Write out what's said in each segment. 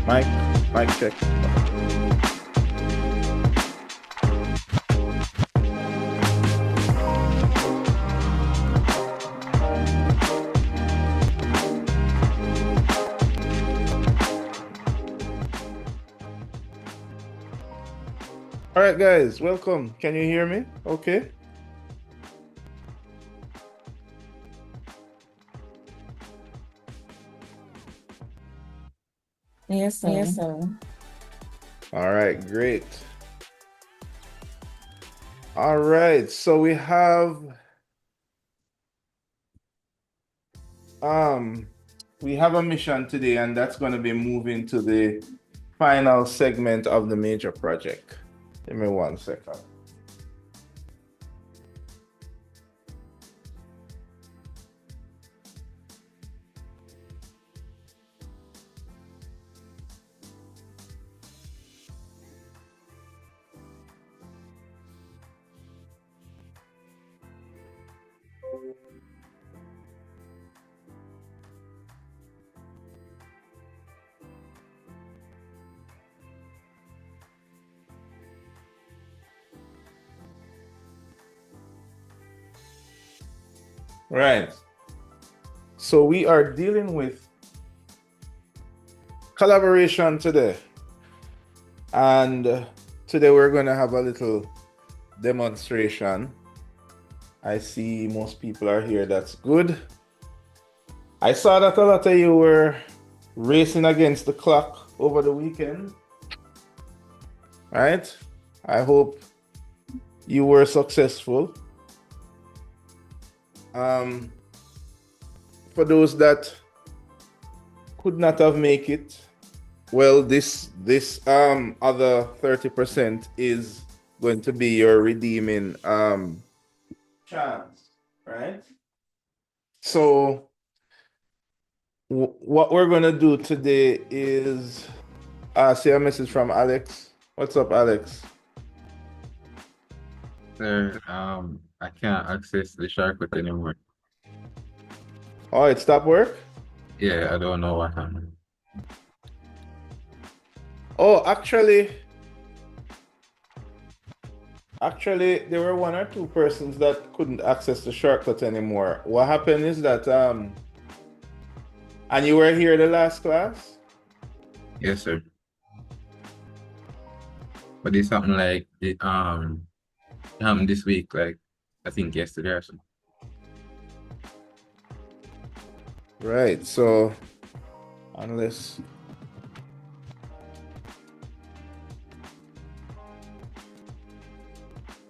Mic, mic check. All right, guys, welcome. Can you hear me? Okay. Yes, sir. Yes, sir. All right, great. All right, so um we have a mission today, and that's going to be moving to the final segment of the major project. Give me 1 second. Right. So we are dealing with collaboration today. And today we're going to have a little demonstration. I see most people are here. That's good. I saw that a lot of you were racing against the clock over the weekend. Right? I hope you were successful. For those that could not have make it, well, this other 30% is going to be your redeeming chance, right? So what we're gonna do today is see a message from Alex. What's up, Alex? Sir, I can't access the shortcut anymore. Oh, it stopped work? Yeah, I don't know what happened. Oh, actually, there were one or two persons that couldn't access the shortcut anymore. What happened is that and you were here the last class? Yes, sir. But it's something like it happened this week, like I think yesterday or something. Right. So unless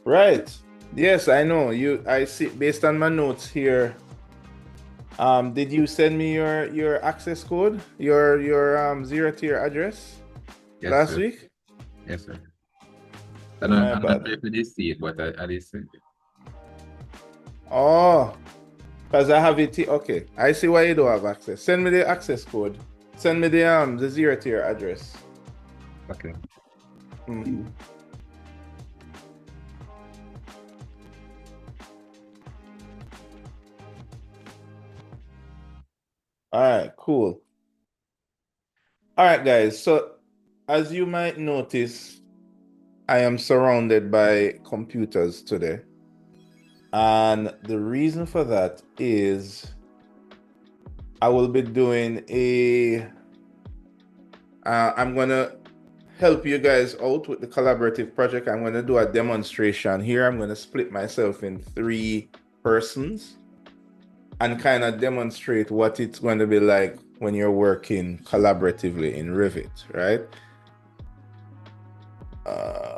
right. Yes, I know. I see based on my notes here. Did you send me your access code? Your zero tier address Yes, last sir. week? Yes, sir. My I'm not bad. sure if you did see it, but I did send it. Oh, because I have it. Okay, I see why you don't have access. Send me the access code. Send me the zero tier address. Okay. Mhm. All right, cool. All right, guys. So as you might notice, I am surrounded by computers today. And the reason for that is I will be doing I'm gonna help you guys out with the collaborative project. I'm gonna do a demonstration here. I'm gonna split myself in 3 persons and kind of demonstrate what it's going to be like when you're working collaboratively in Revit, right? Uh,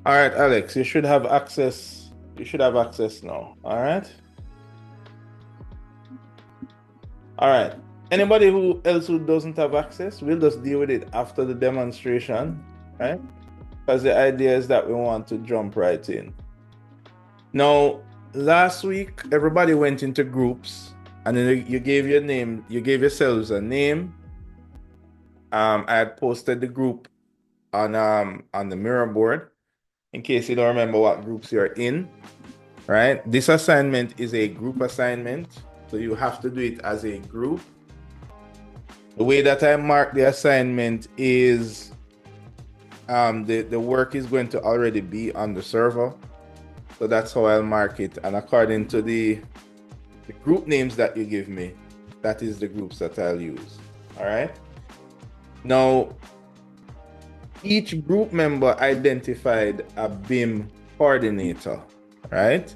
All right, Alex, you should have access. You should have access now. All right. All right. Anybody who else who doesn't have access, we'll just deal with it after the demonstration, right? Because the idea is that we want to jump right in. Now, last week, everybody went into groups and then you gave your name, you gave yourselves a name. I had posted the group on the mirror board in case you don't remember what groups you're in, right? This assignment is a group assignment, so you have to do it as a group. The way that I mark the assignment is the work is going to already be on the server. So that's how I'll mark it. And according to the group names that you give me, that is the groups that I'll use. All right. Now, each group member identified a BIM coordinator, right?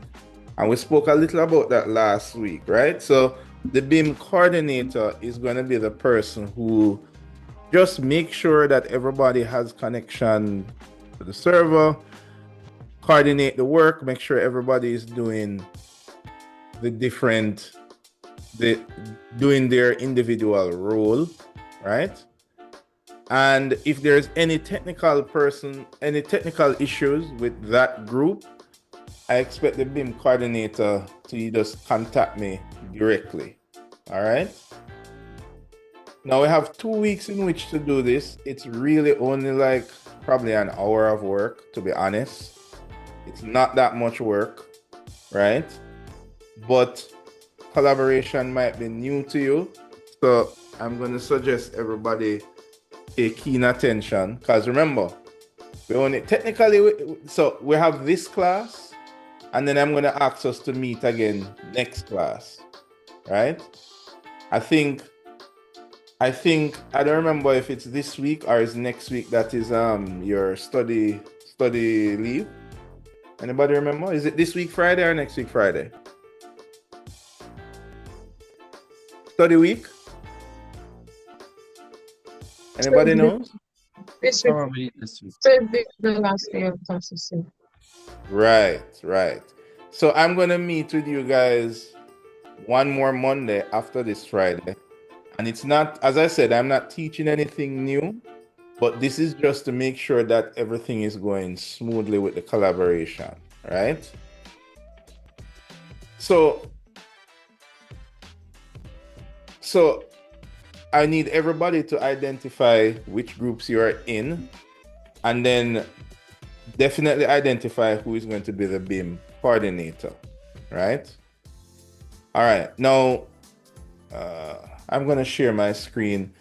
And we spoke a little about that last week, right? So the BIM coordinator is going to be the person who just make sure that everybody has connection to the server, coordinate the work, make sure everybody is doing doing their individual role, right? And if there's any technical issues with that group, I expect the BIM coordinator to just contact me directly. All right. Now we have 2 weeks in which to do this. It's really only like probably an hour of work, to be honest. It's not that much work, right? But collaboration might be new to you. So I'm going to suggest everybody pay keen attention, because remember, we only so we have this class, and then I'm going to ask us to meet again next class, right? I think I don't remember if it's this week or is next week that is your study leave. Anybody remember? Is it this week Friday or next week Friday? Study week? Anybody knows? This week, Probably this week. the last day of classes. Right. So I'm gonna meet with you guys one more Monday after this Friday. And it's not, as I said, I'm not teaching anything new, but this is just to make sure that everything is going smoothly with the collaboration, right? So I need everybody to identify which groups you are in, and then definitely identify who is going to be the BIM coordinator, right? All right, now I'm going to share my screen.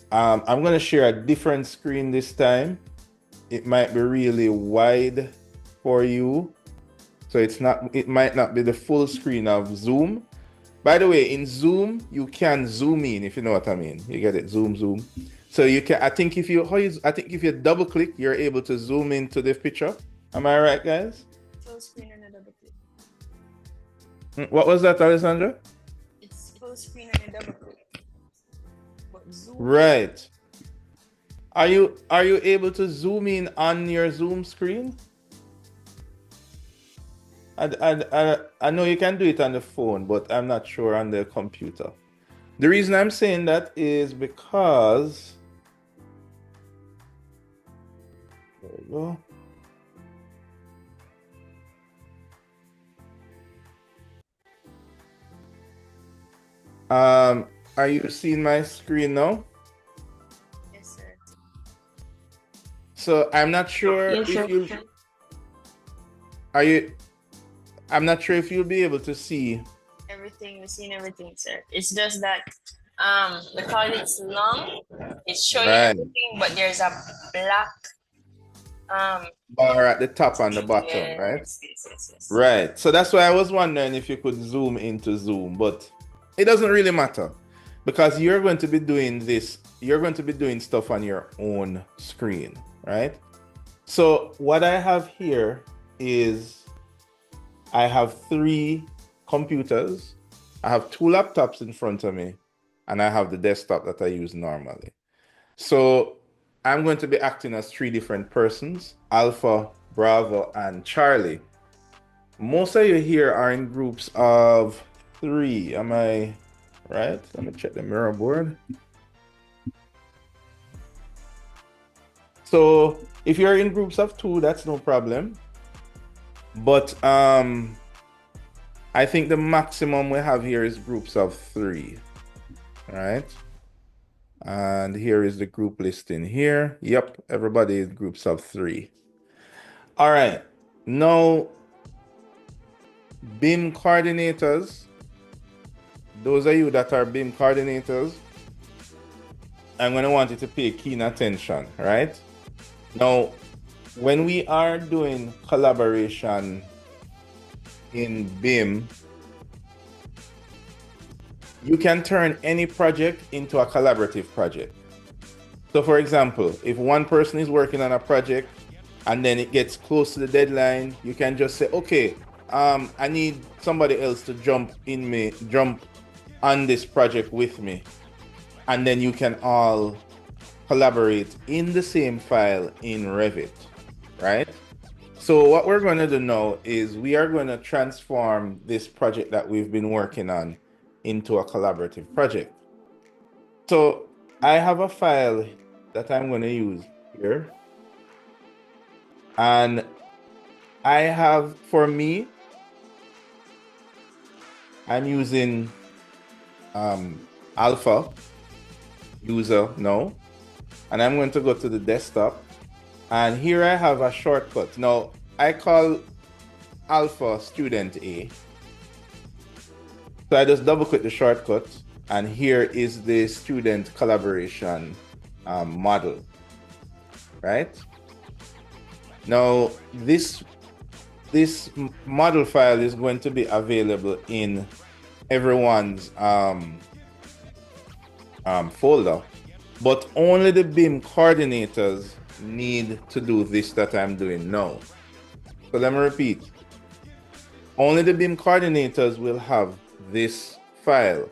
I'm going to share a different screen this time. It might be really wide for you, so it might not be the full screen of Zoom. By the way, in Zoom, you can zoom in, if you know what I mean. You get it, zoom. So you can, I think if you double click, you're able to zoom into the picture. Am I right, guys? Full screen and a double click. What was that, Alessandra? It's full screen and a double click. But zoom. Right. Are you able to zoom in on your Zoom screen? I know you can do it on the phone, but I'm not sure on the computer. The reason I'm saying that is because there we go. Are you seeing my screen now? Yes, sir. So I'm not sure Yes, sir. I'm not sure if you'll be able to see. Everything, we've seen everything, sir. It's just that because it's long, it's showing Right. everything, but there's a black Bar at the top and the bottom, yes, right? yes. Right. So that's why I was wondering if you could zoom into Zoom, but it doesn't really matter because you're going to be doing this. You're going to be doing stuff on your own screen, right? So what I have here is I have 3 computers. I have 2 laptops in front of me, and I have the desktop that I use normally. So I'm going to be acting as 3 different persons: alpha, Bravo, and Charlie. Most of you here are in groups of 3. Am I right? Let me check the mirror board. So if you're in groups of 2, that's no problem. But I think the maximum we have here is groups of 3. All right. And here is the group listing here. Yep, everybody is groups of 3. All right. Now, BIM coordinators, those of you that are BIM coordinators, I'm going to want you to pay keen attention, right? Now, when we are doing collaboration in BIM, you can turn any project into a collaborative project. So for example, if one person is working on a project and then it gets close to the deadline, you can just say, okay, I need somebody else to jump on this project with me. And then you can all collaborate in the same file in Revit, right? So what we're going to do now is we are going to transform this project that we've been working on into a collaborative project. So I have a file that I'm going to use here. And I have, for me, I'm using Alpha user now. And I'm going to go to the desktop. And here I have a shortcut. Now, I call Alpha Student A. So I just double click the shortcut, and here is the student collaboration model, right? Now, this model file is going to be available in everyone's folder, but only the BIM coordinators need to do this that I'm doing now. So let me repeat. Only the BIM coordinators will have this file.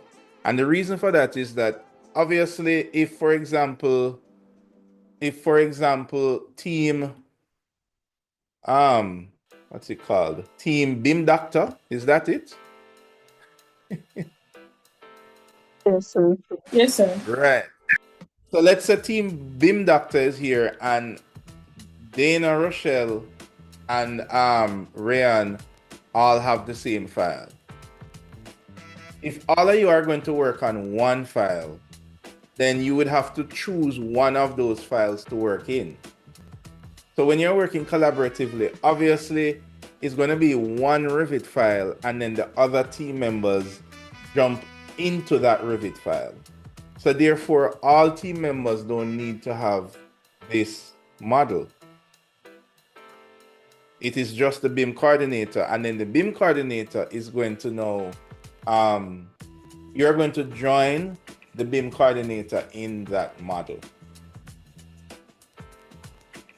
And the reason for that is that obviously if for example team what's it called? Team BIM Doctor, is that it? Yes, sir. Yes, sir. Right. So let's say Team BIM Doctor is here and Dana, Rochelle, and Rayan all have the same file. If all of you are going to work on one file, then you would have to choose one of those files to work in. So when you're working collaboratively, obviously it's going to be one Revit file and then the other team members jump into that Revit file. So therefore, all team members don't need to have this model. It is just the BIM coordinator, and then the BIM coordinator is going to know you're going to join the BIM coordinator in that model.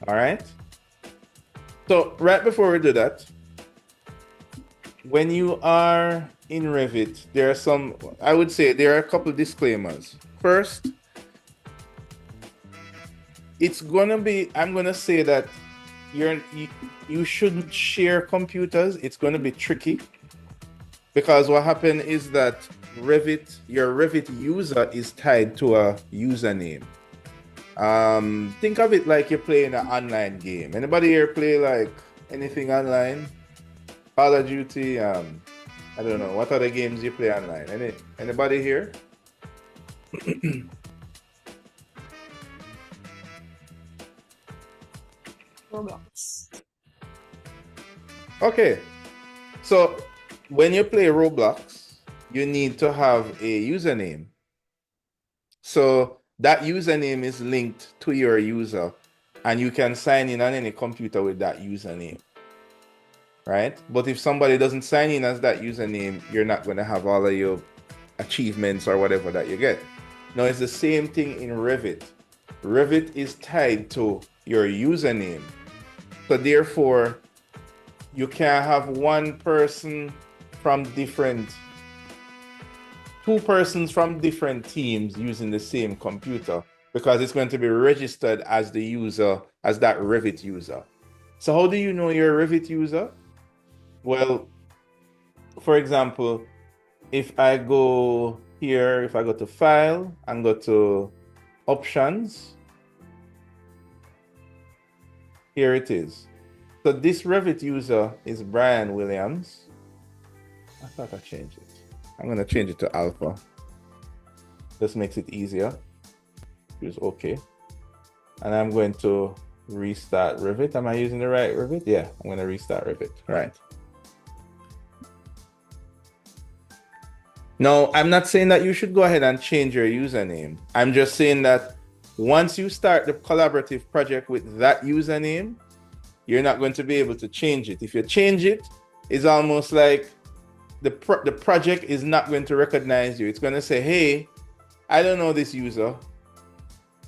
All right. So right before we do that, when you are in Revit, there are some, I would say there are a couple disclaimers. First, it's gonna be, I'm gonna say that you shouldn't share computers. It's gonna be tricky because what happened is that your Revit user is tied to a username. Think of it like you're playing an online game. Anybody here play like anything online? Call of Duty, I don't know, what other games you play online? Anybody here? Roblox. Okay, so when you play Roblox, you need to have a username. So that username is linked to your user, and you can sign in on any computer with that username, right? But if somebody doesn't sign in as that username, you're not going to have all of your achievements or whatever that you get. Now, it's the same thing in Revit. Revit is tied to your username. So therefore, you can't have two persons from different teams using the same computer, because it's going to be registered as the user, as that Revit user. So how do you know you're a Revit user? Well, for example, if I go here, if I go to File and go to Options, here it is. So this Revit user is Brian Williams. I thought I changed it. I'm going to change it to Alpha. This makes it easier. Choose OK. And I'm going to restart Revit. Am I using the right Revit? Yeah, I'm going to restart Revit. Right. Now, I'm not saying that you should go ahead and change your username. I'm just saying that once you start the collaborative project with that username, you're not going to be able to change it. If you change it, it's almost like the project is not going to recognize you. It's going to say, hey, I don't know this user.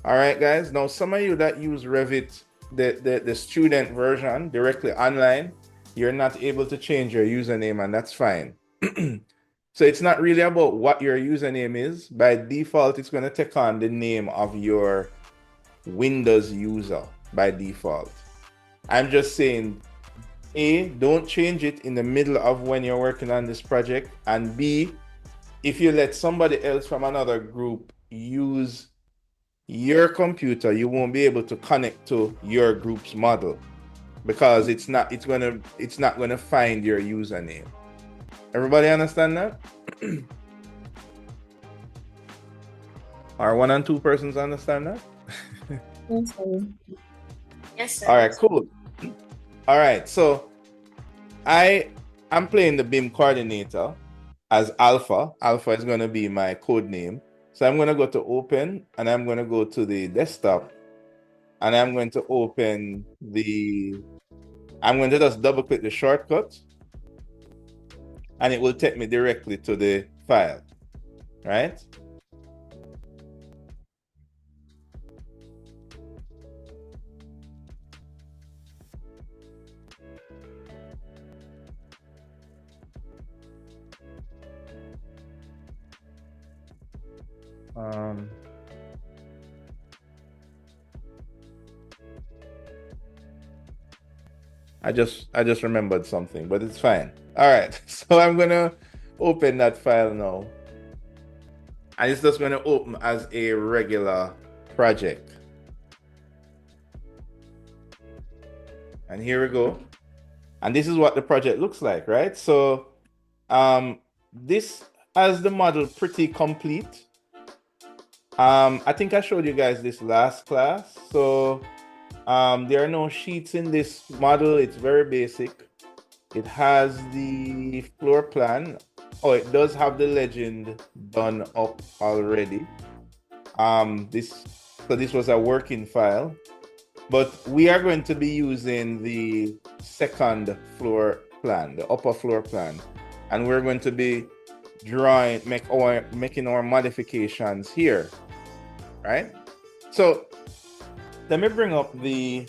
All right, guys. Now, some of you that use Revit, the student version directly online, you're not able to change your username, and that's fine. So it's not really about what your username is. By default, it's going to take on the name of your Windows user by default. I'm just saying, A, don't change it in the middle of when you're working on this project. And B, if you let somebody else from another group use your computer, you won't be able to connect to your group's model because it's not going to find your username. Everybody understand that? Or 1 and 2 persons understand that? Yes, sir. Yes, sir. All right, cool. All right, so I'm playing the BIM coordinator as Alpha. Alpha is going to be my code name. So I'm going to go to Open, and I'm going to go to the desktop, and I'm going to open I'm going to just double click the shortcut, and it will take me directly to the file, right? I just remembered something, but it's fine. All right, so I'm gonna open that file now, and it's just gonna open as a regular project. And here we go. And this is what the project looks like, right? So this has the model pretty complete. I think I showed you guys this last class. So there are no sheets in this model. It's very basic. It has the floor plan. Oh, it does have the legend done up already. This was a working file, but we are going to be using the second floor plan, the upper floor plan, and we're going to be making our modifications here, right? So let me bring up the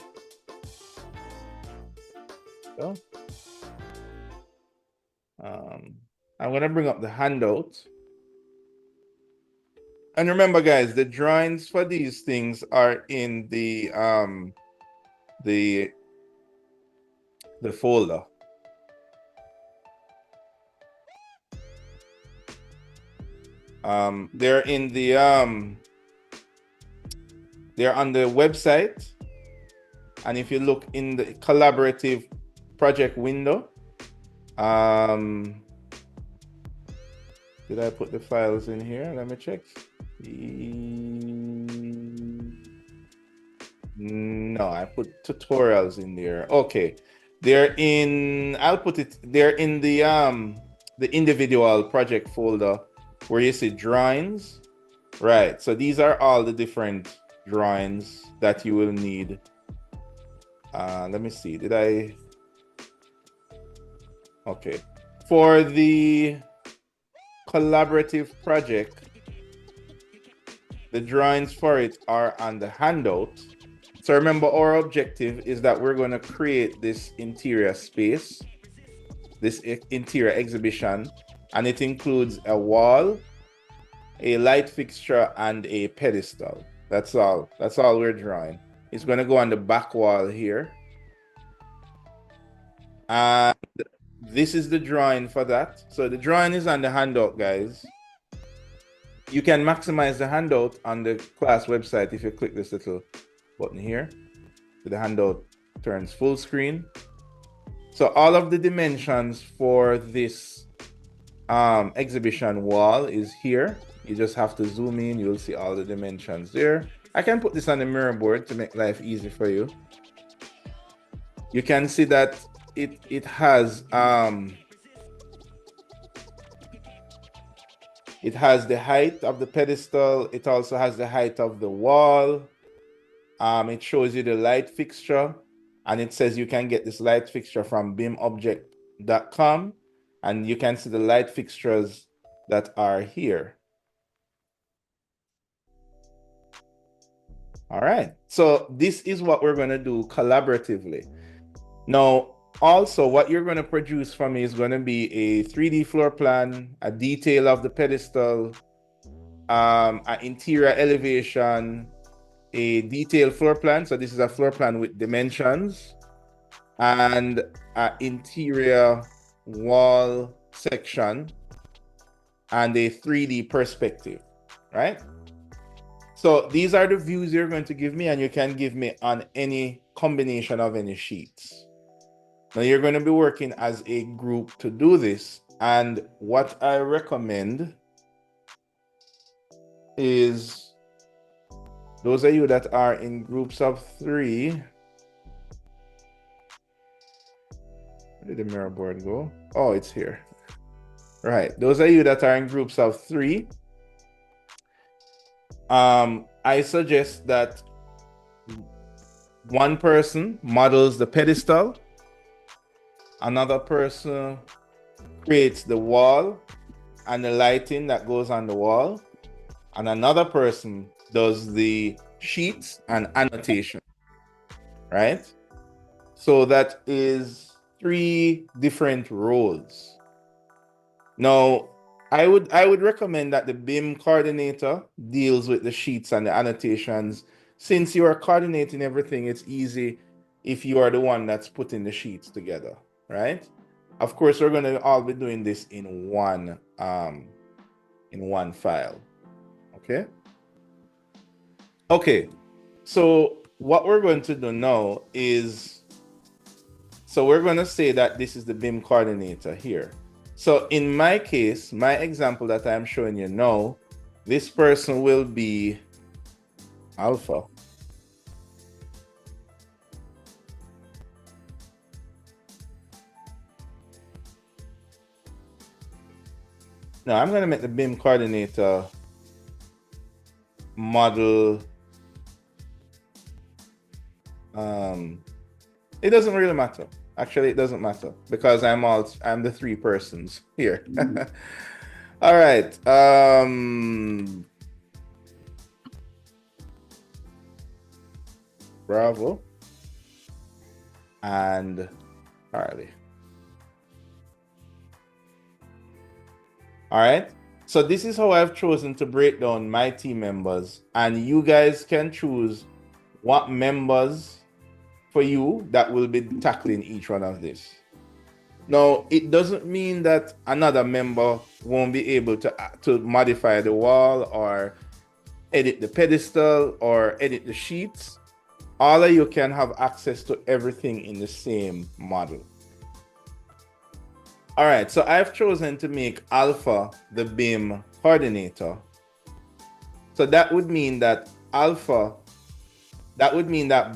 I'm going to bring up the handout. And remember, guys, the drawings for these things are in the folder. They're in the they're on the website, and if you look in the collaborative project window, did I put the files in here? Let me check. No, I put tutorials in there. Okay. They're in the individual project folder where you see drawings. Right. So these are all the different drawings that you will need. Let me see. Okay. For the collaborative project, the drawings for it are on the handout. So remember, our objective is that we're going to create this interior space, this interior exhibition, and it includes a wall, a light fixture, and a pedestal. That's all we're drawing. It's going to go on the back wall here. And this is the drawing for that. So the drawing is on the handout, guys. You can maximize the handout on the class website if you click this little button here. So the handout turns full screen. So all of the dimensions for this exhibition wall is here. You just have to zoom in, you'll see all the dimensions there. I can put this on the mirror board to make life easy for you. You can see that it has the height of the pedestal. It also has the height of the wall. It shows you the light fixture, and it says you can get this light fixture from bimobject.com, and you can see the light fixtures that are here. All right, so this is what we're going to do collaboratively. Now, also what you're going to produce for me is going to be a 3D floor plan, a detail of the pedestal, an interior elevation, a detailed floor plan. So this is a floor plan with dimensions, and an interior wall section, and a 3D perspective, right? So these are the views you're going to give me, and you can give me on any combination of any sheets. Now you're going to be working as a group to do this. And what I recommend is those of you that are in groups of 3. Where did the mirror board go? Oh, it's here. Right. Those of you that are in groups of 3, I suggest that one person models the pedestal, another person creates the wall and the lighting that goes on the wall, and another person does the sheets and annotation, right? So that is 3 different roles. Now, I would recommend that the BIM coordinator deals with the sheets and the annotations. Since you are coordinating everything, it's easy if you are the one that's putting the sheets together, right? Of course, we're going to all be doing this in one file. Okay. Okay. So what we're going to do now is, so we're going to say that this is the BIM coordinator here. So in my case, my example that I'm showing you now, this person will be Alpha. Now I'm going to make the BIM coordinator model. It doesn't really matter. Actually, it doesn't matter because I'm the 3 persons here. All right. Bravo and Harley. All right. So this is how I've chosen to break down my team members, and you guys can choose what members for you that will be tackling each one of this. Now, it doesn't mean that another member won't be able to modify the wall or edit the pedestal or edit the sheets. All of you can have access to everything in the same model. All right, so I've chosen to make Alpha the BIM coordinator. So that would mean that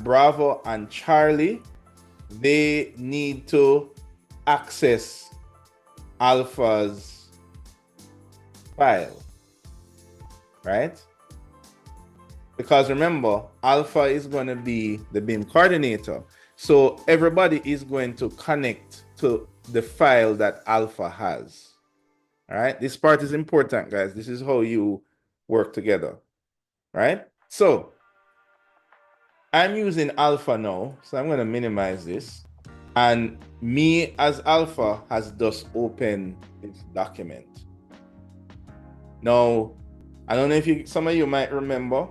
Bravo and Charlie, they need to access Alpha's file, right? Because remember, Alpha is going to be the BIM coordinator. So everybody is going to connect to the file that Alpha has. All right, this part is important, guys. This is how you work together, right? So I'm using Alpha now, so I'm going to minimize this. And me as Alpha has just opened this document. Now, I don't know if some of you might remember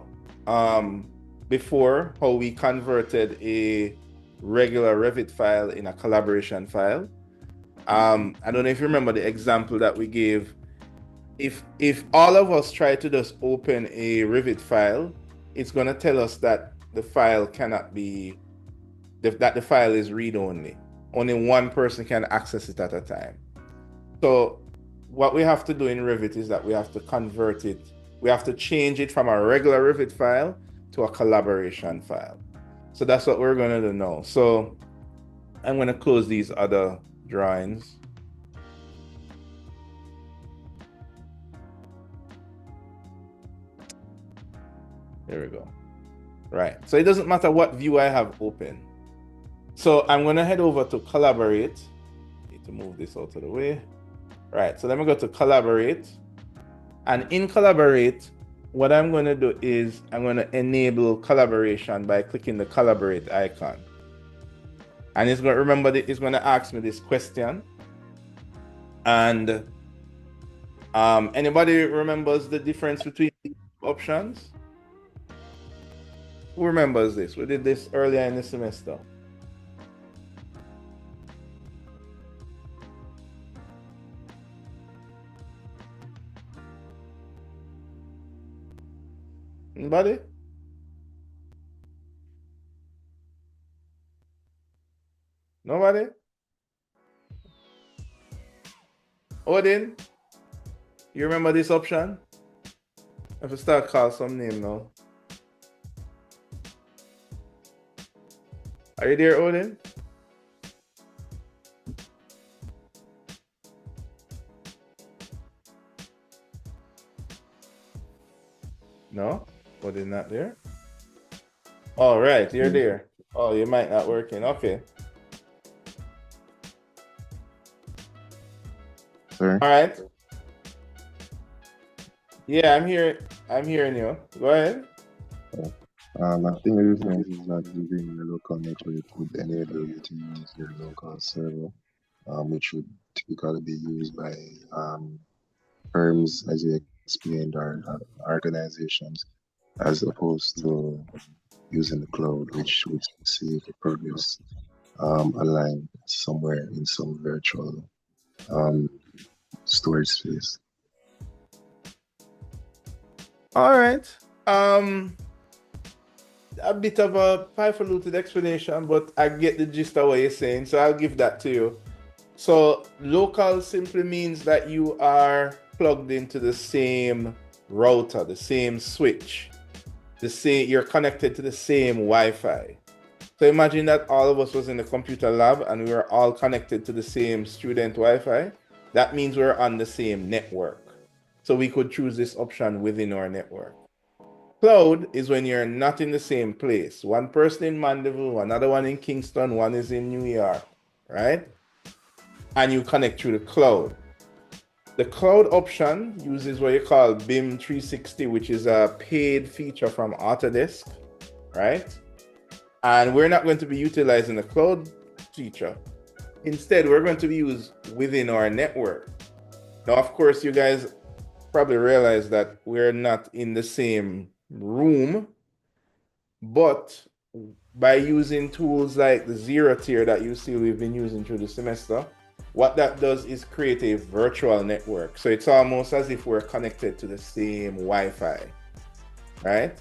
before how we converted a regular Revit file in a collaboration file. I don't know if you remember the example that we gave. If all of us try to just open a Revit file, it's going to tell us that the file cannot be, that the file is read-only. Only one person can access it at a time. So what we have to do in Revit is that we have to convert it. We have to change it from a regular Revit file to a collaboration file. So that's what we're going to do now. So I'm going to close these other drawings. There we go. Right. So it doesn't matter what view I have open. So I'm going to head over to Collaborate. Need to move this out of the way. Right. So let me go to Collaborate. And in Collaborate, what I'm going to do is I'm going to enable collaboration by clicking the Collaborate icon. And it's going to remember that it's going to ask me this question. And anybody remembers the difference between the options? Who remembers this? We did this earlier in the semester. Anybody? Nobody? Odin? You remember this option? I have to start call some name now. Are you there, Odin? No? Odin not there? All right, you're there. Oh, you might not working. Okay. Sorry. All right. Yeah, I'm here. I'm hearing you. Go ahead. I think the difference is that using the local network would enable you to use your local server, which would typically be used by firms, as you explained, or organizations, as opposed to using the cloud, which would save the progress online somewhere in some virtual storage space. All right. A bit of a highfalutin explanation, but I get the gist of what you're saying, so I'll give that to you. So local simply means that you are plugged into the same router, the same switch, you're connected to the same Wi-Fi. So imagine that all of us was in the computer lab and we were all connected to the same student Wi-Fi. That means we're on the same network. So we could choose this option within our network. Cloud is when you're not in the same place. One person in Mandeville, another one in Kingston, one is in New York, right? And you connect through the cloud. The cloud option uses what you call BIM 360, which is a paid feature from Autodesk, right? And we're not going to be utilizing the cloud feature. Instead, we're going to be used within our network. Now, of course, you guys probably realize that we're not in the same room, but by using tools like the zero tier that you see we've been using through the semester, what that does is create a virtual network. So it's almost as if we're connected to the same Wi-Fi, right?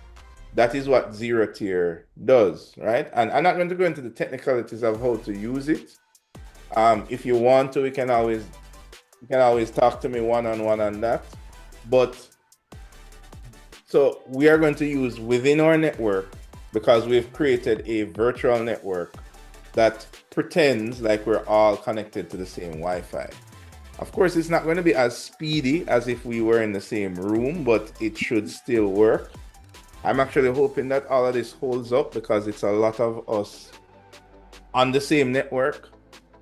That is what zero tier does, right? And I'm not going to go into the technicalities of how to use it. If you want to, you can always talk to me one-on-one on that. But so we are going to use within our network, because we've created a virtual network that pretends like we're all connected to the same Wi-Fi. Of course, it's not going to be as speedy as if we were in the same room, but it should still work. I'm actually hoping that all of this holds up, because it's a lot of us on the same network,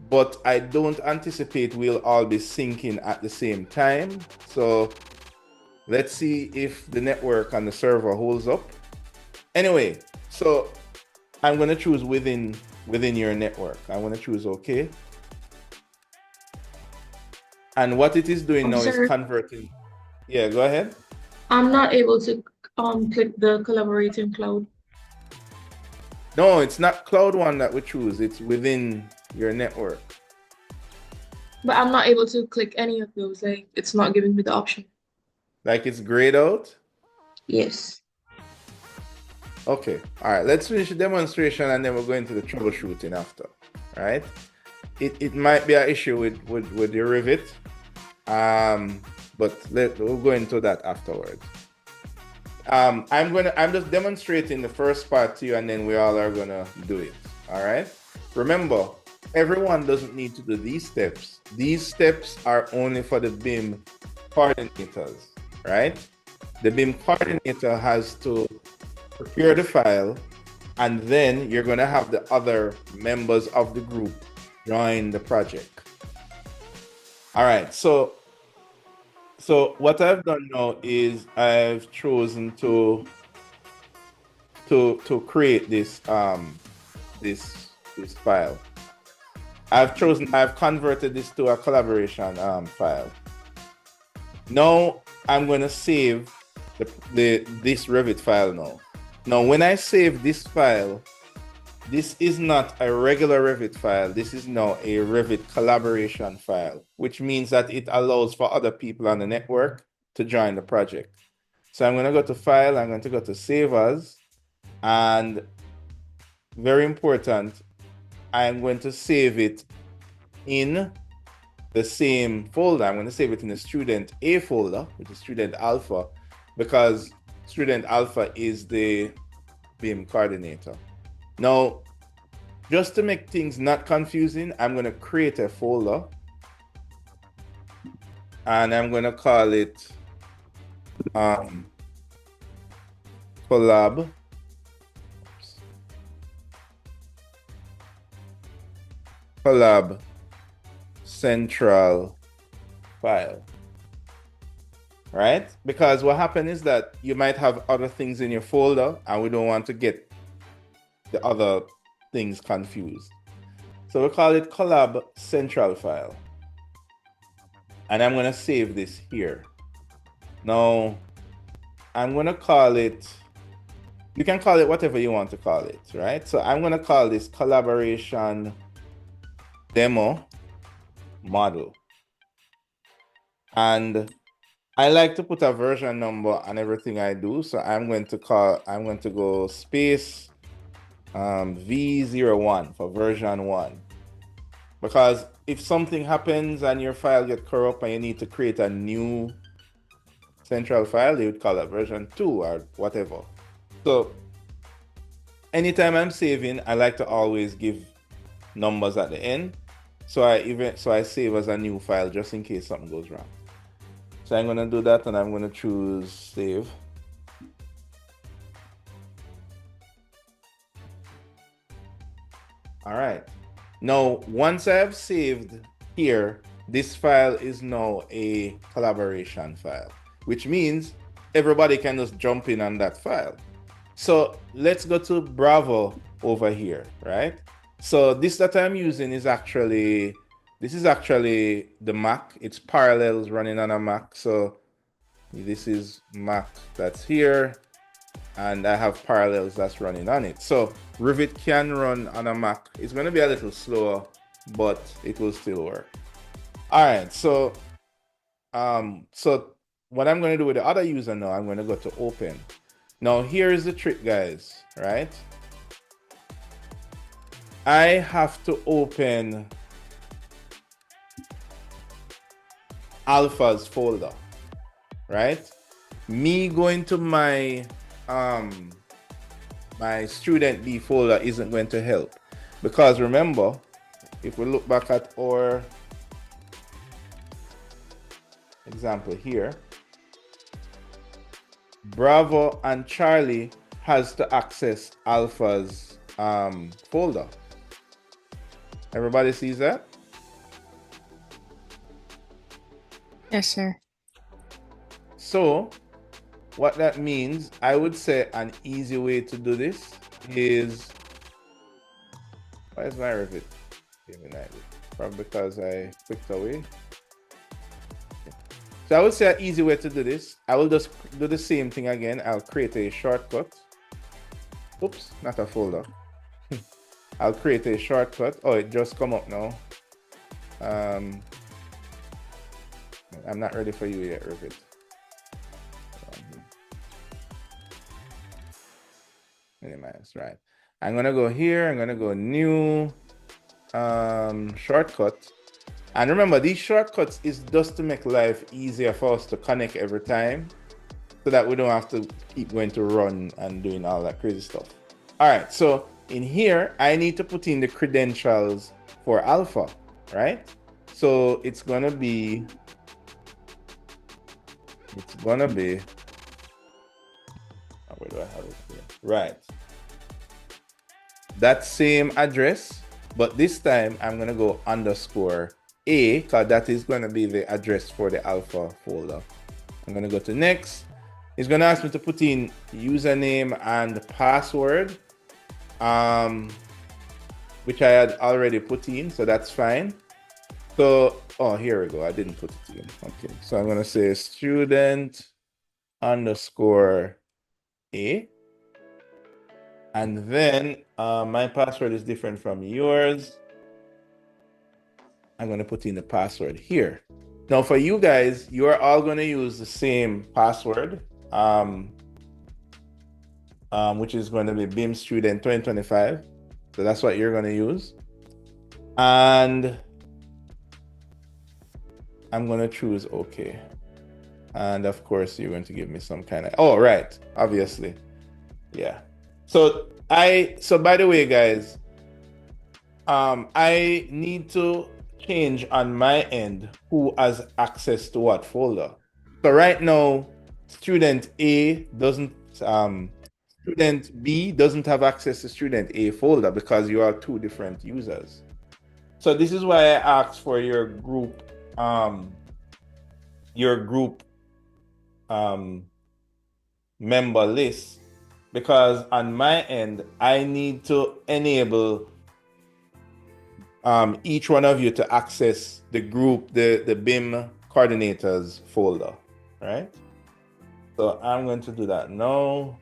but I don't anticipate we'll all be syncing at the same time. So let's see if the network and the server holds up. Anyway, so I'm going to choose within your network. I'm going to choose OK. And what it is doing now is converting. Yeah, go ahead. I'm not able to click the collaborating cloud. No, it's not Cloud One that we choose. It's within your network. But I'm not able to click any of those. Like, it's not giving me the option. Like it's grayed out. Yes. Okay. All right. Let's finish the demonstration and then we'll go into the troubleshooting after. All right. It might be an issue with your Rivet. But we'll go into that afterwards. I'm just demonstrating the first part to you and then we all are gonna do it. All right. Remember, everyone doesn't need to do these steps. These steps are only for the BIM coordinators, right? The BIM coordinator has to prepare the file and then you're gonna have the other members of the group join the project. All right, so what I've done now is I've chosen to create this this file. I've converted this to a collaboration file. Now I'm going to save this Revit file now. Now when I save this file, this is not a regular Revit file. This is now a Revit collaboration file, which means that it allows for other people on the network to join the project. So I'm going to go to File, I'm going to go to Save As, and very important, I'm going to save it in the same folder. I'm going to save it in the Student A folder, which is Student Alpha, because Student Alpha is the BIM coordinator. Now, just to make things not confusing, I'm going to create a folder and I'm going to call it collab central file, right? Because what happened is that you might have other things in your folder and we don't want to get the other things confused. So we call it collab central file. And I'm going to save this here. Now, I'm going to call it, you can call it whatever you want to call it, right? So I'm going to call this collaboration demo model. And I like to put a version number on everything I do. So I'm going to go space V01 for version 1, because if something happens and your file gets corrupt and you need to create a new central file, you would call it version 2 or whatever. So anytime I'm saving, I like to always give numbers at the end, so I save as a new file just in case something goes wrong. So I'm going to do that and I'm going to choose save. All right. Now, once I have saved here, this file is now a collaboration file, which means everybody can just jump in on that file. So let's go to Bravo over here, right? So this that I'm using is actually the Mac. It's Parallels running on a Mac. So this is Mac that's here, and I have Parallels that's running on it. So Revit can run on a Mac. It's going to be a little slower, but it will still work. All right, so what I'm going to do with the other user now, I'm going to go to Open. Now here is the trick, guys, right? I have to open Alpha's folder, right? Me going to my my student B folder isn't going to help, because remember, if we look back at our example here, Bravo and Charlie has to access Alpha's folder. Everybody sees that? Yes, sir. So what that means, I would say an easy way to do this is, why is my Revit giving like this? Probably because I clicked away. So I would say an easy way to do this, I will just do the same thing again. I'll create a shortcut. Oops, not a folder. I'll create a shortcut. Oh, it just come up now. I'm not ready for you yet, Revit. Minimize, right. I'm gonna go here, I'm gonna go new shortcut. And remember, these shortcuts is just to make life easier for us to connect every time so that we don't have to keep going to run and doing all that crazy stuff. All right, so in here, I need to put in the credentials for alpha, right? So it's gonna be, where do I have it here? Right. That same address, but this time I'm gonna go underscore A, because that is gonna be the address for the alpha folder. I'm gonna go to next. It's gonna ask me to put in username and password, which I had already put in, so that's fine. So, oh, here we go. I didn't put it in. Okay, so I'm gonna say student underscore A. And then my password is different from yours. I'm gonna put in the password here. Now for you guys, you are all gonna use the same password, which is going to be BIM Student 2025. So that's what you're gonna use. And I'm gonna choose OK. And of course, you're going to give me some kind of, oh, right, obviously. Yeah. So by the way, guys, I need to change on my end who has access to what folder. So right now, student A doesn't, student B doesn't have access to student A folder because you are two different users. So this is why I asked for your group member list, because on my end, I need to enable each one of you to access the group, the BIM coordinators folder, right? So I'm going to do that now.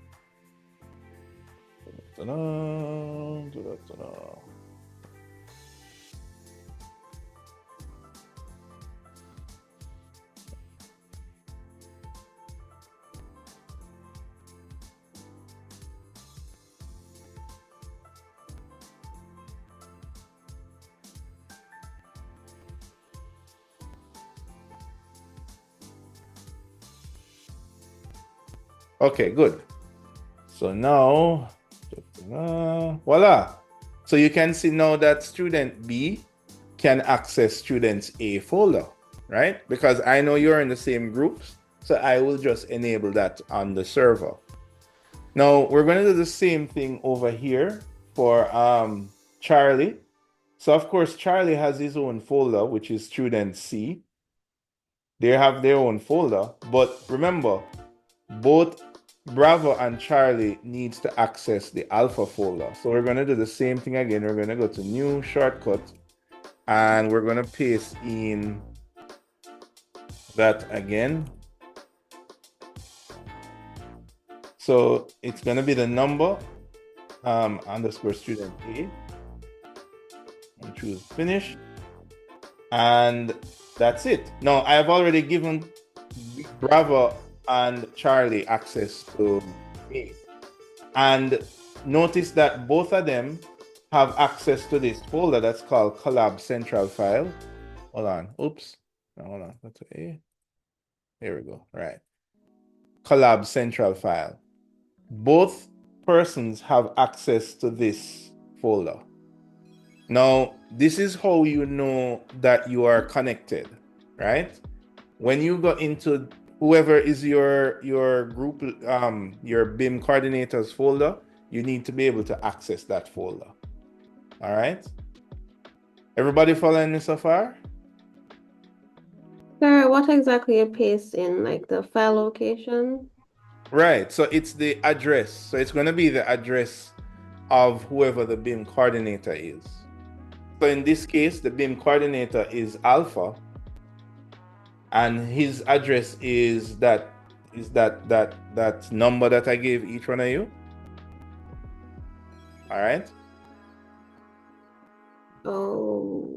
Okay, good. So now, voila. So you can see now that student B can access students A folder, right? Because I know you're in the same groups, so I will just enable that on the server. Now we're going to do the same thing over here for Charlie. So of course, Charlie has his own folder, which is student C. They have their own folder, but remember, both Bravo and Charlie needs to access the alpha folder. So we're going to do the same thing again. We're going to go to new shortcut and we're going to paste in that again. So it's going to be the number underscore student A. And choose finish. And that's it. Now I've already given Bravo and Charlie access to A. And notice that both of them have access to this folder that's called Collab Central File. Hold on. Oops. No, hold on. That's A. Here we go. Right. Collab Central File. Both persons have access to this folder. Now, this is how you know that you are connected, right? When you go into whoever is your group, your BIM coordinators folder, you need to be able to access that folder. All right. Everybody following me so far? Sir, what exactly you paste in, like the file location? Right. So it's the address. So it's going to be the address of whoever the BIM coordinator is. So in this case, the BIM coordinator is Alpha. And his address is that number that I gave each one of you. All right. Oh.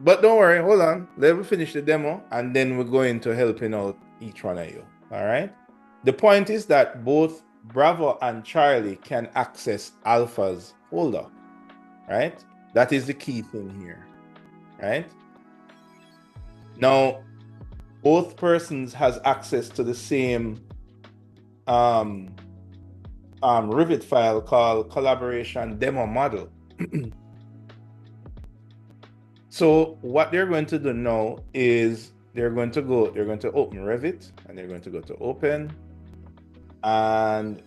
But don't worry, hold on. Let me finish the demo and then we're going to helping out each one of you. All right. The point is that both Bravo and Charlie can access Alpha's folder, right? That is the key thing here, right? Now, both persons has access to the same Rivet file called Collaboration Demo Model. So what they're going to do now is they're going to open Revit and they're going to go to open, and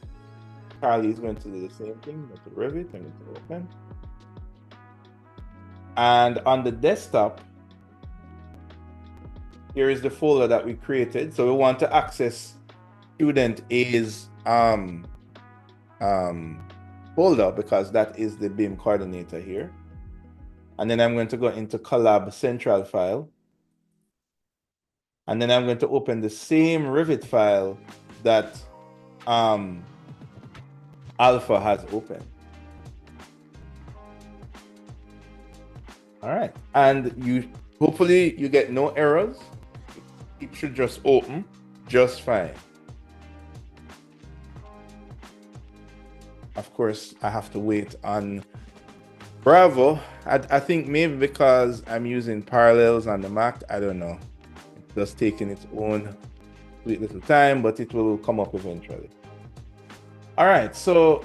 Charlie is going to do the same thing, go to Revit and go to open. And on the desktop, here is the folder that we created. So we want to access student A's folder because that is the BIM coordinator here. And then I'm going to go into Collab Central file. And then I'm going to open the same Revit file that Alpha has opened. All right. And hopefully you get no errors. It should just open just fine. Of course, I have to wait on Bravo. I think maybe because I'm using Parallels on the Mac, I don't know. It's just taking its own sweet little time, but it will come up eventually. All right, so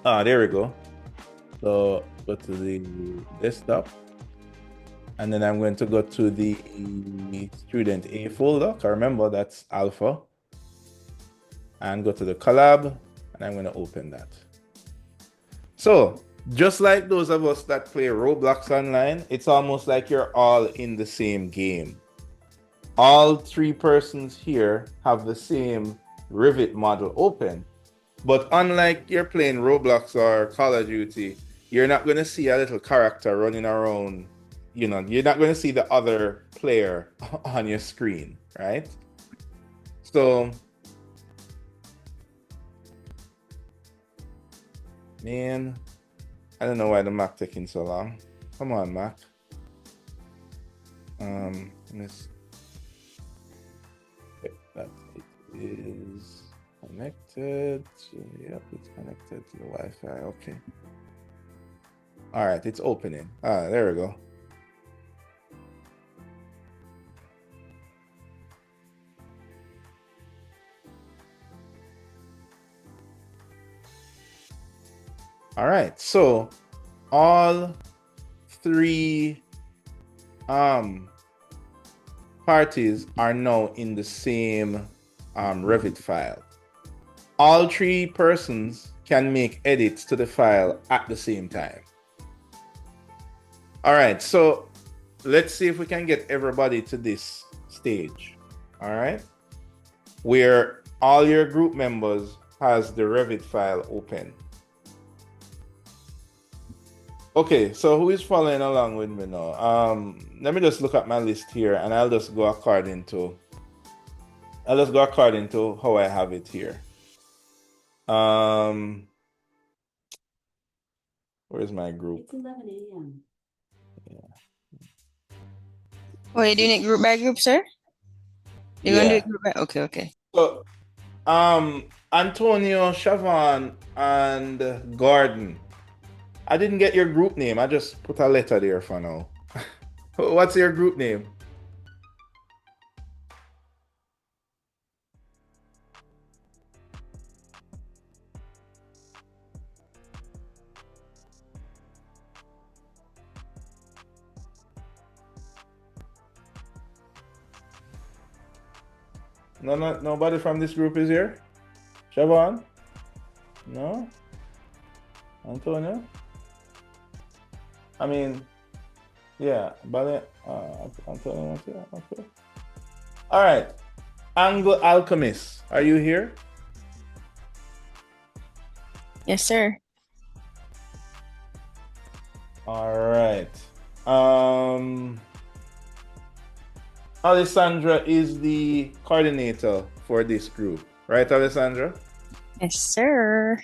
there we go. So go to the desktop, and then I'm going to go to the student A folder. So remember that's Alpha, and go to the collab, and I'm going to open that. So just like those of us that play Roblox online, it's almost like you're all in the same game. All three persons here have the same Rivet model open, but unlike you're playing Roblox or Call of Duty, you're not going to see a little character running around. You know, you're not going to see the other player on your screen, right? So, man, I don't know why the Mac taking so long. Come on, Mac. That it is connected. Yep, it's connected to the Wi-Fi. Okay. All right, it's opening. There we go. All right, so all three parties are now in the same Revit file. All three persons can make edits to the file at the same time. All right, so let's see if we can get everybody to this stage. All right, where all your group members has the Revit file open. Okay, so who is following along with me now? Let me just look at my list here, and I'll just go according to how I have it here. Where's my group? It's 11 a.m. Yeah. Oh, you're doing it group by group, sir? You're gonna do it group by. Okay. So, Antonio, Siobhan, and Gordon. I didn't get your group name. I just put a letter there for now. What's your group name? Nobody from this group is here? Siobhan? No? Antonio? I mean, yeah, but Antonio, okay. All right, Angle Alchemist, are you here? Yes, sir. All right. Alessandra is the coordinator for this group, right, Alessandra? Yes, sir.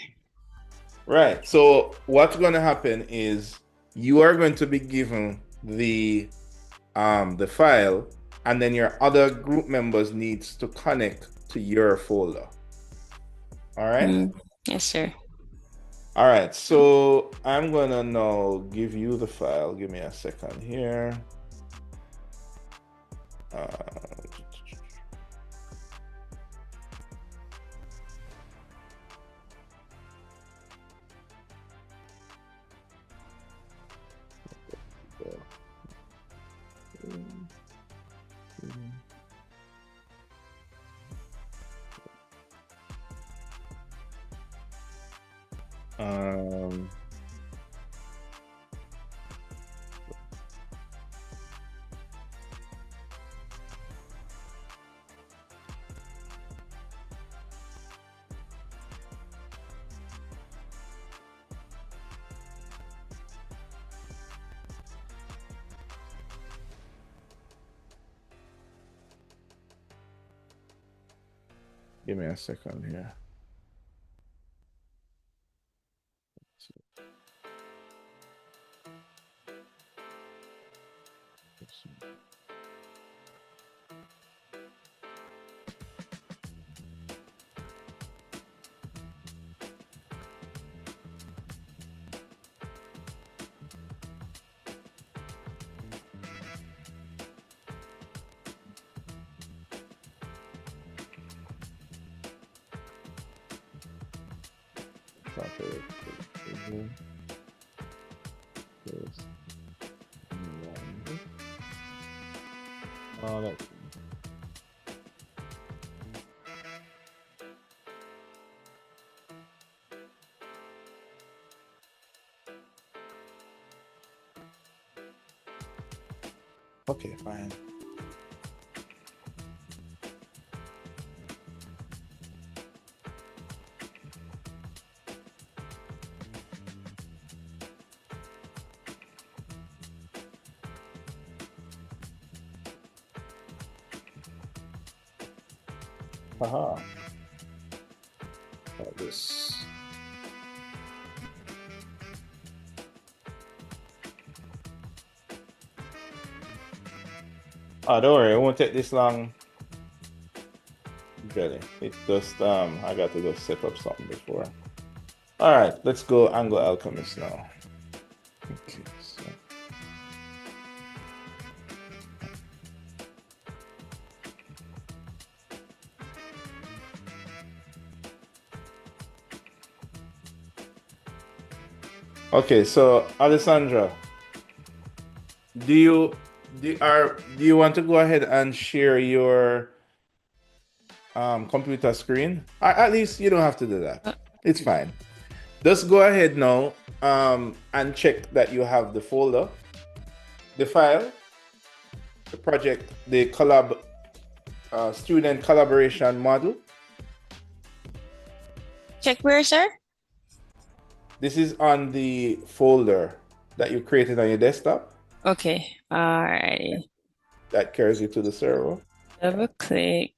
Right. So what's going to happen is you are going to be given the file, and then your other group members needs to connect to your folder. All right. Yes, sir. All right. So I'm gonna now give you the file. Give me a second here. Uh, um, give me a second here. Oh, that's okay, fine. Haha. Like this. Oh, don't worry, it won't take this long. Really, it's just I got to just set up something before. All right, let's go Angle Alchemist now. Okay, so. Okay, so Alessandra, do you want to go ahead and share your computer screen? At least you don't have to do that. It's fine. Just go ahead now and check that you have the folder, the file, the project, the student collaboration model. Check where, sir? This is on the folder that you created on your desktop Okay. Alrighty. that carries you to the server. Double click.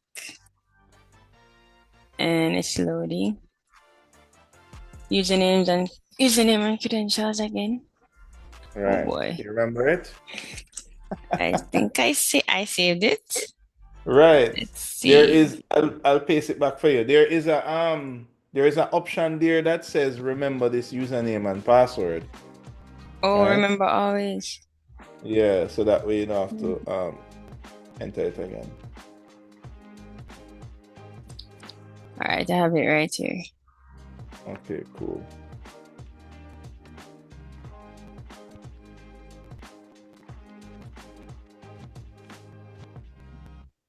And it's loading. Username and credentials again. Right. Oh boy. You remember it? I think I saved it. Right. Let's see. There is I'll paste it back for you. There is an option there that says remember this username and password. Oh, right? remember always. Yeah, so that way you don't have to enter it again. All right, I have it right here. Okay, cool.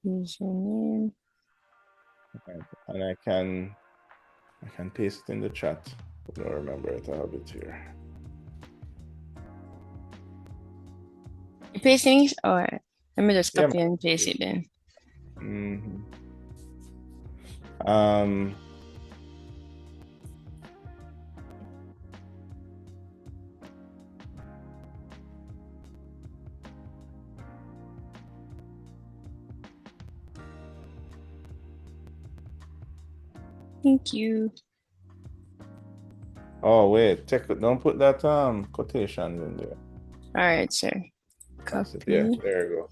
Username. And I can paste it in the chat. I don't remember it. I have it here. You pasting? Or let me just Yeah, copy and paste it then. Mm-hmm. Thank you. Oh wait, don't put that quotations in there. All right, sir. That's it. Copy. Yeah, there you go.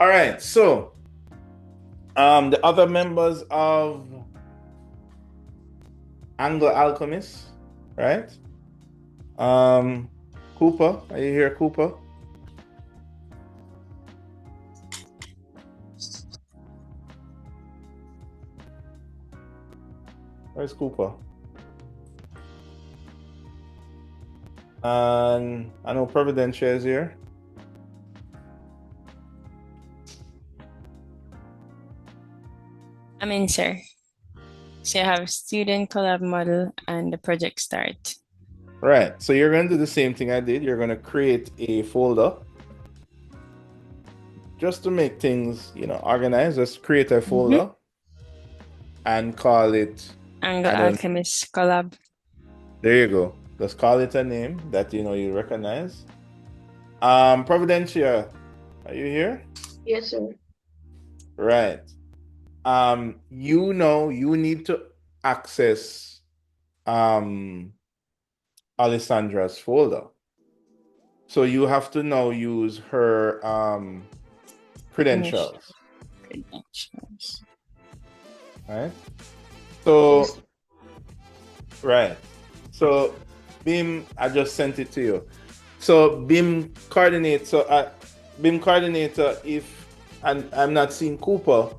All right, so the other members of Anglo Alchemist, right? Cooper, are you here, Cooper? Where's Cooper? And I know Providentia is here. I'm in, sir. So you have student collab model and the project start. Right. So you're going to do the same thing I did. You're going to create a folder just to make things, organized. Just create a folder and call it Anglo Alchemist collab. There you go. Just call it a name that you recognize. Providencia, are you here? Yes, sir. Right. You need to access Alessandra's folder. So you have to now use her credentials. Right? So right. So BIM, I just sent it to you. So BIM coordinator, and I'm not seeing Cooper,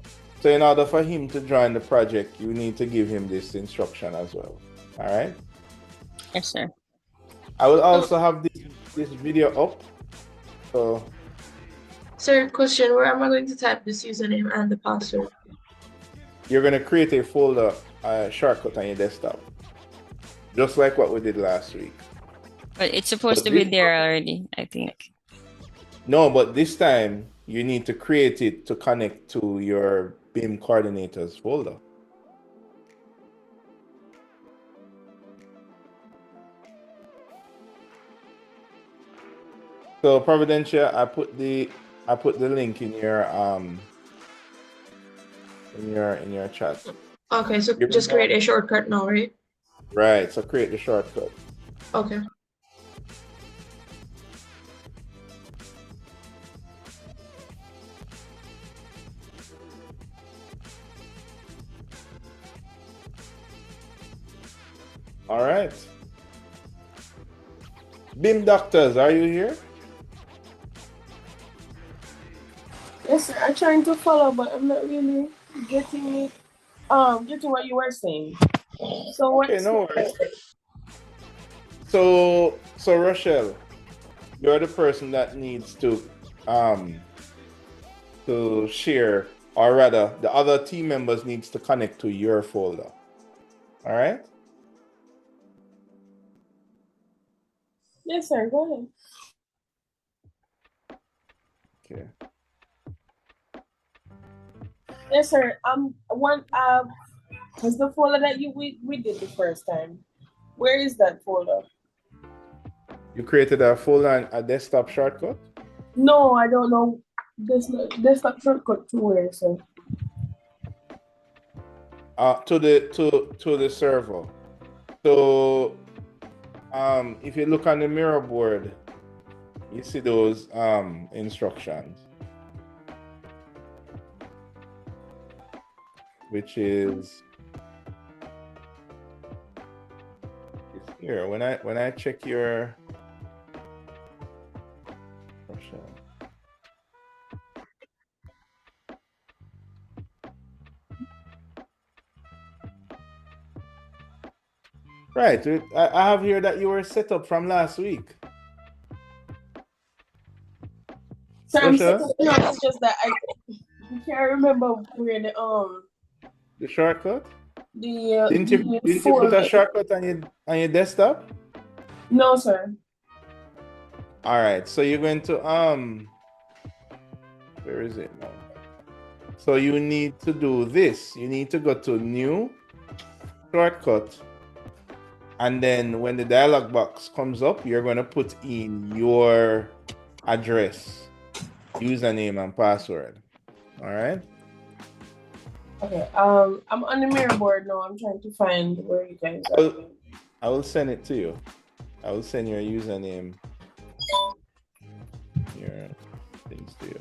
so in order for him to join the project, you need to give him this instruction as well. All right? Yes, sir. I will also have this video up. So, sir, question, where am I going to type this username and the password? You're going to create a folder shortcut on your desktop, just like what we did last week. But it's supposed to be there already, I think. No, but this time you need to create it to connect to your BIM coordinators folder. So Providencia, I put the link in your chat. Okay, so just create a shortcut now, right? Right. So create the shortcut. Okay. All right. BIM doctors, are you here? Yes, sir. I'm trying to follow, but I'm not really getting what you were saying. So what? Okay, no worries. So Rochelle, you're the person that needs to share, or rather, the other team members needs to connect to your folder. All right. Yes, sir. Go ahead. Okay. Yes, sir. Was the folder that we did the first time? Where is that folder? You created a folder and a desktop shortcut? No, I don't know. Desktop shortcut to where, sir? To the server. So if you look on the mirror board, you see those instructions, which is here. When I check your right, I have here that you were set up from last week. So I'm set up, no, it's just that I can't remember where the shortcut. Didn't you put a shortcut on your desktop? No, sir. All right, so you're going to where is it now? So you need to do this. You need to go to new shortcut, and then when the dialog box comes up, you're going to put in your address, username, and password. All right. Okay. I'm on the mirror board now. I'm trying to find where you guys are. I will send it to you. I will send your username, your things to you.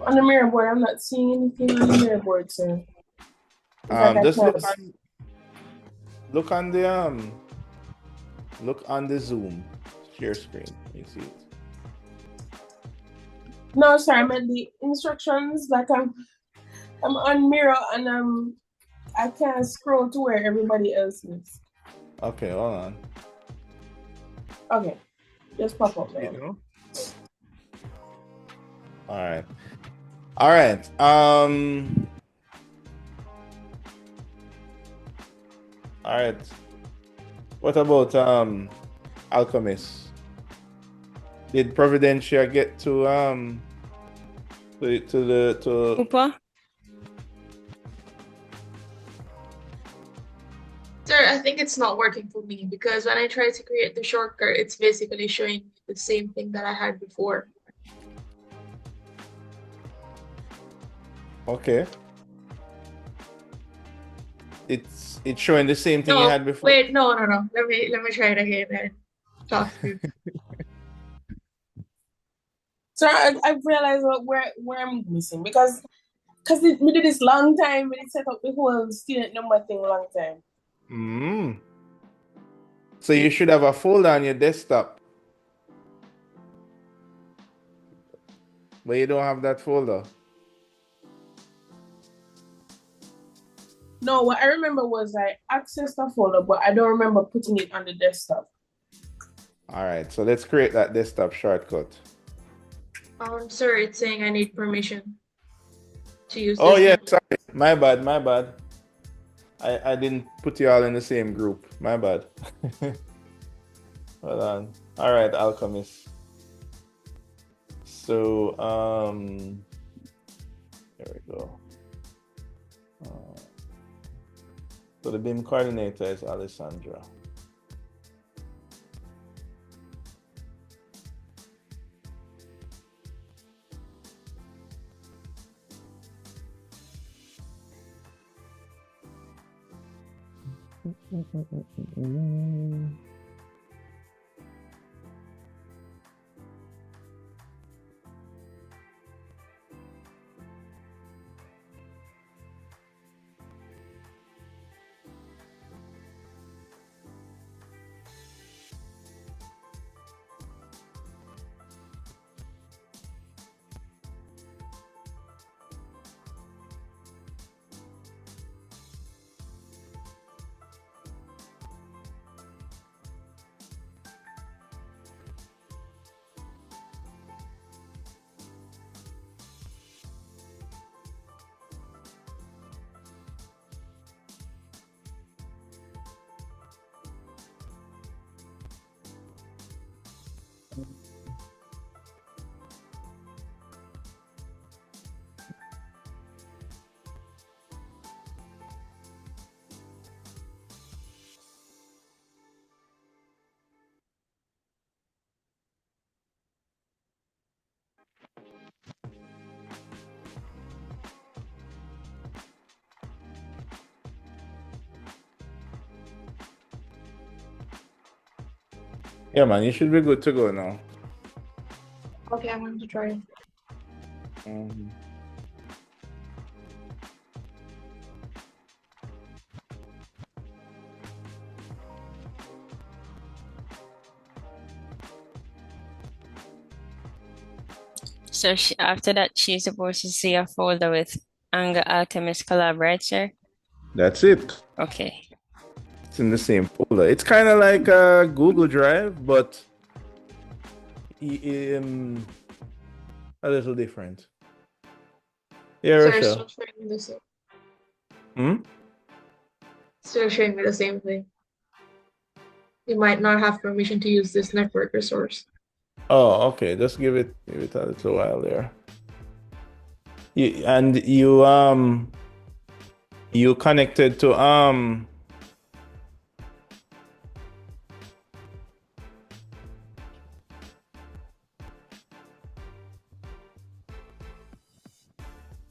On the mirror board, I'm not seeing anything on the mirror board, sir. It's like I Just can't look on the Zoom share screen. You see it. No, sir, I meant the instructions. Like I'm on mirror and I can't scroll to where everybody else is. Okay, hold on. Okay, just pop up You now. know? All right. All right. What about Alchemist? Did Providentia get to Cooper? Sir, I think it's not working for me because when I try to create the shortcut, it's basically showing the same thing that I had before. Okay. It's showing the same thing you No, had before. wait, no. Let me try it again and talk to you. So I realized where I'm missing because we did this long time. We did set up the whole student number thing long time. So you should have a folder on your desktop. But you don't have that folder. No, what I remember was I accessed the folder, but I don't remember putting it on the desktop. All right, so let's create that desktop shortcut. Sir, it's saying I need permission to use Oh this yeah, network. sorry. My bad. I didn't put you all in the same group. My bad. Hold on. All right, Alchemist. So there we go. So the BIM coordinator is Alessandra. Yeah, man, you should be good to go now. Okay, I'm going to try it. So after that, she's supposed to see a folder with Anger Alchemist Collaborator. That's it. Okay. It's in the same folder. It's kind of like a Google Drive, but a little different. Yeah, Sir, Rochelle. still showing me the same. Hmm? Still showing me the same thing. You might not have permission to use this network resource. Oh, okay. Just give it a little while there. You connected to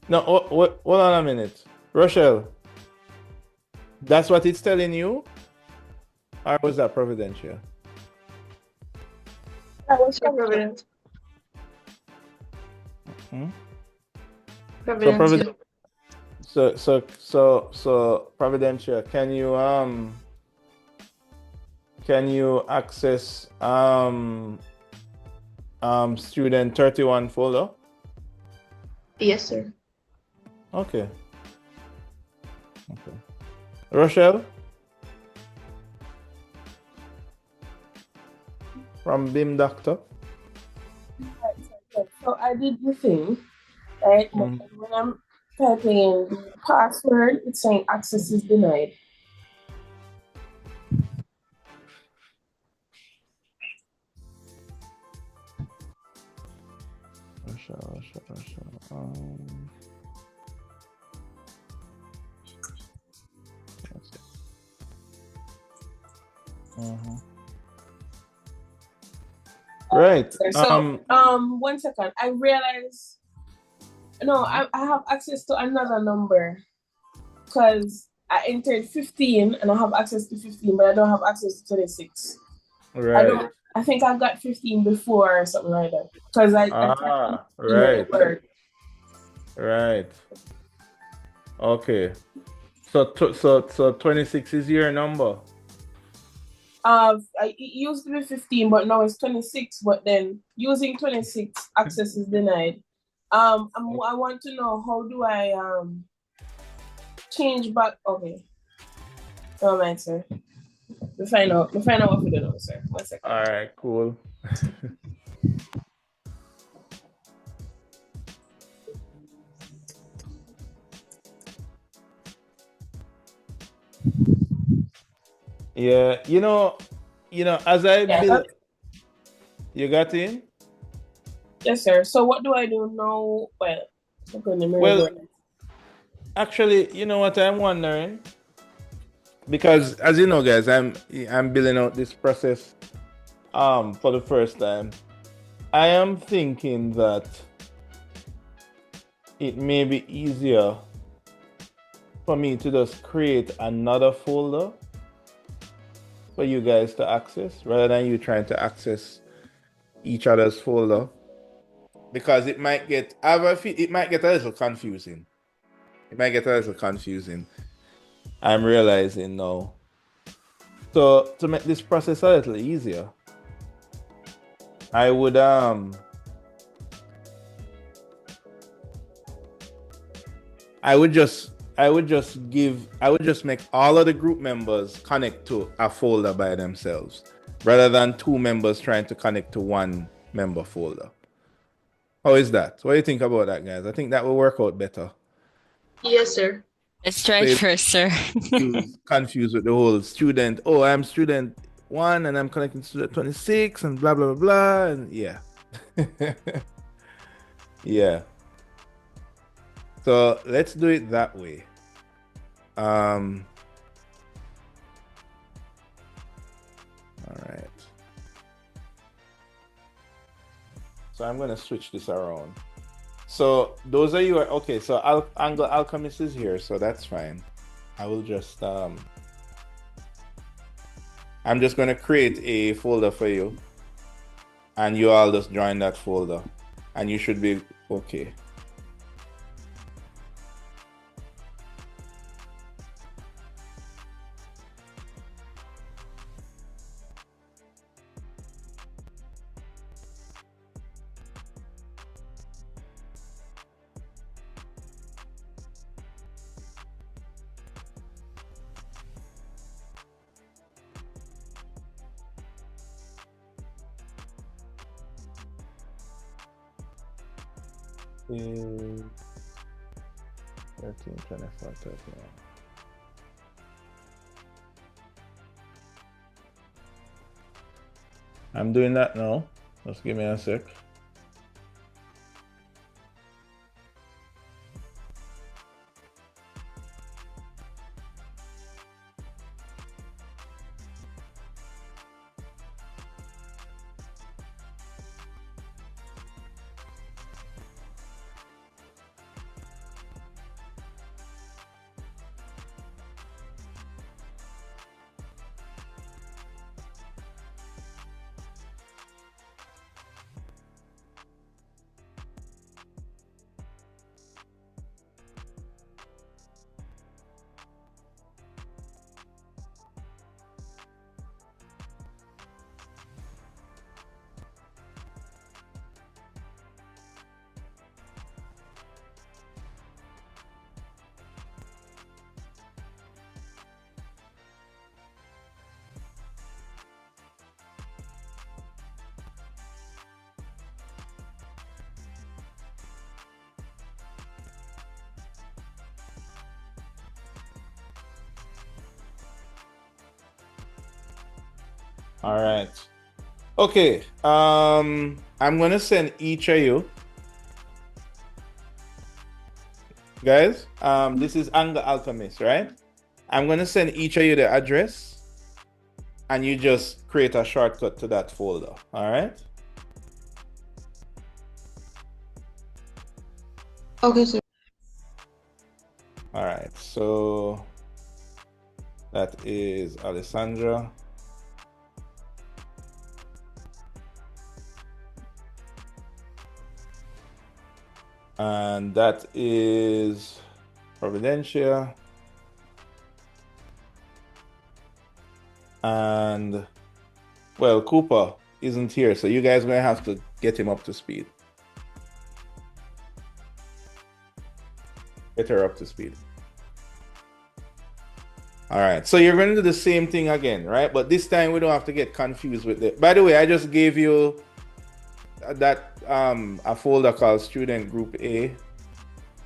No, hold on a minute. Rochelle, That's what it's telling you? Or was that Providentia? That was Providence. Hmm? Providence. Yeah. So Providentia, can you access student 31 folder? Yes, sir. Okay. Rochelle from BIM Doctor. So I did the thing, right? But when I'm typing in the password, it's saying access is denied. Rochelle. Let's see. Right. So 1 second. I realize I have access to another number because I entered 15 and I have access to 15, but I don't have access to 26. Right. I think I got 15 before or something like that. Because right. Right. Okay. So 26 is your number. It used to be 15, but now it's 26. But then using 26, access is denied. I want to know, how do I change back? Okay. All right, sir. We find out what we do now, sir. 1 second. All right, cool. Yeah, as I build, you got in? Yes, sir. So what do I do now? Well, actually, you know what I'm wondering? Because as you know, guys, I'm building out this process for the first time. I am thinking that it may be easier for me to just create another folder for you guys to access rather than you trying to access each other's folder, because it might get a little confusing. I'm realizing now. So to make this process a little easier, I would just make all of the group members connect to a folder by themselves rather than two members trying to connect to one member folder. How is that? What do you think about that, guys? I think that will work out better. Yes, sir. Let's try it first, sir. confused with the whole student. Oh, I'm student 1 and I'm connecting to student 26 and blah blah blah blah, and yeah. Yeah. So let's do it that way. All right. So I'm gonna switch this around. So those are you. Okay. So Angle Alchemist is here, so that's fine. I will just I'm just gonna create a folder for you, and you all just join that folder, and you should be okay. is 13, 24, 31. I'm doing that now. Just give me a sec. All right. Okay. I'm gonna send each of you guys. This is Anger Alchemist, right? I'm gonna send each of you the address, and you just create a shortcut to that folder. All right. Okay, sir. All right. So that is Alessandra. And that is Providencia. And well, Cooper isn't here, so you guys are gonna have to get him up to speed. Get her up to speed. All right, so you're going to do the same thing again, right? But this time we don't have to get confused with it. By the way, I just gave you that a folder called Student Group A.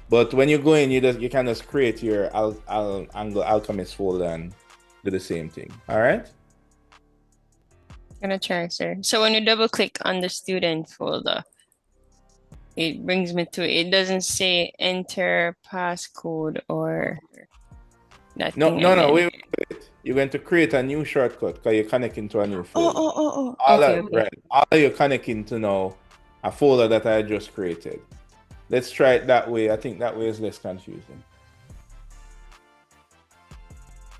But when you go in, you can just create your Angle Alchemist folder and do the same thing. All right. Gonna try, sir. So when you double click on the student folder, it brings me to it doesn't say enter passcode or that No, thing no, no. again. Wait. You're going to create a new shortcut because you're connecting to a new folder. Okay. Right. All you're connecting to now a folder that I just created. Let's try it that way. I think that way is less confusing.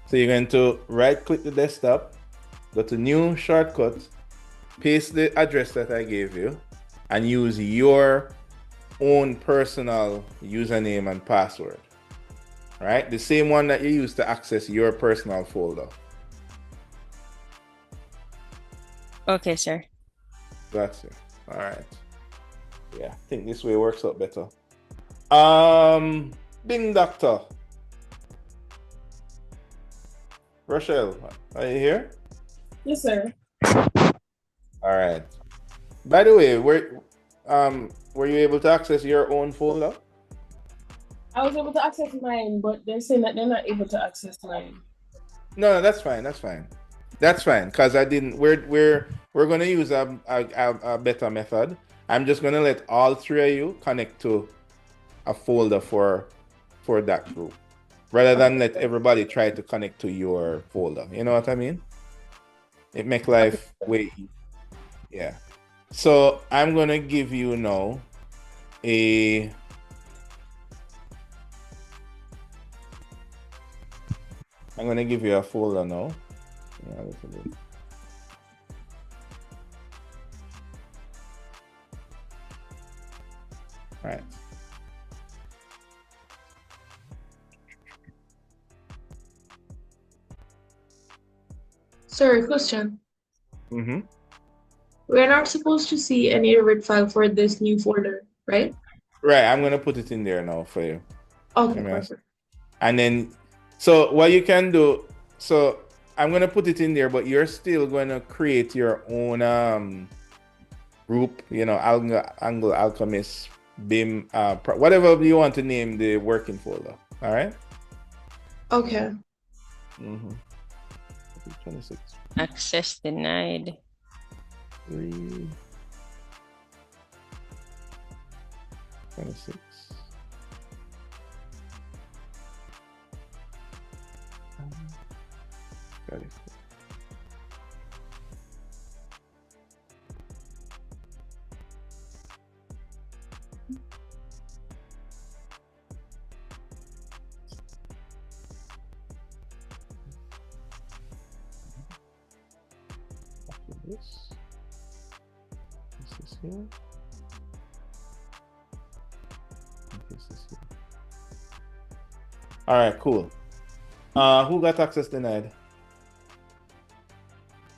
So you're going to right click the desktop, go to new shortcut, paste the address that I gave you, and use your own personal username and password. Right? The same one that you use to access your personal folder. Okay, sir. That's it. All right. Yeah, I think this way works out better. Bing Doctor. Rochelle, are you here? Yes, sir. All right. By the way, were you able to access your own folder? I was able to access mine, but they're saying that they're not able to access mine. No, that's fine. That's fine. That's fine. Because I didn't. We're gonna use a better method. I'm just gonna let all three of you connect to a folder for that group, rather than let everybody try to connect to your folder. You know what I mean? It make life way easier. Yeah. So I'm gonna give you now I'm gonna give you a folder now. Yeah, that's a bit. All right. Sir, question. Mm-hmm. We're not supposed to see any Revit file for this new folder, right? Right. I'm gonna put it in there now for you. Okay, perfect. And then, so what you can do, so I'm gonna put it in there, but you're still gonna create your own group, Angle Alchemist, BIM, whatever you want to name the working folder. All right. Okay. 26. Access denied. 3. 26. Got it. This is here. This is here. All right, cool. Who got access denied?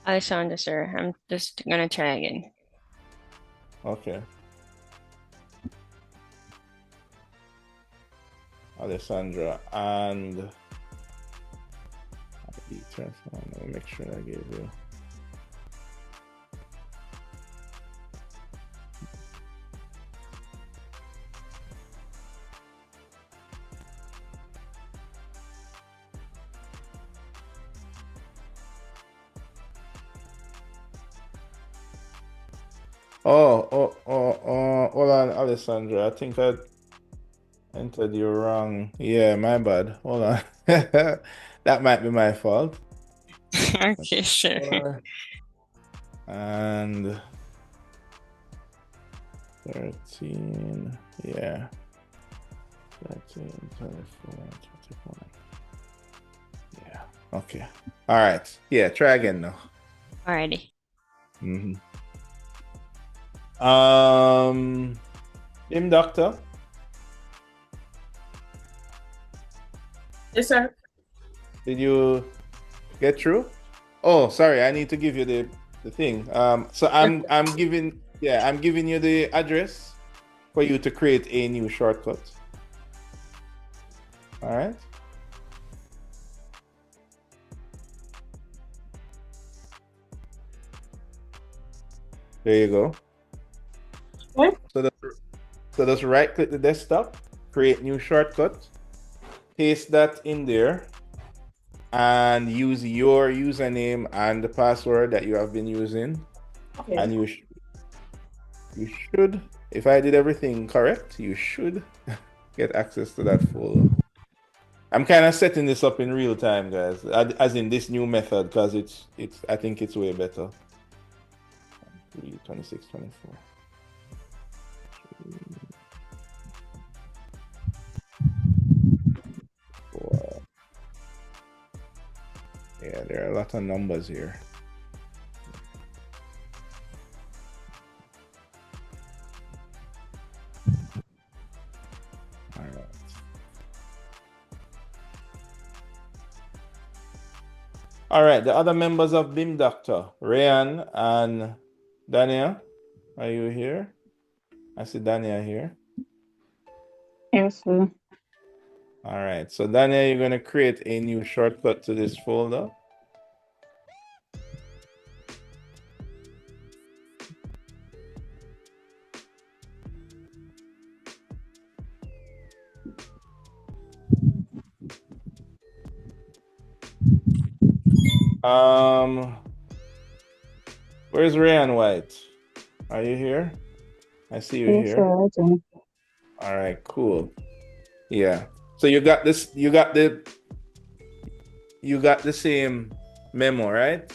Alessandra, sir. I'm just gonna try again. Okay. Alessandra and let me make sure I gave you. Hold on, Alessandra. I think I entered you wrong. Yeah, my bad. Hold on. That might be my fault. Okay, sure. And 13, yeah. 13, 24, 21. Yeah, okay. All right. Yeah, try again now. Alrighty. BIM Doctor. Yes, sir. Did you get through? Oh, sorry, I need to give you the thing. So I'm giving you the address for you to create a new shortcut. All right. There you go. Okay. So just right click the desktop, create new shortcut, paste that in there, and use your username and the password that you have been using. Okay. And you should, if I did everything correct, you should get access to that folder. I'm kind of setting this up in real time, guys, as in this new method, because I think it's way better. 26, 24. Yeah, there are a lot of numbers here. All right. All right, the other members of BIM Doctor, Rayan and Dania, are you here? I see Dania here. Yes, sir. All right, so Dania, you're going to create a new shortcut to this folder. Where's Rayan White? Are you here? I see you Yes, here. sir. I do. All right, cool. Yeah. So you got this, you got the same memo, right?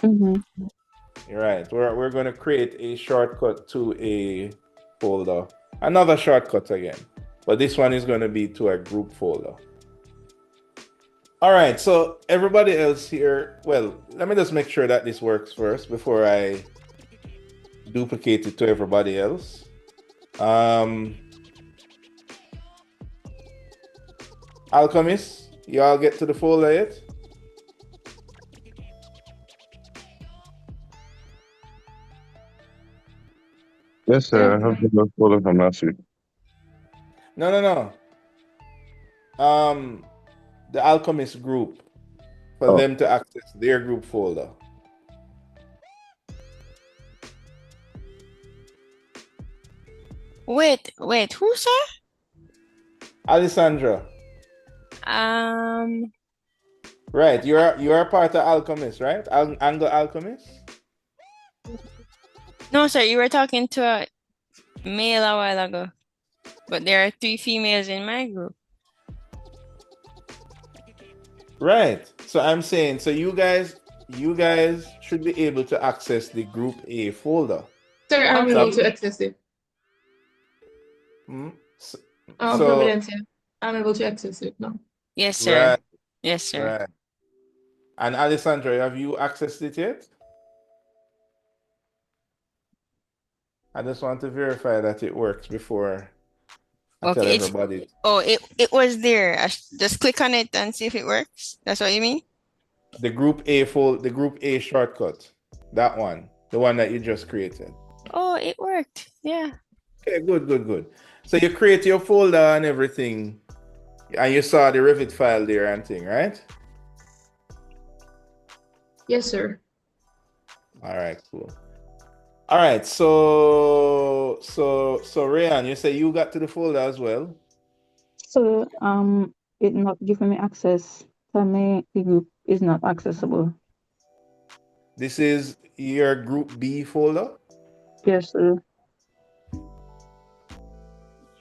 Mm-hmm. You're right. We're going to create a shortcut to a folder. Another shortcut again. But this one is going to be to a group folder. All right, so everybody else here, well, let me just make sure that this works first before I duplicate it to everybody else. Alchemist, you all get to the folder yet? Yes, sir. I have the folder from last week. No. The Alchemist group, for them to access their group folder. Wait, who, sir? Alessandra. Right, you are part of Alchemist, right? Angle Alchemist? No, sir, you were talking to a male a while ago. But there are 3 females in my group. Right. So I'm saying, so you guys should be able to access the group A folder. Sir, I'm able to access it. Providence, yeah. I'm able to access it now. Yes, sir. Right. Yes, sir. Right. And Alessandra, have you accessed it yet? I just want to verify that it works before I tell everybody. Oh, it was there. Just click on it and see if it works. That's what you mean? The group A shortcut. That one. The one that you just created. Oh, it worked. Yeah. Okay, good. So you create your folder and everything, and you saw the Revit file there and thing, right? Yes, sir. All right, cool. All right, so Rayan, you say you got to the folder as well? So it not giving me access. So the group is not accessible. This is your group B folder? Yes, sir.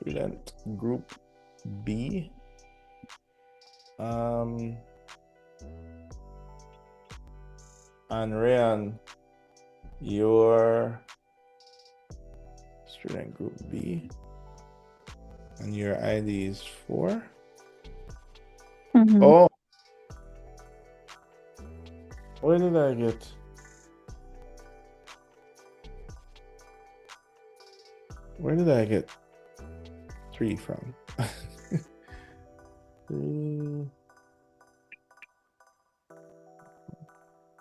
Student group B. And Ryan, your student group B, and your ID is 4. Mm-hmm. Oh, where did I get? Where did I get 3 from? 3.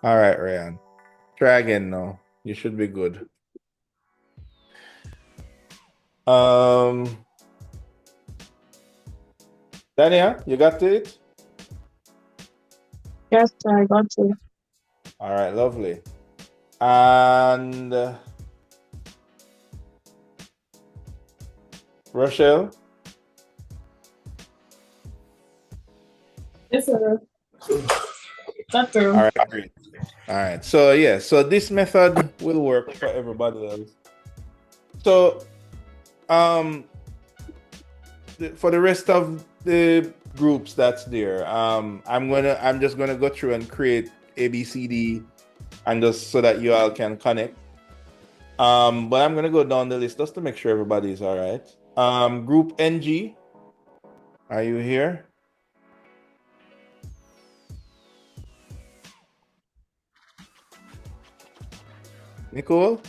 All right, Ryan. Try again now. You should be good. Dania, you got it? Yes, sir, I got you. All right, lovely. And Rochelle? Yes, sir. Got through. All right, great. All right. So yeah, so this method will work for everybody else. So for the rest of the groups that's there, I'm just gonna go through and create ABCD and just so that you all can connect. But I'm gonna go down the list just to make sure everybody's all right. Group NG, are you here? Nicole?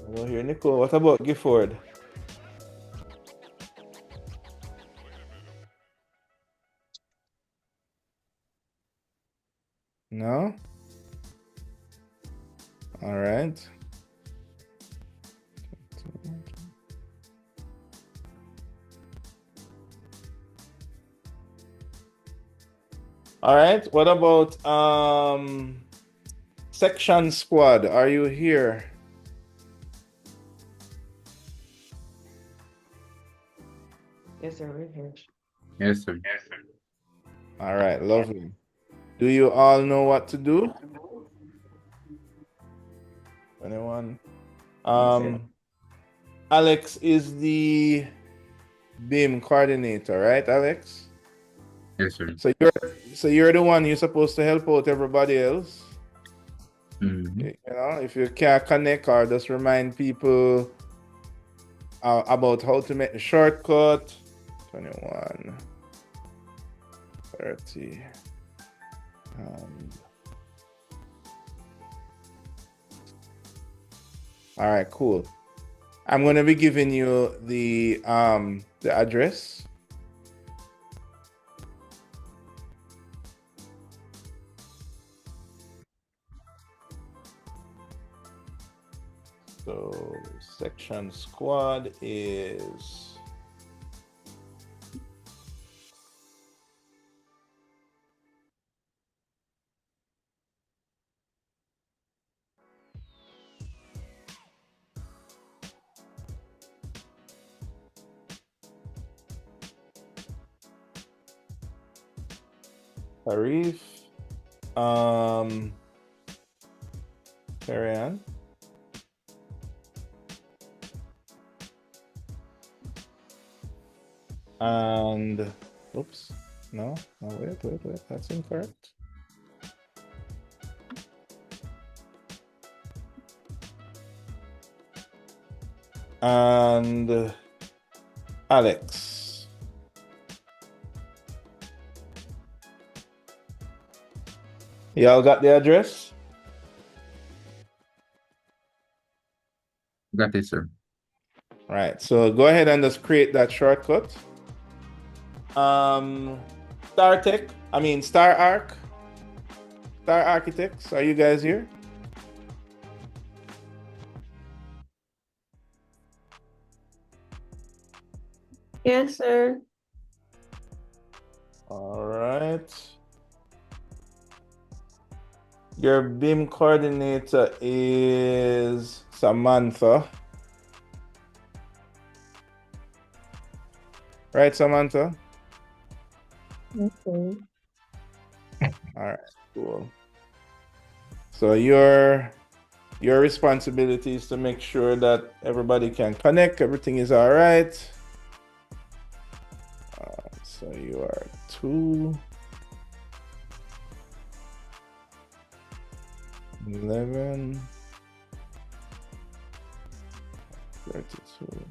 Hello here, Nicole. What about Gifford? No? All right. All right. What about section squad? Are you here? Yes, sir, we're here. Yes, sir. All right, lovely. Do you all know what to do? Anyone? Alex is the BIM coordinator, right, Alex? Yes, sir. So you're the one you're supposed to help out everybody else. Mm-hmm. You know, if you can't connect or just remind people about how to make the shortcut. 21, 30. All right, cool. I'm going to be giving you the address. So section squad is Arif, carry on. And oops, no, wait, that's incorrect. And Alex. Y'all got the address? Got it, sir. Right, so go ahead and just create that shortcut. Star Architects, are you guys here? Yes, sir. All right. Your BIM coordinator is Samantha. Right, Samantha? Okay. All right, cool. So your responsibility is to make sure that everybody can connect, everything is all right. So you are 2, 11, 32.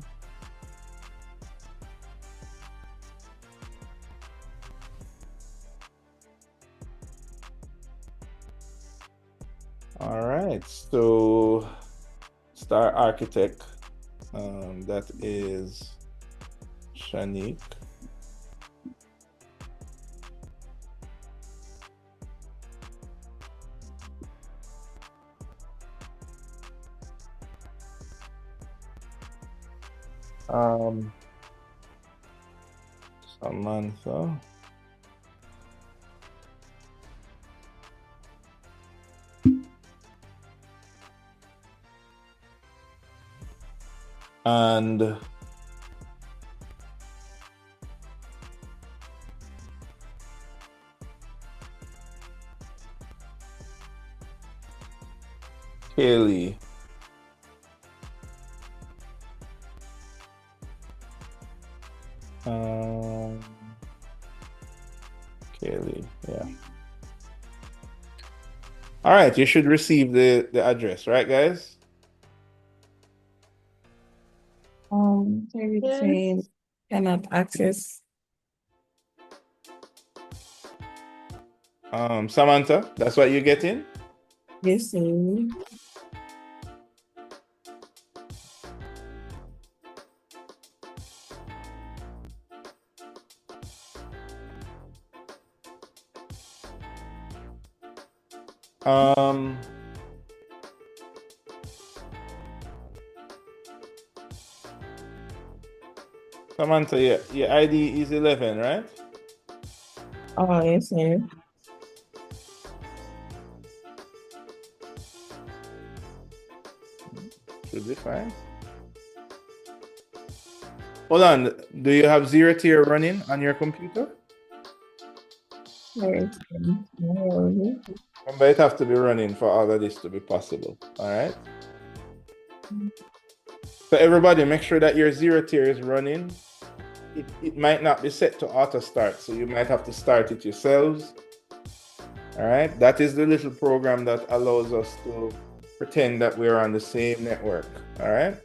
All right, so Star Architect, that is Shanique. Samantha. And Kaylee. Kaylee, yeah. All right, you should receive the address, right, guys? Terry Yes. saying cannot access. Samantha, that's what you're getting? Yes, sir. Samantha, yeah, your ID is 11, right? Oh, yes, sir. Should be fine. Hold on, do you have zero tier running on your computer? Yes. Remember, it have to be running for all of this to be possible. All right. So everybody, make sure that your zero tier is running. It might not be set to auto start, so you might have to start it yourselves. All right. That is the little program that allows us to pretend that we're on the same network. All right.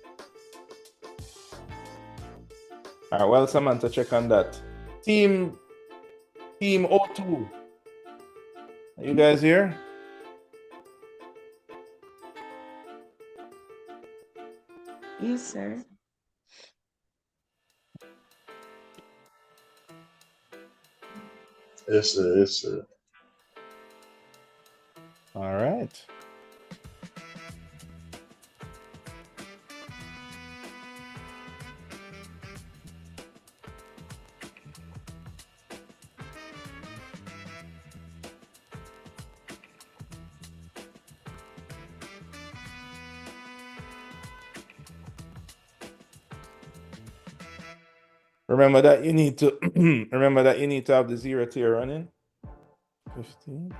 All right. Well, Samantha, check on that. Team O2. Are you guys here? Yes, sir. Yes, sir. Yes, sir. All right. Remember that you need to remember that you need to have the zero tier running. 15.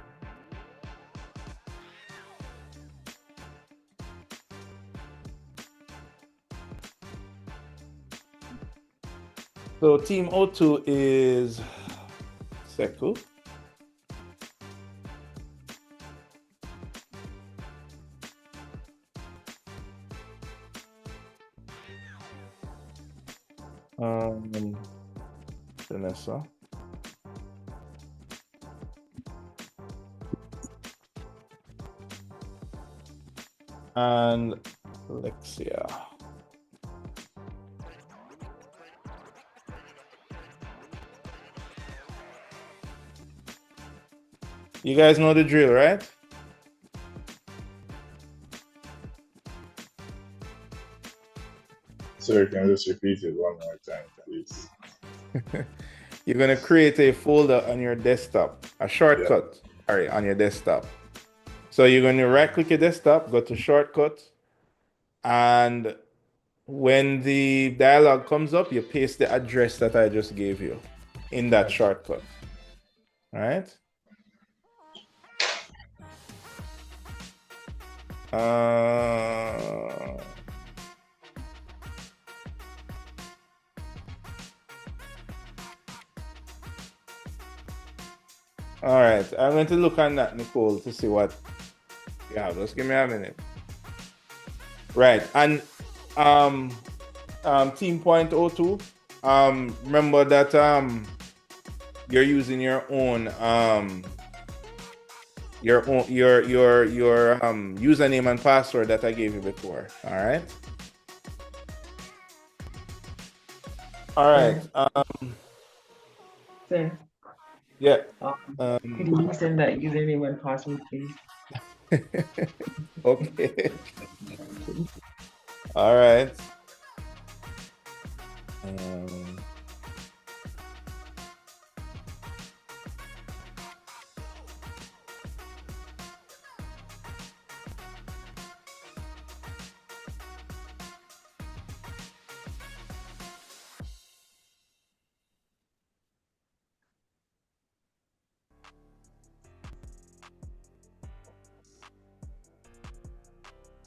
So team O2 is Seku. Vanessa. And Alexia. You guys know the drill, right? Sir, can you just repeat it one more time, please? You're going to create a folder on your desktop, a shortcut, sorry, on your desktop. So you're going to right click your desktop, go to shortcut, and when the dialog comes up, you paste the address that I just gave you in that shortcut. All right. All right, I'm going to look on that, Nicole, to see what. Yeah, just give me a minute. Right, and team point .02. Remember that you're using your username and password that I gave you before. All right. All right. Sir, Yeah. could you send that username and password, please? Okay. All right.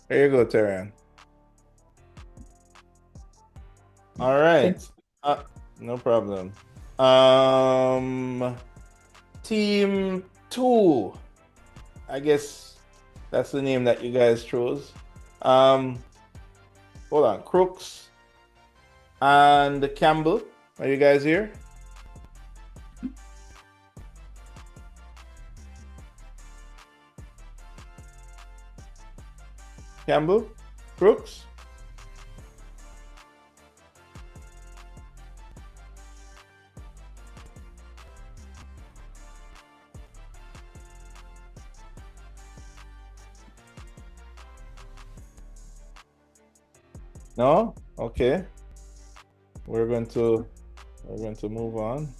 There you go, Terran. All right. No problem. Team 2. I guess that's the name that you guys chose. Hold on. Crooks and Campbell. Are you guys here? Campbell? Crooks? No? Okay. We're going to move on.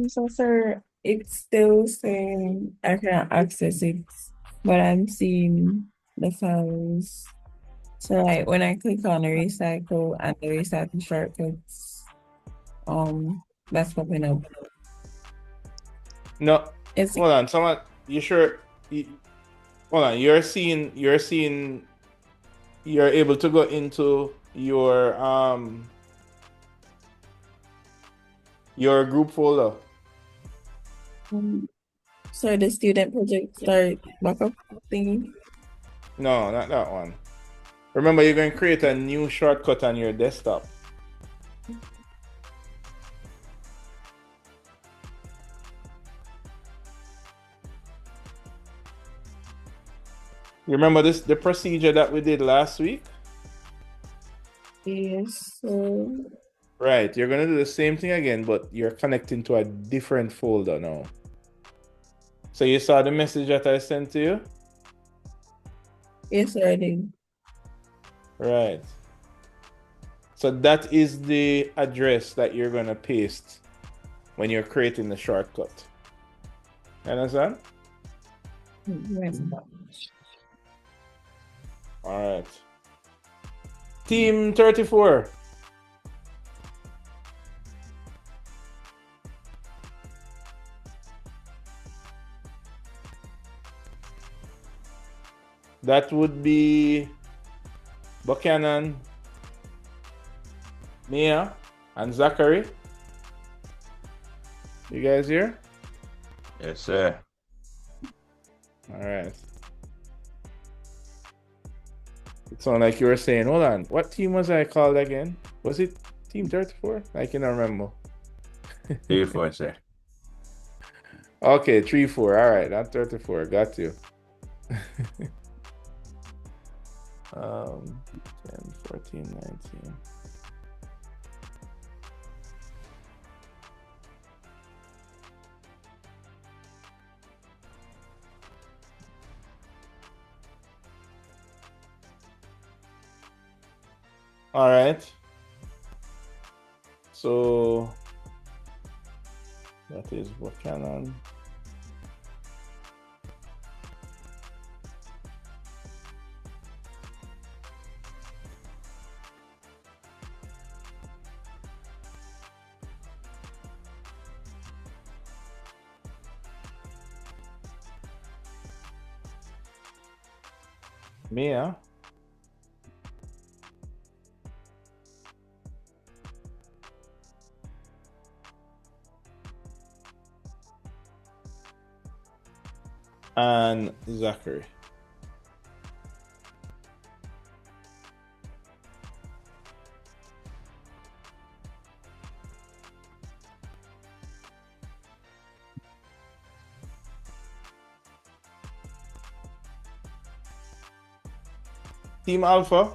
So sir, it's still saying I can't access it, but I'm seeing the files. So like when I click on the recycle and the recycle shortcuts, that's popping up. No. It's Hold on. Someone, you sure? Hold on. You're able to go into your group folder. so the student project start backup thingy. No, not that one. Remember, you're going to create a new shortcut on your desktop. You remember the procedure that we did last week? Yes. So Right, you're gonna do the same thing again, but you're connecting to a different folder now. So you saw the message that I sent to you? yes, I did. Right. So that is the address that you're gonna paste when you're creating the shortcut. Understand? Yes. All right. Team 34. That would be Buchanan, Mia, and Zachary. You guys here? Yes, sir. All right. It sounded like you were saying, hold on, what team was I called again? Was it Team 34? I cannot remember. 3-4, sir. Okay, 3-4. All right, not 34. Got you. 10, 14, 19. All right. So that is Buchanan. Mia. And Zachary. Team Alpha.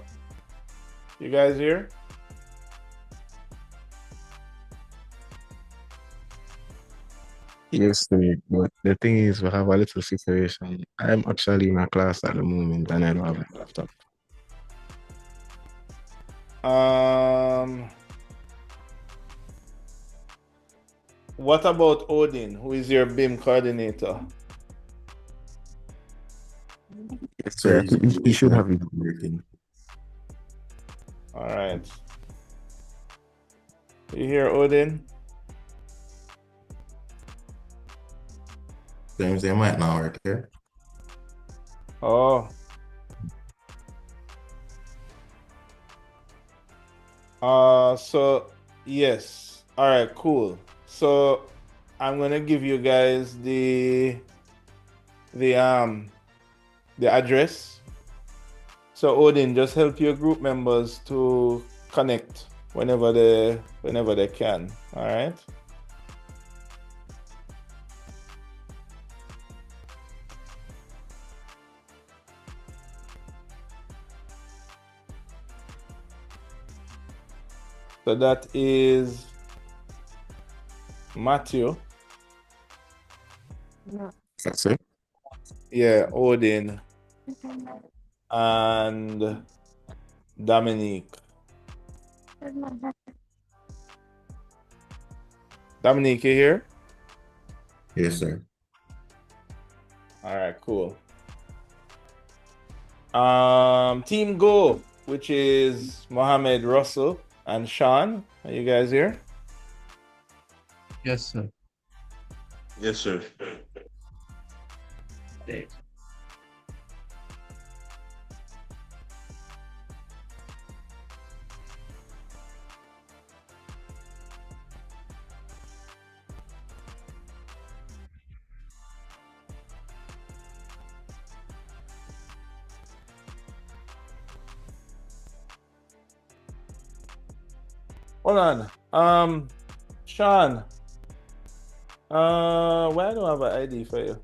You guys here? Yes, sir. But the thing is, we have a little situation. I'm actually in a class at the moment and I don't have a laptop. What about Odin, who is your BIM coordinator? Yes, sir. I think he should have it working. All right. You hear Odin? James, they might not work here. Oh. So yes. All right, cool. So I'm gonna give you guys the address. So Odin, just help your group members to connect whenever they can. All right. So that is Matthew. That's it. Yeah, Odin and Dominique. Dominique, you here? Yes, sir. All right, cool. Team Go, which is Mohammed, Russell, and Sean. Are you guys here? Yes, sir. Yes, sir. Hold on. Sean. Why don't I have an ID for you?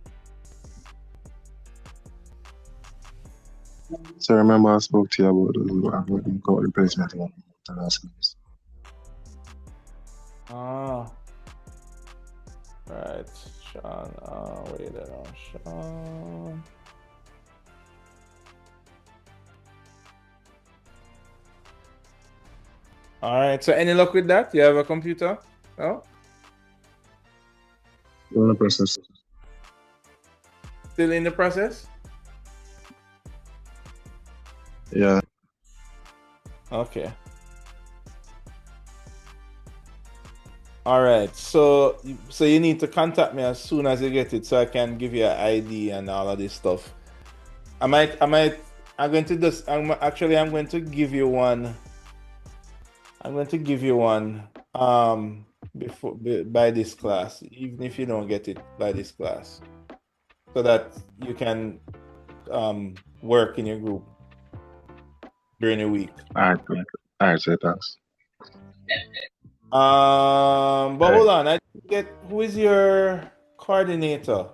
So remember I spoke to you about the code replacement one the last class. Ah, right. Sean. Wait on Sean. All right. So any luck with that? You have a computer? No? Still in the process. Still in the process? Yeah. Okay. All right. So you need to contact me as soon as you get it so I can give you an ID and all of this stuff. I'm going to just I'm going to give you one. I'm going to give you one by this class, even if you don't get it by this class, so that you can work in your group during the week. All right, good. All right, so thanks. But hold on, I didn't get who is your coordinator?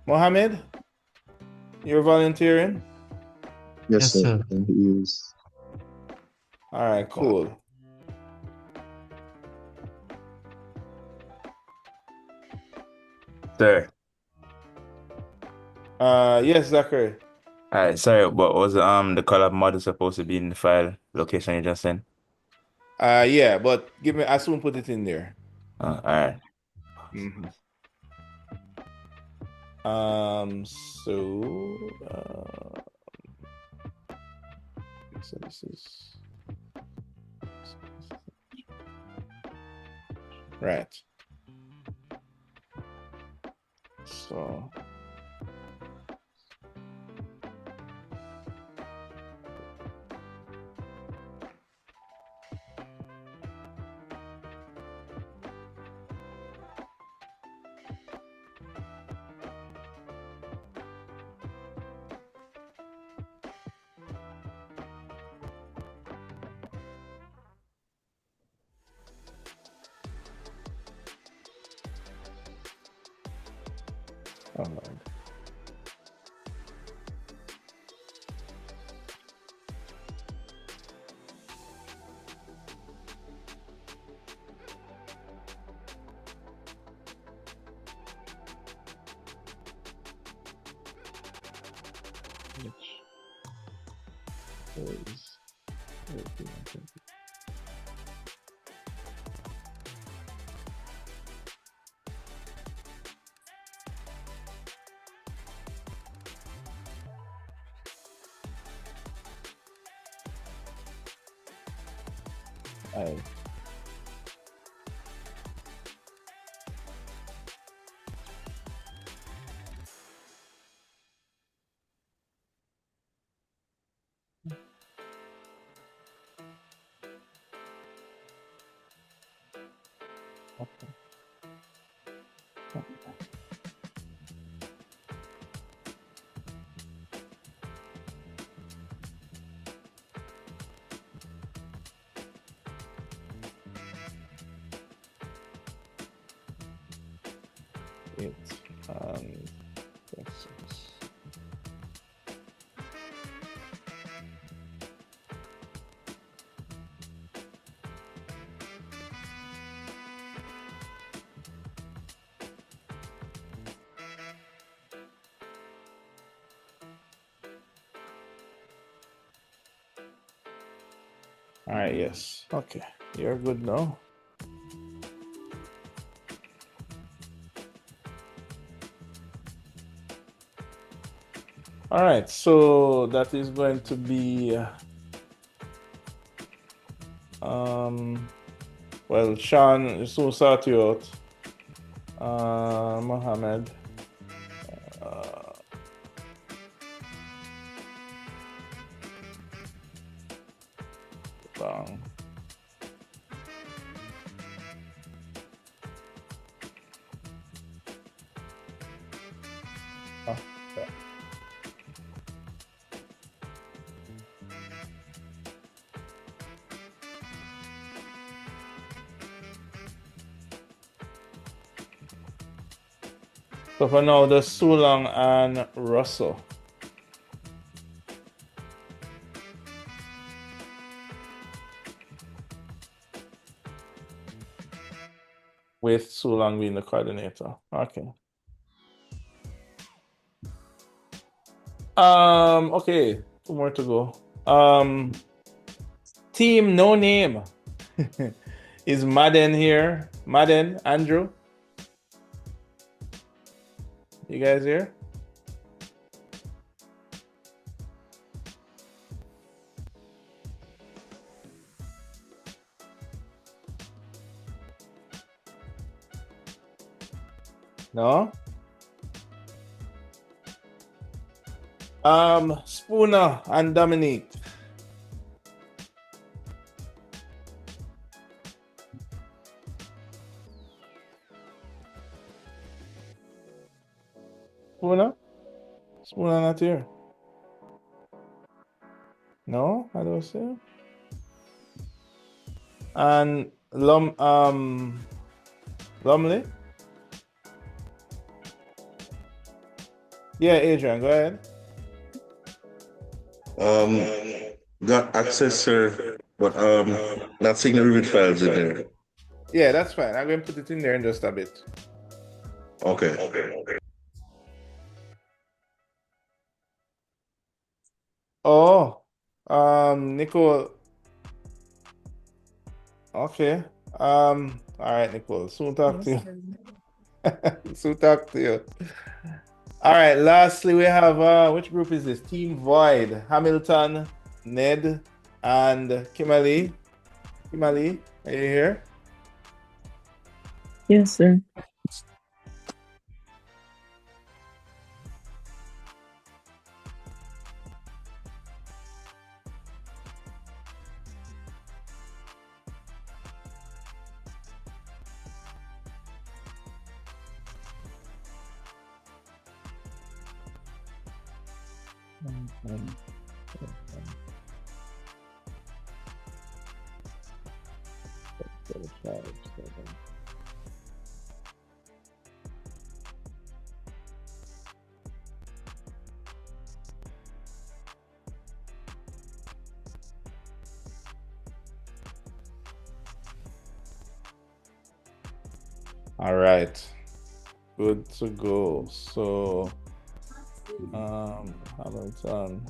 Mohammed? You're volunteering? Yes, sir. He is. All right, cool. Sir. Yes, Zachary. Alright, sorry, what was the collab model supposed to be in the file location you just sent? Yeah, but I soon put it in there. All right. Mm-hmm. So this is right. So hold on. All right, yes. Okay. You're good now. All right, so that is going to be well, Sean, so sort you out. Mohammed. Wrong. Oh, yeah. So for now, the Sulong and Russell. With Sulong being the coordinator. Okay. Okay, 2 more to go. Team No Name. Is Madden here? Madden, Andrew? You guys here? No? Spooner and Dominique. Spooner? Spooner not here. No, I don't see him. And Lumley? Yeah, Adrian, go ahead. Got access, sir, but not seeing the Revit files in there. Yeah, that's fine. I'm going to put it in there in just a bit. Okay. Oh, Nicole. Okay. All right, Nicole. Soon talk to you. Soon talk to you. All right. Lastly, we have which group is this? Team Void. Hamilton, Ned, and Kimberly. Kimberly, are you here? Yes, sir. All right. Good to go. So, Hamilton.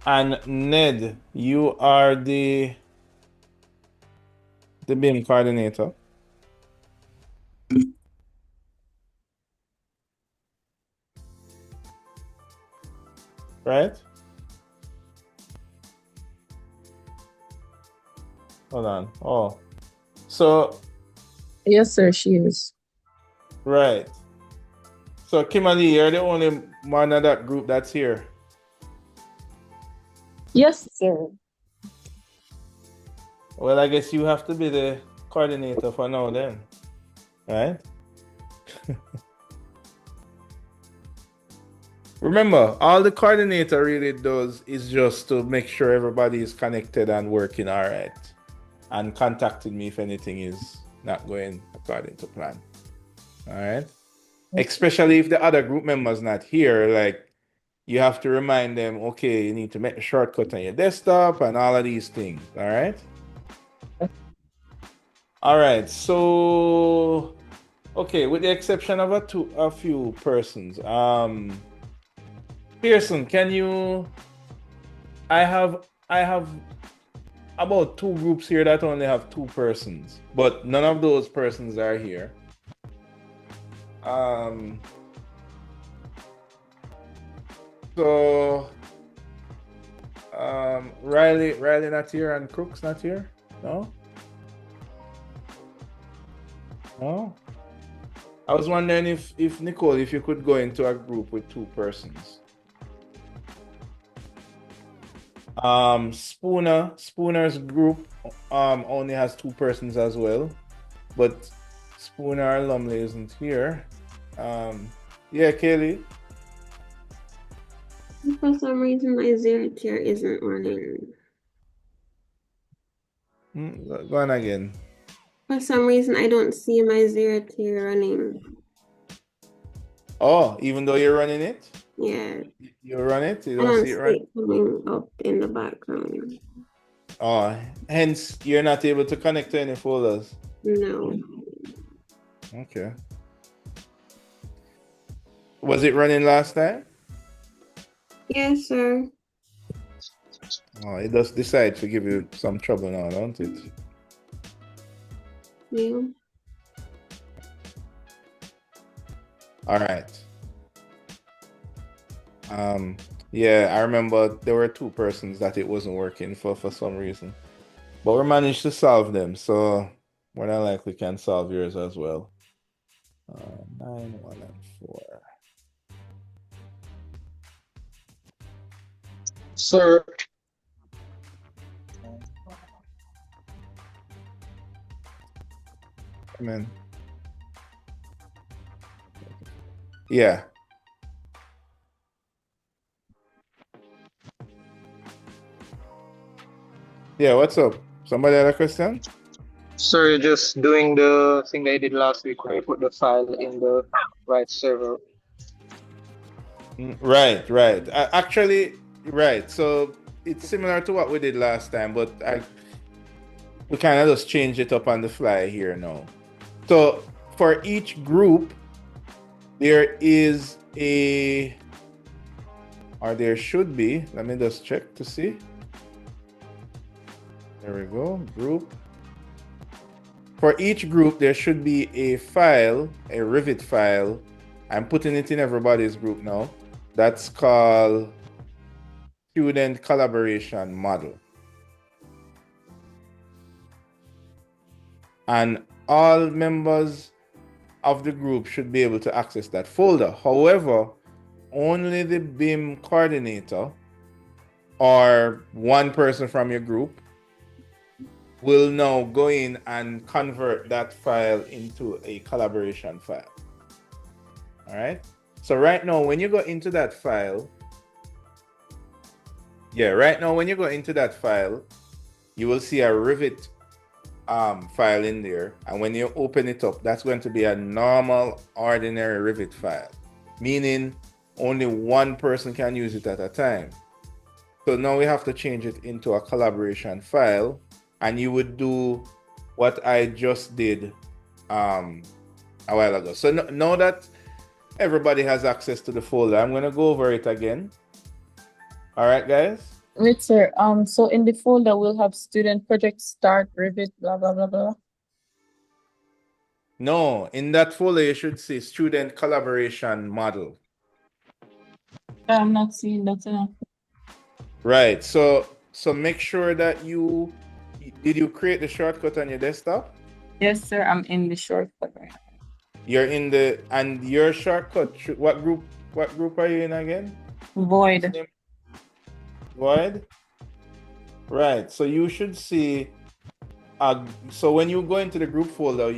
And Ned, you are the BIM coordinator. Right? Hold on. Oh, so Yes, sir, she is. right. So Kimberly, you're the only one of that group that's here. Yes, sir. Well, I guess you have to be the coordinator for now then, right? Remember, all the coordinator really does is just to make sure everybody is connected and working all right, and contacting me if anything is not going according to plan. All right? Especially if the other group member's not here, like you have to remind them, okay, you need to make a shortcut on your desktop and all of these things. All right? All right. So, okay, with the exception of a few persons, Pearson, can you? I have about 2 groups here that only have 2 persons, but none of those persons are here. So Riley not here and Crooks not here? No? No? I was wondering if Nicole, if you could go into a group with 2 persons. Spooner's group only has 2 persons as well, but Spooner Lumley isn't here. Yeah, Kaylee. For some reason, my zero tier isn't running. Go on again. For some reason, I don't see my zero tier running. Oh, even though you're running it? Yeah. You run it? You I don't don't see it see run? it coming up in the background. Oh, hence you're not able to connect to any folders. No. Okay. Was it running last time? Yes, sir. Oh, it does decide to give you some trouble now, don't it? Yeah. All right. Yeah, I remember there were 2 persons that it wasn't working for some reason. But we managed to solve them, so more than likely can solve yours as well. 9, 1, and 4. Sir, Come in. Yeah. Yeah, what's up? Somebody had a question? sir, you're just doing the thing that I did last week where I put the file in the right server. Right. Actually, right. So it's similar to what we did last time, but we kind of just change it up on the fly here now. So for each group, there is or there should be, let me just check to see. There we go, group. For each group, there should be a file, a Revit file. I'm putting it in everybody's group now. That's called Student Collaboration Model. And all members of the group should be able to access that folder. However, only the BIM coordinator or one person from your group will now go in and convert that file into a collaboration file. All right. So right now, when you go into that file, you will see a Revit file in there. And when you open it up, that's going to be a normal, ordinary Revit file, meaning only one person can use it at a time. So now we have to change it into a collaboration file, and you would do what I just did a while ago. So now that everybody has access to the folder, I'm going to go over it again. All right, guys? Wait, sir. So in the folder, we'll have student project start, Revit, blah, blah, blah, blah. No, in that folder, you should see student collaboration model. I'm not seeing that. Right. So make sure that did you create the shortcut on your desktop? Yes, sir. I'm in the shortcut right now. You're in and your shortcut, what group are you in again? Void. Void? Right. So you should see, so when you go into the group folder,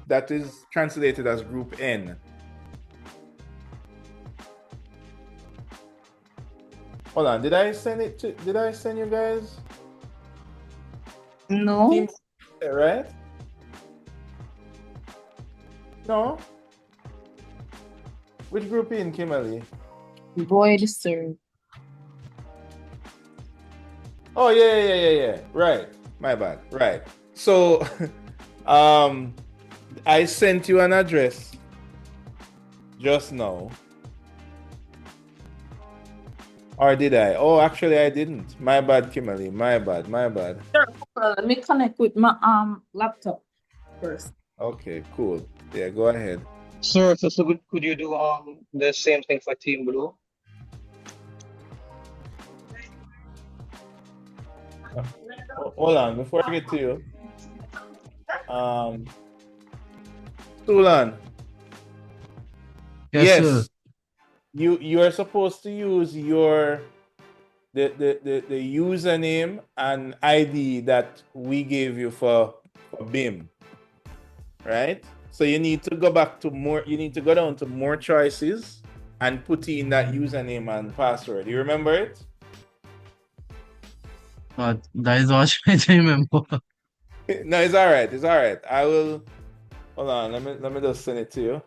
that is translated as group N. Hold on, did I send you guys? No. Team, right? No? Which group in, Kimberly? Void, sir. Oh, yeah. Right. My bad. Right. So, I sent you an address just now. Or did I? Oh, actually, I didn't. My bad, Kimberly. My bad. Sure. Let me connect with my laptop first. Okay, cool. Yeah, go ahead. Sir, so could you do the same thing for Team Blue? Hold on, before I get to you. Sulan. Yes, Yes. sir. You are supposed to use your the username and ID that we gave you for BIM. Right? So you need to go back to more, you need to go down to more choices and put in that username and password. You remember it? But that is what I try to remember. No, it's all right. It's all right. I will. Hold on. Let me just send it to you.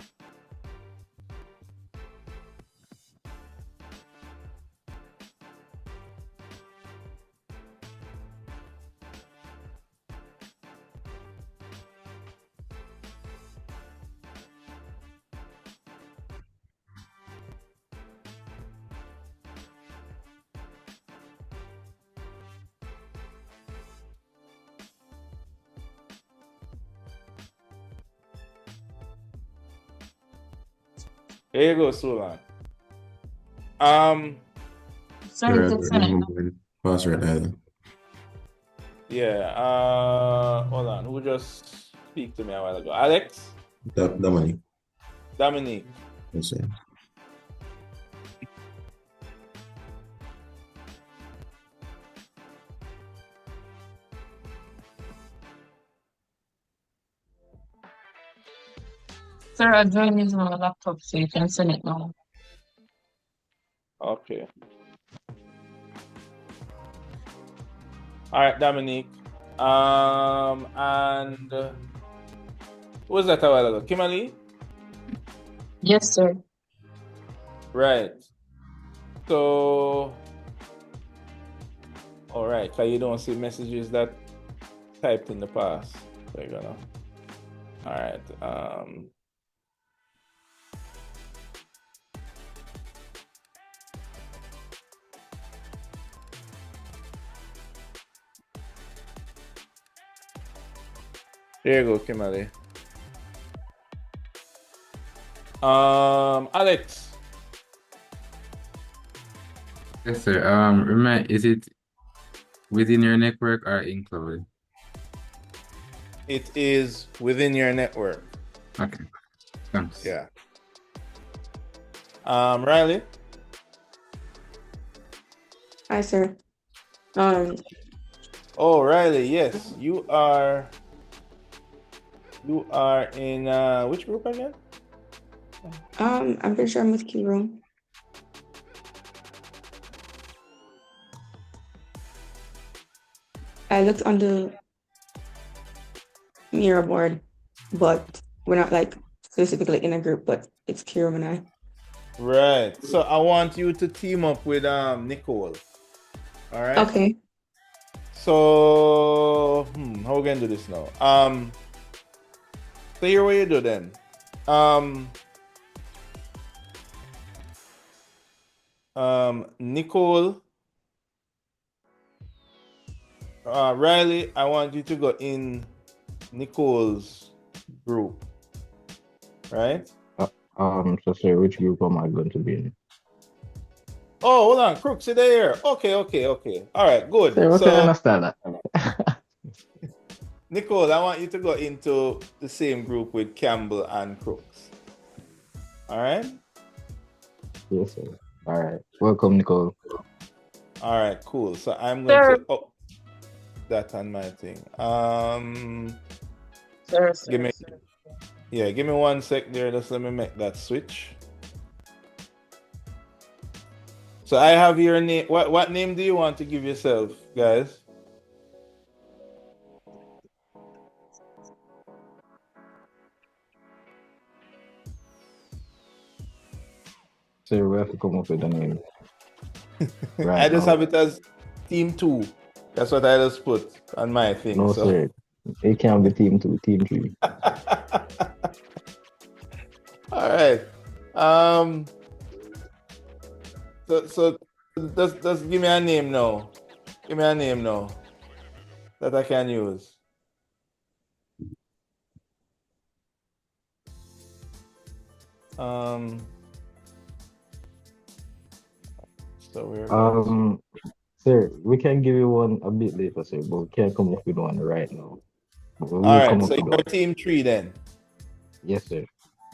There you go, Sulan. Sorry, I don't remember password either. Yeah. Hold on. Who just speak to me a while ago? Alex? Dominic. Dominique. Yes, sir. Sir, I'll join using my laptop so you can send it now. Okay. All right, Dominique. And who was that a while ago? Kimberly? Yes, sir. Right. So, all right, because you don't see messages that typed in the past. So you're gonna. All right. There you go, Kimberly. Alex. Yes, sir. Is it within your network or in cloud? It is within your network. Okay. Thanks. Yeah. Riley. Hi, sir. Oh, Riley. Yes, you are. You are in which group again? I'm pretty sure I'm with Key Room. I looked on the mirror board, but we're not like specifically in a group, but it's Kieran and I. Right. So I want you to team up with Nicole. All right. Okay. So how we gonna do this now? So here what you do then. Nicole, Riley, I want you to go in Nicole's group, right? So sir, which group am I going to be in? Oh, hold on, Crook, sit there. Okay. All right, good. Sir, So, okay, I understand that. Nicole, I want you to go into the same group with Campbell and Crooks. All right? Yes, sir. All right. Welcome, Nicole. All right, cool. So I'm going to that on my thing. Give me 1 sec there. Just let me make that switch. So I have your name. What name do you want to give yourself, guys? Sir, we have to come up with a name. Right I just now. have it as Team 2. That's what I just put on my thing. No, so. sir. It can't be Team 2, Team 3. All right. So just give me a name now. Give me a name now that I can use. So we're Sir, we can give you one a bit later, sir, but we can't come up with one right now. But we All will come right, up so with you're one. team 3 then. Yes, sir.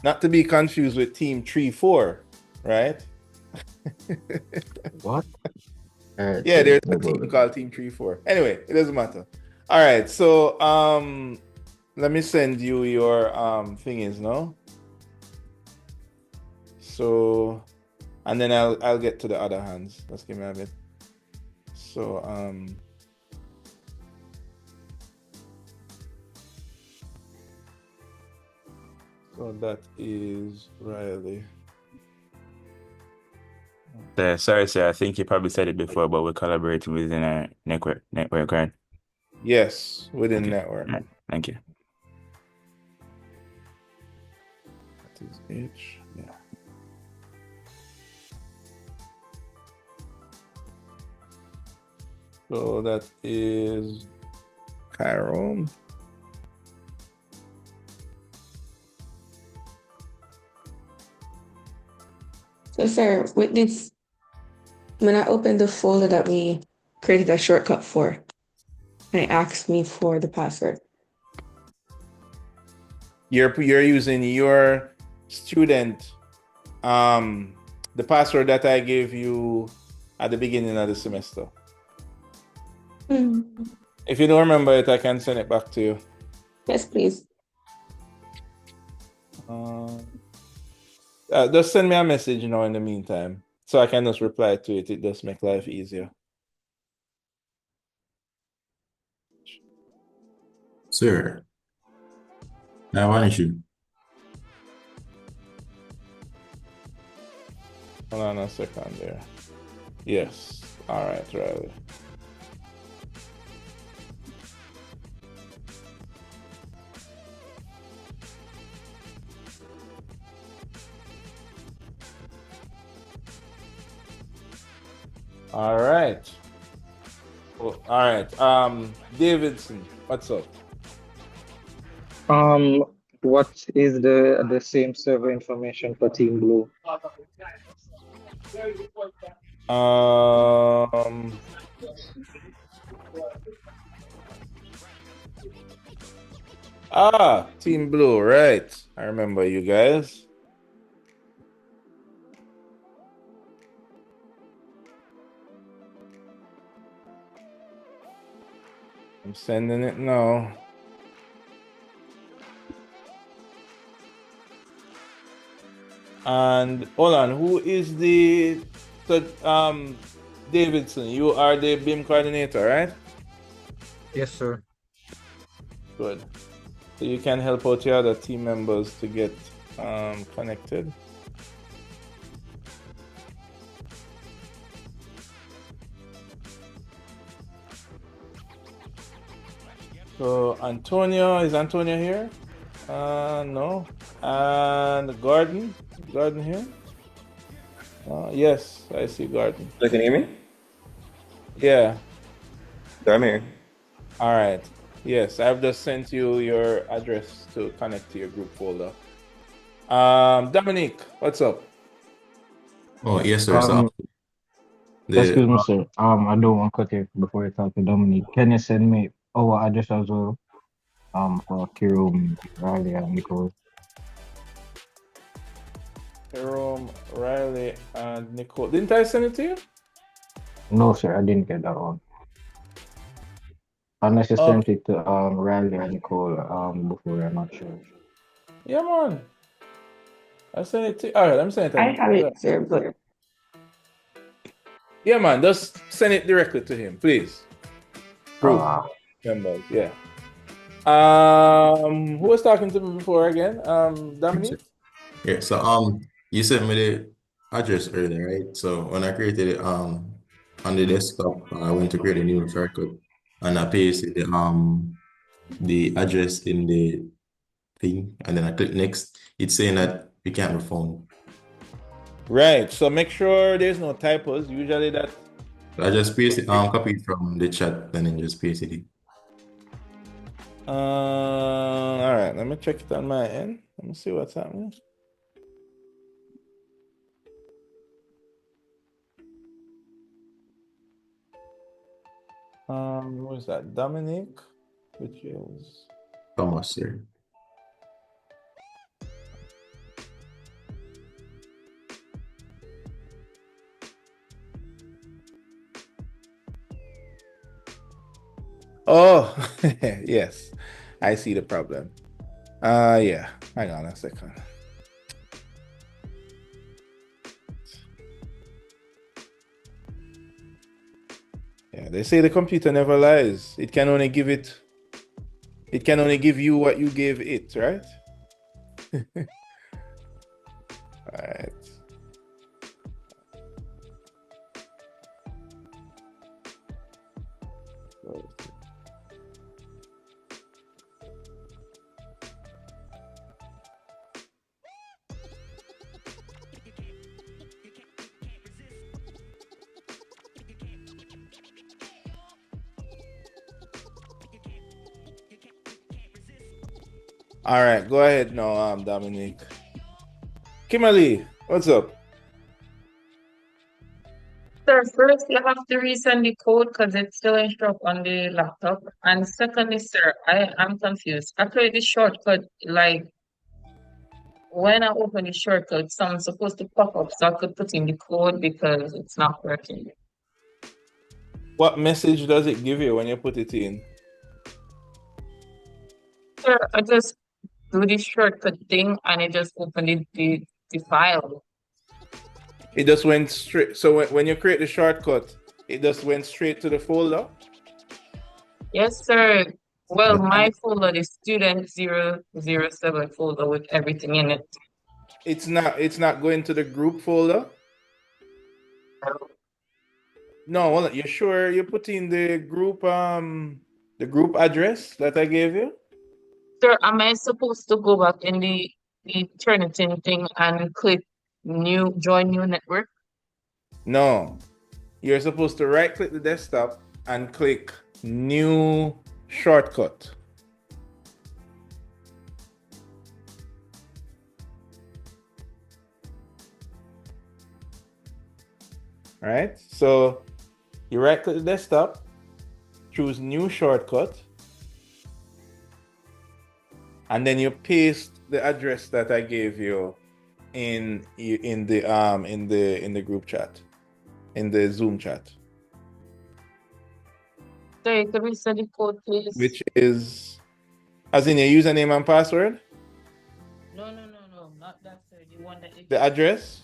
Not to be confused with team 3-4, right? What? Alright, Yeah, sir. there's No a team problem. called Team 3-4. Anyway, it doesn't matter. All right, so let me send you your thingies now. So, and then I'll get to the other hands. Let's give me a bit. So so that is Riley. Sorry, sir. I think you probably said it before, but we're collaborating within a network, right? Yes, within Okay. network. All right. Thank you. That is H. Yeah. So that is Chiron. So, sir, with this, when I opened the folder that we created a shortcut for, and it asked me for the password. You're using your student the password that I gave you at the beginning of the semester. If you don't remember it, I can send it back to you. Yes, please. Just send me a message, in the meantime, so I can just reply to it. It does make life easier. Sir, I have an issue. Hold on a second there. Yes. All right, Riley. All right. Well, all right. Davidson, what's up? What is the same server information for Team Blue? Team Blue, right. I remember you guys. I'm sending it now. And hold on, who is Davidson, you are the BIM coordinator, right? Yes, sir. Good. So you can help out your other team members to get connected. So is Antonio here? No. And Gordon here? Yes, I see Gordon. Can you hear me? Yeah. I'm here. All right. Yes, I've just sent you your address to connect to your group folder. Dominique, what's up? Oh, yes, sir. Excuse me, sir. I don't want to cut you before you talk to Dominique. Can you send me our address as well? For Kirum, Riley, and Nicole. Jerome, Riley, and Nicole. Didn't I send it to you? No, sir, I didn't get that one. Unless you sent it to Riley and Nicole before, I'm not sure. Yeah, man. I sent it to you. All right, I'm sending it. I have it, sir, but yeah, man, just send it directly to him, please. Group members, yeah. Who was talking to me before again? Dominique? Yeah, so you sent me the address earlier, right? So when I created it on the desktop, I went to create a new shortcut and I pasted the address in the thing, and then I click next. It's saying that it can't be found. Right. So make sure there's no typos. Usually that. I just pasted copy it from the chat and then just pasted it. All right. Let me check it on my end. Let me see what's happening. What is that? Dominic, which is Thomas here. Oh, yes, I see the problem. Yeah, hang on a second. Yeah, they say the computer never lies. It can only give you what you gave it, right? All right. All right, go ahead now, Dominic. Kimberly, what's up? Sir, first you have to resend the code because it's still in up on the laptop. And secondly, sir, I am confused. Actually, the shortcut, like when I open the shortcut, something's supposed to pop up so I could put in the code because it's not working. What message does it give you when you put it in? Sir, I just do the shortcut thing and it just opened the file. It just went straight. So when you create the shortcut, it just went straight to the folder? Yes, sir. Well, my folder is student 007 folder with everything in it. It's not going to the group folder? No, well, you sure you put in the group address that I gave you? Sir, am I supposed to go back in the Turnitin thing and click join new network? No. You're supposed to right click the desktop and click new shortcut. All right, so you right click the desktop, choose new shortcut, and then you paste the address that I gave you in the group chat, in the Zoom chat. Sorry, can we send the code, please? Which is, as in your username and password? No, not that, sir. The one that The address?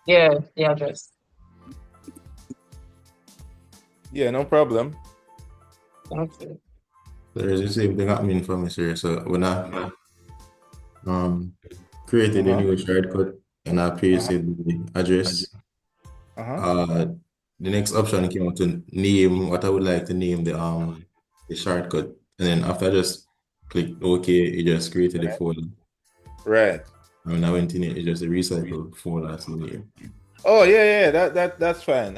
Yeah, the address. Yeah, no problem. Thank you. There's the same thing happening for me, sir. So when I created a new shortcut and I pasted the address, the next option came out to name what I would like to name the shortcut. And then after I just clicked OK, it just created a folder. Right. And when I went in it just a recycle folder in here. Oh yeah, that's fine.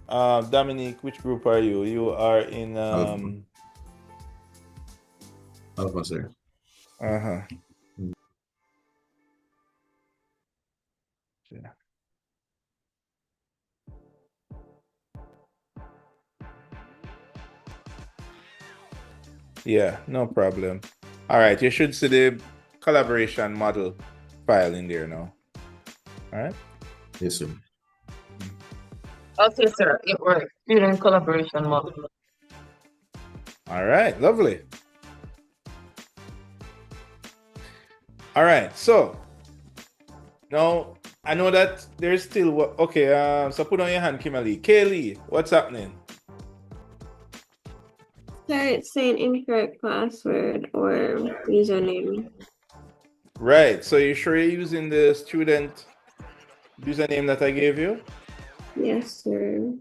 Dominic, which group are you? You are in Alpha, sir. Yeah. Yeah, no problem. All right, you should see the collaboration model file in there now. All right. Yes, sir. Okay, sir. It worked. Student collaboration model. All right, lovely. All right, so now I know that there's still okay. So put on your hand, Kimberly. Kaylee, what's happening? Sorry, it's saying incorrect password or username. Right. So you sure you're using the student username that I gave you? Yes, sir.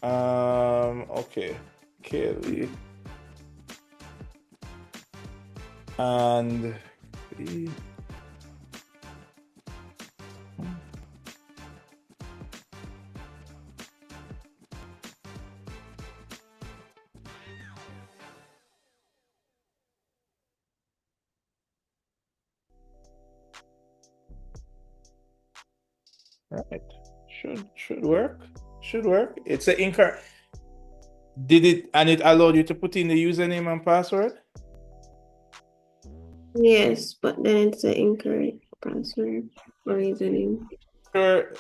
Okay. Kelly. And right. Should work. Should work. It's an incorrect. Did it, and it allowed you to put in the username and password? Yes, but then it's an incorrect password or username. Sure.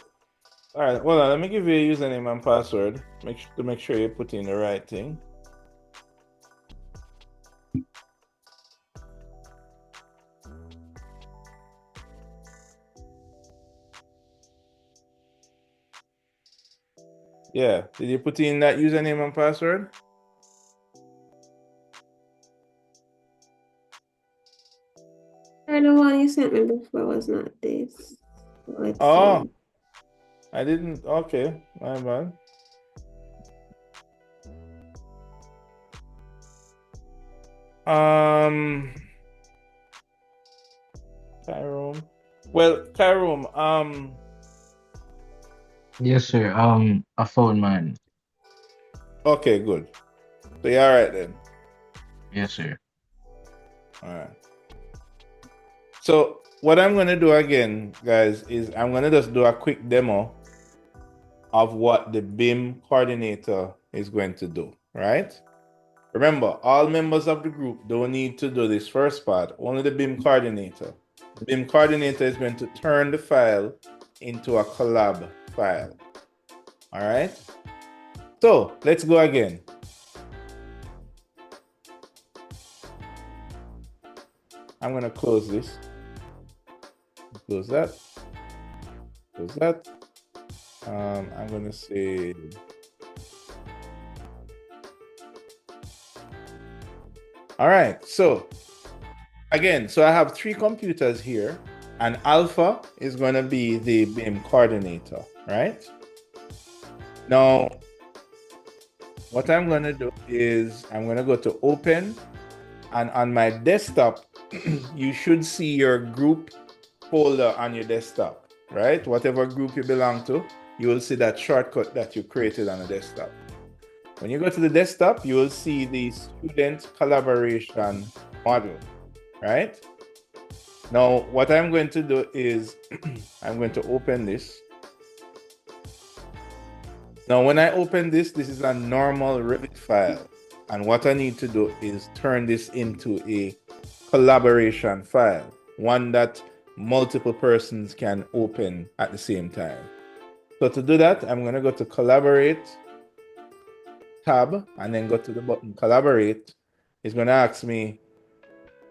All right. Well, let me give you a username and password. Make sure you put in the right thing. Yeah. Did you put in that username and password? The one you sent me before was not this. Let's Oh, see. I didn't. Okay, my bad. Tyrone. Well, Tyrone. Yes, sir. I found mine. Okay, good. So you're all right then. Yes, sir. All right. So what I'm gonna do again, guys, is I'm gonna just do a quick demo of what the BIM coordinator is going to do, right? Remember, all members of the group don't need to do this first part, only the BIM coordinator. The BIM coordinator is going to turn the file into a collab file. All right? So let's go again. I'm going to close this. Close that. Close that. I'm going to say all right, so again, so I have 3 computers here, and Alpha is going to be the BIM coordinator, right? Now, what I'm going to do is I'm going to go to Open, and on my desktop, you should see your group folder on your desktop, right? Whatever group you belong to, you will see that shortcut that you created on the desktop. When you go to the desktop, you will see the student collaboration model, right? Now, what I'm going to do is I'm going to open this. Now, when I open this, this is a normal Revit file. And what I need to do is turn this into a collaboration file, one that multiple persons can open at the same time. So to do that, I'm going to go to Collaborate, tab, and then go to the button Collaborate. It's going to ask me,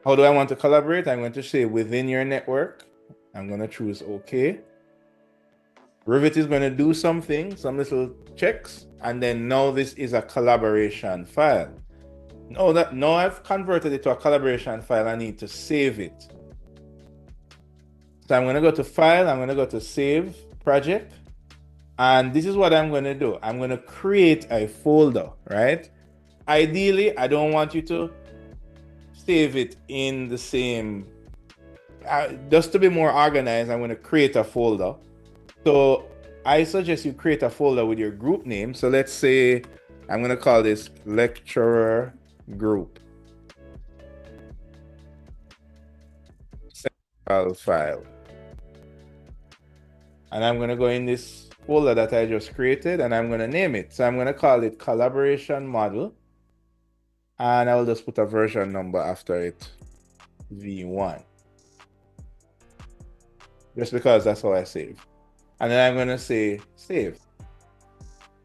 how do I want to collaborate? I'm going to say within your network. I'm going to choose OK. Revit is going to do something, some little checks, and then now this is a collaboration file. Now I've converted it to a collaboration file, I need to save it. So I'm going to go to File, I'm going to go to Save Project, and this is what I'm going to do. I'm going to create a folder, right? Ideally, I don't want you to save it in the same, just to be more organized, I'm going to create a folder. So I suggest you create a folder with your group name. So let's say I'm going to call this lecturer group. Central file. And I'm going to go in this folder that I just created and I'm going to name it. So I'm going to call it collaboration model. And I will just put a version number after it, V1. Just because that's how I save. And then I'm going to say save.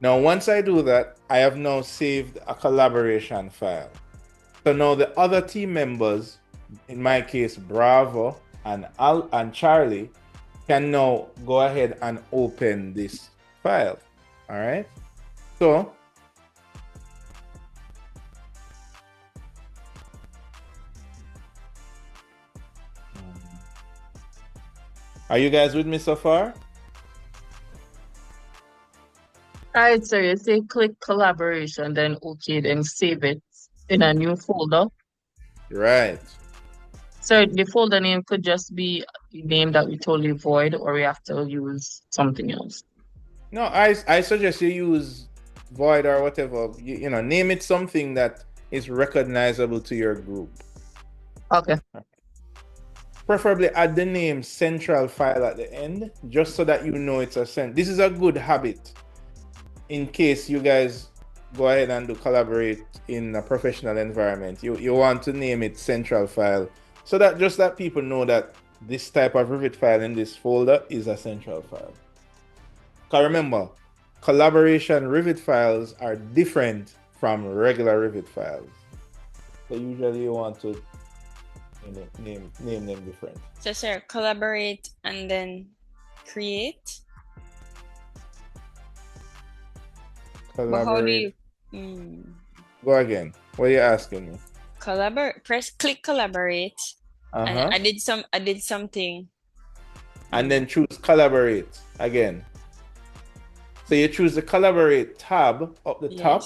Now, once I do that, I have now saved a collaboration file. So now the other team members, in my case, Bravo and Al and Charlie, can now go ahead and open this file. All right. So are you guys with me so far? All right, so you say click collaboration, then okay, then save it in a new folder. Right. So the folder name could just be the name that we told you void, or we have to use something else. No, I suggest you use void or whatever. You know, name it something that is recognizable to your group. Okay. Preferably add the name central file at the end, just so that you know it's a this is a good habit. in case you guys go ahead and do collaborate in a professional environment, you want to name it central file, so that just that people know that this type of Revit file in this folder is a central file. Because remember, collaboration Revit files are different from regular Revit files. So usually you want to name them different. So, sir, collaborate and then create. But how do you Go again. What are you asking me? click collaborate. And I did something. And then choose collaborate again. So you choose the collaborate tab up the top,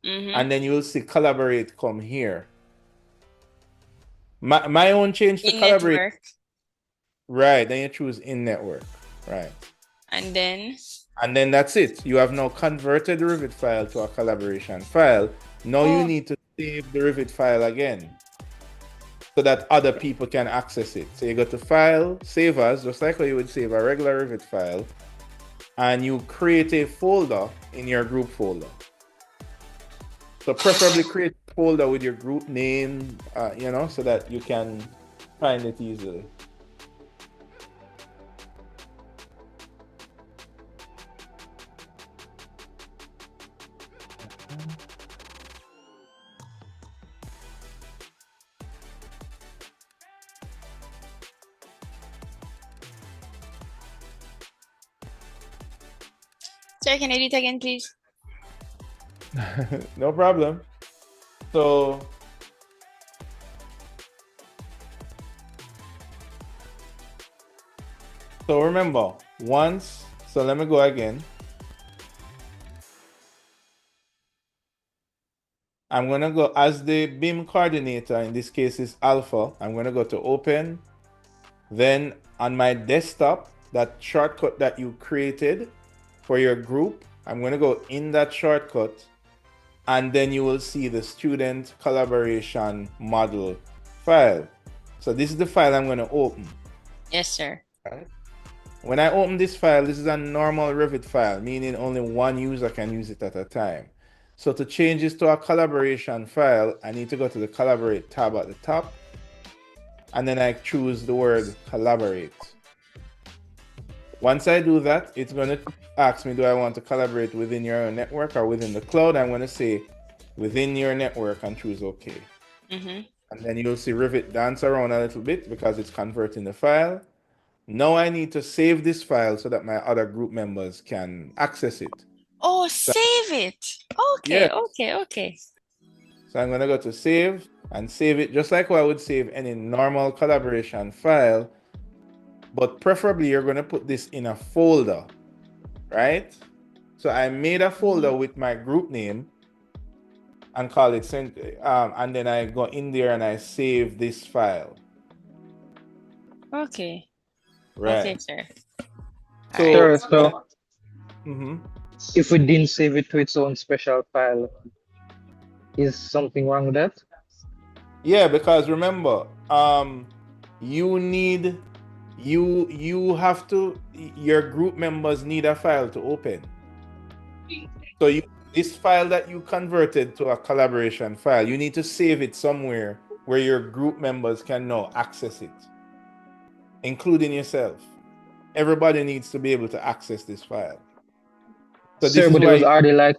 and then you will see collaborate come here. My own change to collaborate. Network. Right, then you choose in network. Right. And then that's it. You have now converted the Revit file to a collaboration file. Now you need to save the Revit file again so that other people can access it. So you go to File, Save As, just like how you would save a regular Revit file, and you create a folder in your group folder. So preferably create a folder with your group name, so that you can find it easily. Sir, can I do it again, please? No problem. So remember, so let me go again. I'm going to go as the BIM coordinator, in this case is Alpha. I'm going to go to Open. Then on my desktop, that shortcut that you created for your group, I'm going to go in that shortcut, and then you will see the student collaboration model file. So this is the file I'm going to open. Yes, sir. Right. When I open this file, this is a normal Revit file, meaning only one user can use it at a time. So to change this to a collaboration file, I need to go to the Collaborate tab at the top, and then I choose the word Collaborate. Once I do that, it's going to ask me, do I want to collaborate within your network or within the cloud? I'm going to say within your network and choose OK. And then you'll see Revit dance around a little bit because it's converting the file. Now I need to save this file so that my other group members can access it. Oh, save it. Okay, okay. So I'm going to go to Save and save it just like how I would save any normal collaboration file. But preferably you're going to put this in a folder, right? So I made a folder with my group name and call it and then I go in there and I save this file. Okay. Right. Okay, sir. So if we didn't save it to its own special file, is something wrong with that? Yeah, because remember, you have to, your group members need a file to open. So this file that you converted to a collaboration file, you need to save it somewhere where your group members can now access it, including yourself. Everybody needs to be able to access this file. So Sir, but it was already like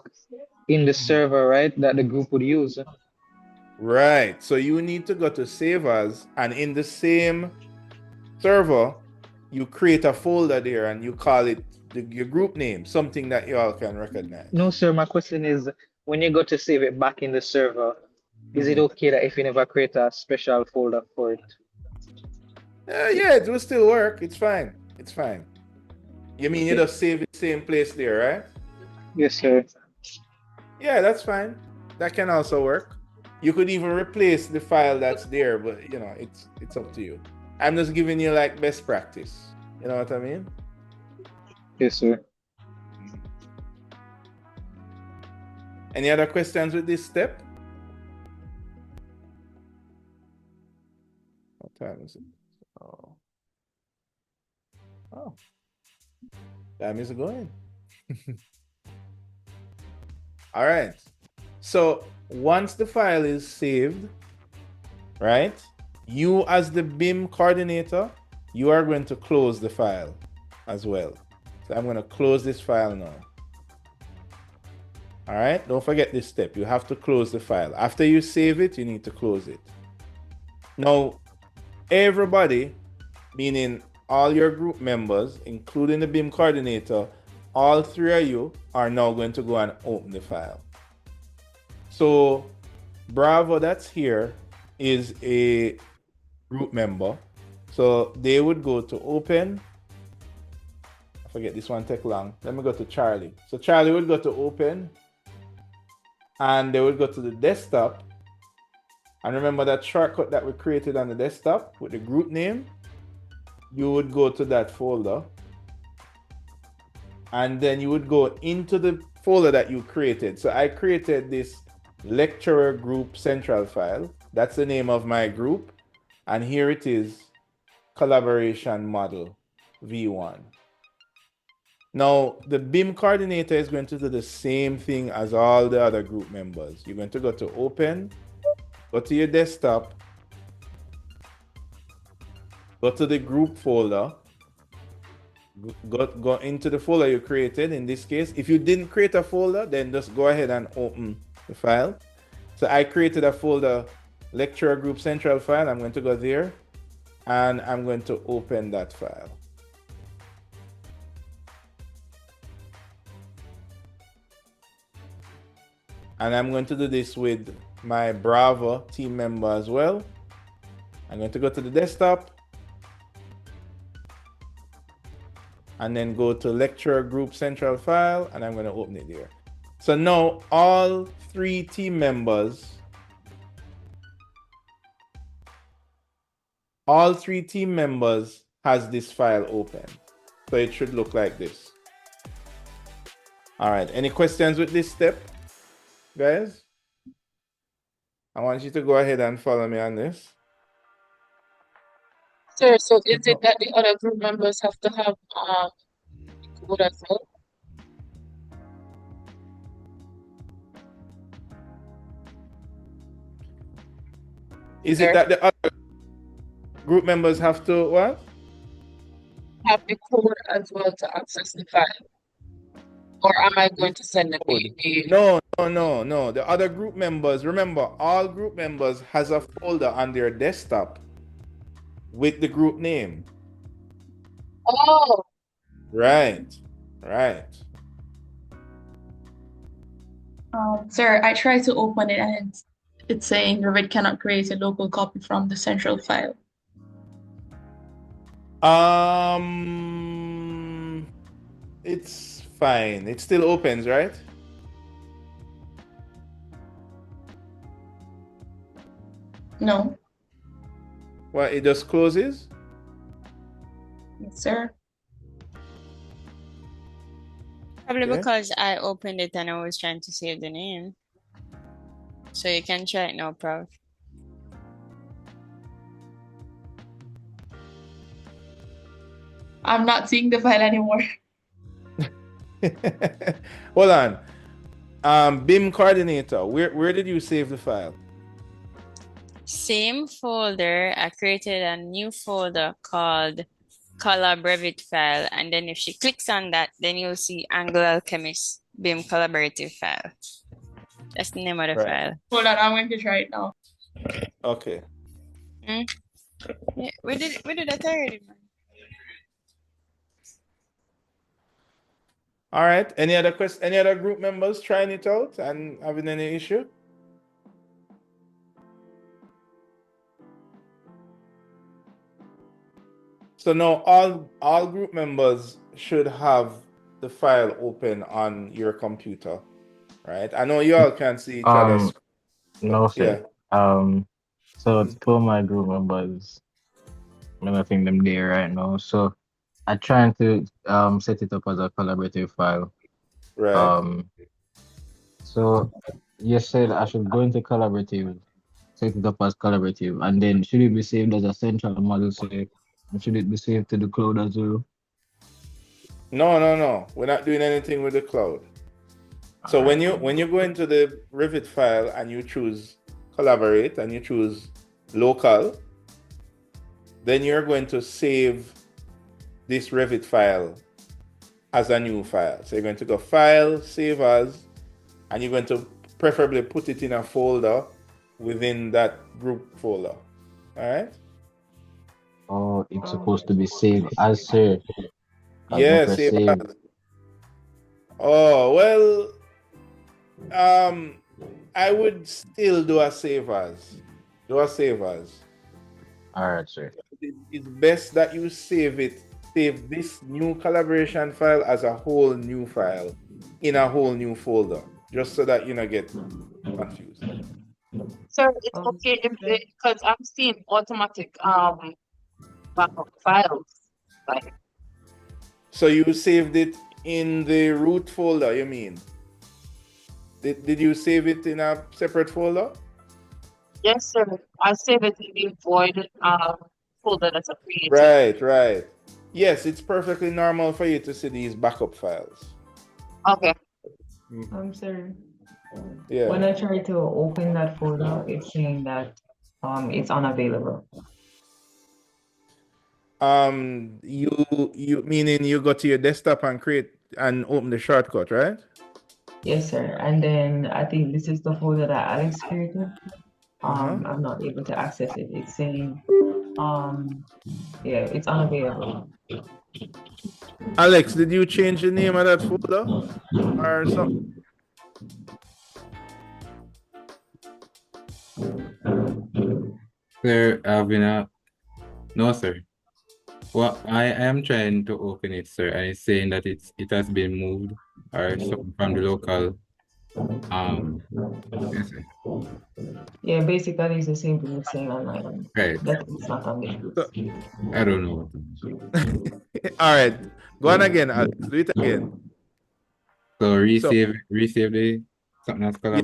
in the server, right, that the group would use. Right. So you need to go to Save As, and in the same server, you create a folder there and you call it your group name, something that you all can recognize. No, sir, my question is, when you go to save it back in the server, is it okay that if you never create a special folder for it? Yeah, it will still work. It's fine. It's fine. You mean you just save it same place there, right? Yes, sir. Yeah, that's fine. That can also work. You could even replace the file that's there, but it's up to you. I'm just giving you like best practice. You know what I mean? Yes, sir. Any other questions with this step? What time is it? Oh. Time is going. All right. So once the file is saved, right, you as the BIM coordinator, you are going to close the file as well. So I'm going to close this file now. All right, don't forget this step. You have to close the file. After you save it, you need to close it. Now, everybody, meaning all your group members, including the BIM coordinator, all three of you are now going to go and open the file. So Bravo, that's here, is a group member. So they would go to open. I forget, this one take long. Let me go to Charlie. So Charlie would go to open, and they would go to the desktop. And remember that shortcut that we created on the desktop with the group name? You would go to that folder, and then you would go into the folder that you created. So I created this lecturer group central file. That's the name of my group. And here it is, collaboration model V1. Now, the BIM coordinator is going to do the same thing as all the other group members. You're going to go to open, go to your desktop, go to the group folder, go into the folder you created. In this case, if you didn't create a folder, then just go ahead and open the file. So I created a folder, lecturer group central file. I'm going to go there, and I'm going to open that file. And I'm going to do this with my Bravo team member as well. I'm going to go to the desktop, and then go to lecturer group central file, and I'm going to open it there. So now all three team members has this file open. So it should look like this. All right, any questions with this step, guys? I want you to go ahead and follow me on this. Sir, so is it that the other group members have to have code as well? Is it that the other group members have to what? Have the code as well to access the file? Or am I going to send them No. The other group members, remember, all group members has a folder on their desktop with the group name. Oh. Right. Sir, I tried to open it and it's saying Revit cannot create a local copy from the central file. It's fine. It still opens, right? No. Well, it just closes? Yes, sir. Probably because I opened it and I was trying to save the name. So you can try it now, Prof. I'm not seeing the file anymore. Hold on. BIM coordinator, where did you save the file? Same folder. I created a new folder called Collab Revit file, and then if she clicks on that, then you'll see Angle Alchemist BIM collaborative file. That's the name of the file. Hold on, I'm going to try it now. Okay. Yeah, where did I tell you? All right. Any other questions? Any other group members trying it out and having any issue? So now all group members should have the file open on your computer, right? I know you all can see each other's. No, sir. So two of my group members, I think them there right now. So I'm trying to set it up as a collaborative file. Right. So you said I should go into collaborative, set it up as collaborative, and then should it be saved as a central model? So should it be saved to the cloud as well? No. We're not doing anything with the cloud. So when you go into the Revit file and you choose collaborate and you choose local, then you're going to save this Revit file as a new file. So you're going to go File, Save As, and you're going to preferably put it in a folder within that group folder. All right? Oh, it's supposed to be saved as sir. Yeah, save as. Oh, well, I would still do a save as. Do a save as. All right, sir. It's best that you save this new collaboration file as a whole new file in a whole new folder, just so that you don't get confused. So it's okay if because I'm seeing automatic backup files. Like, so you saved it in the root folder, you mean? Did you save it in a separate folder? yes, sir. I save it in the void folder that's created. Right. Yes, it's perfectly normal for you to see these backup files. Okay. Sir. Yeah. When I try to open that folder, it's saying that it's unavailable. You meaning you go to your desktop and create and open the shortcut, right? Yes, sir. And then I think this is the folder that Alex created. I'm not able to access it. It's saying, yeah, it's unavailable. Alex, did you change the name of that folder or something? Sir, no, sir. Well, I am trying to open it, sir, and it's saying that it has been moved or something from the local. Yes, sir. Yeah, basically it's the same thing it's saying on my end. Right. That it's not on the I don't know. All right, go on again, Alex. Do it again. So resave the something that's called.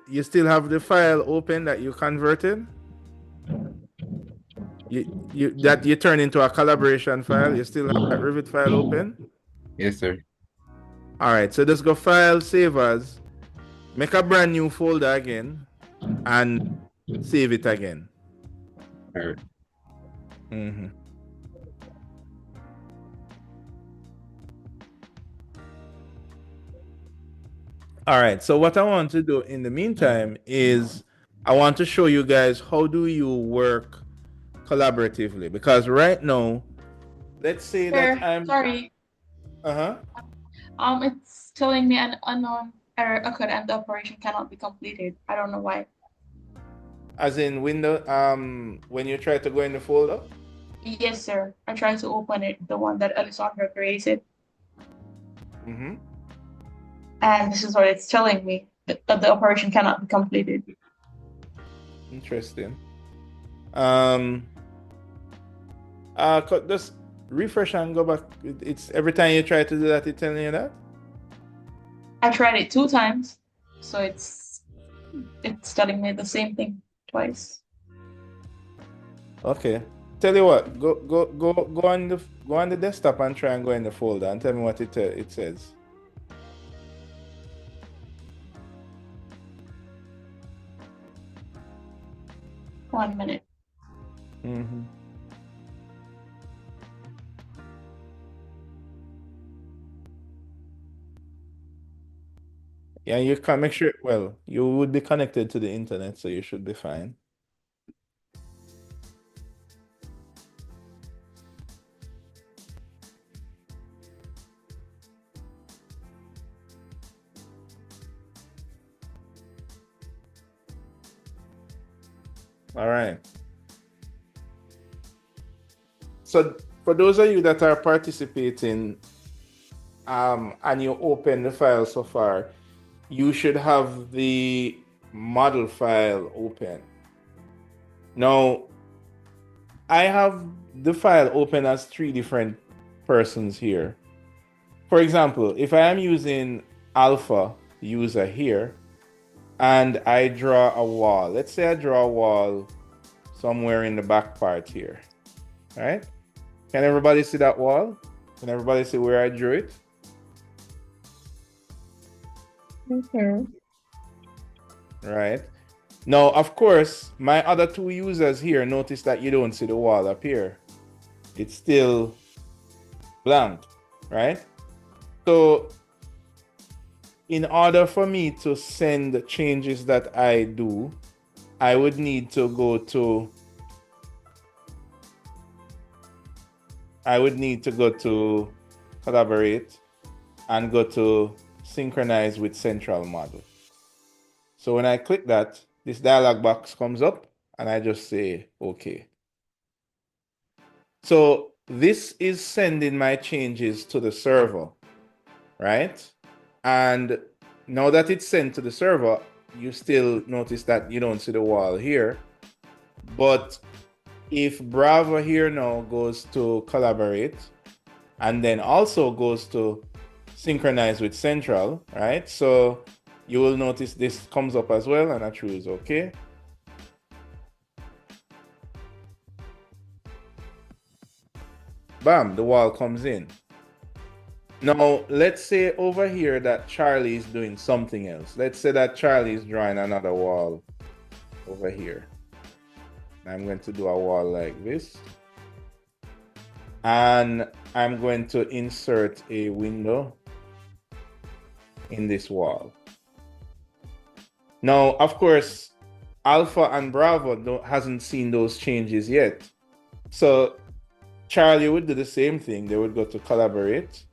You still have the file open that you converted. You turn into a collaboration file. You still have that Revit file open. Yes, sir. All right, so just go File, Save As, make a brand new folder again, and save it again. All right. All right, so what I want to do in the meantime is I want to show you guys how do you work collaboratively, because right now, let's say that I'm sorry. It's telling me an unknown error occurred and the operation cannot be completed. I don't know why. As in window, when you try to go in the folder? Yes, sir. I tried to open it, the one that Alessandra created. And this is what it's telling me, that the operation cannot be completed. Interesting. Just refresh and go back. It's every time you try to do that, it's telling you that? I tried it 2 times, so it's telling me the same thing twice. Okay. Tell you what, go on the desktop and try and go in the folder and tell me what it says. One minute. Yeah, you can make sure, well, you would be connected to the internet, so you should be fine. All right. So for those of you that are participating and you open the file so far, you should have the model file open. Now, I have the file open as 3 different persons here. For example, if I am using alpha user here, and I draw a wall. Let's say I draw a wall somewhere in the back part here. All right? Can everybody see that wall? Can everybody see where I drew it? Okay. Right. Now, of course, my other two users here, notice that you don't see the wall appear. It's still blank, right? So in order for me to send the changes that I do, I would need to go to Collaborate and go to Synchronize with Central Model. So when I click that, this dialog box comes up and I just say OK. So this is sending my changes to the server, right? And now that it's sent to the server, you still notice that you don't see the wall here. But if Bravo here now goes to Collaborate and then also goes to Synchronize with Central, right? So you will notice this comes up as well, and I choose OK. Bam, the wall comes in. Now, let's say over here that Charlie is doing something else. Let's say that Charlie is drawing another wall over here. I'm going to do a wall like this. And I'm going to insert a window in this wall. Now, of course, Alpha and Bravo hasn't seen those changes yet. So Charlie would do the same thing. They would go to Collaborate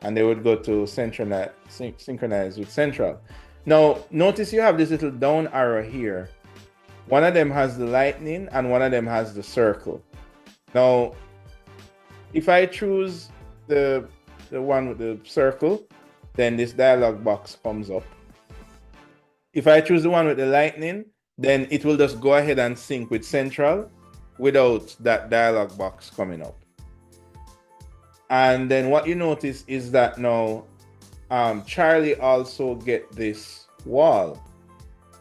and they would go to Synchronize with Central. Now, notice you have this little down arrow here. One of them has the lightning and one of them has the circle. Now, if I choose the one with the circle, then this dialog box comes up. If I choose the one with the lightning, then it will just go ahead and sync with Central without that dialog box coming up. And then what you notice is that now Charlie also get this wall.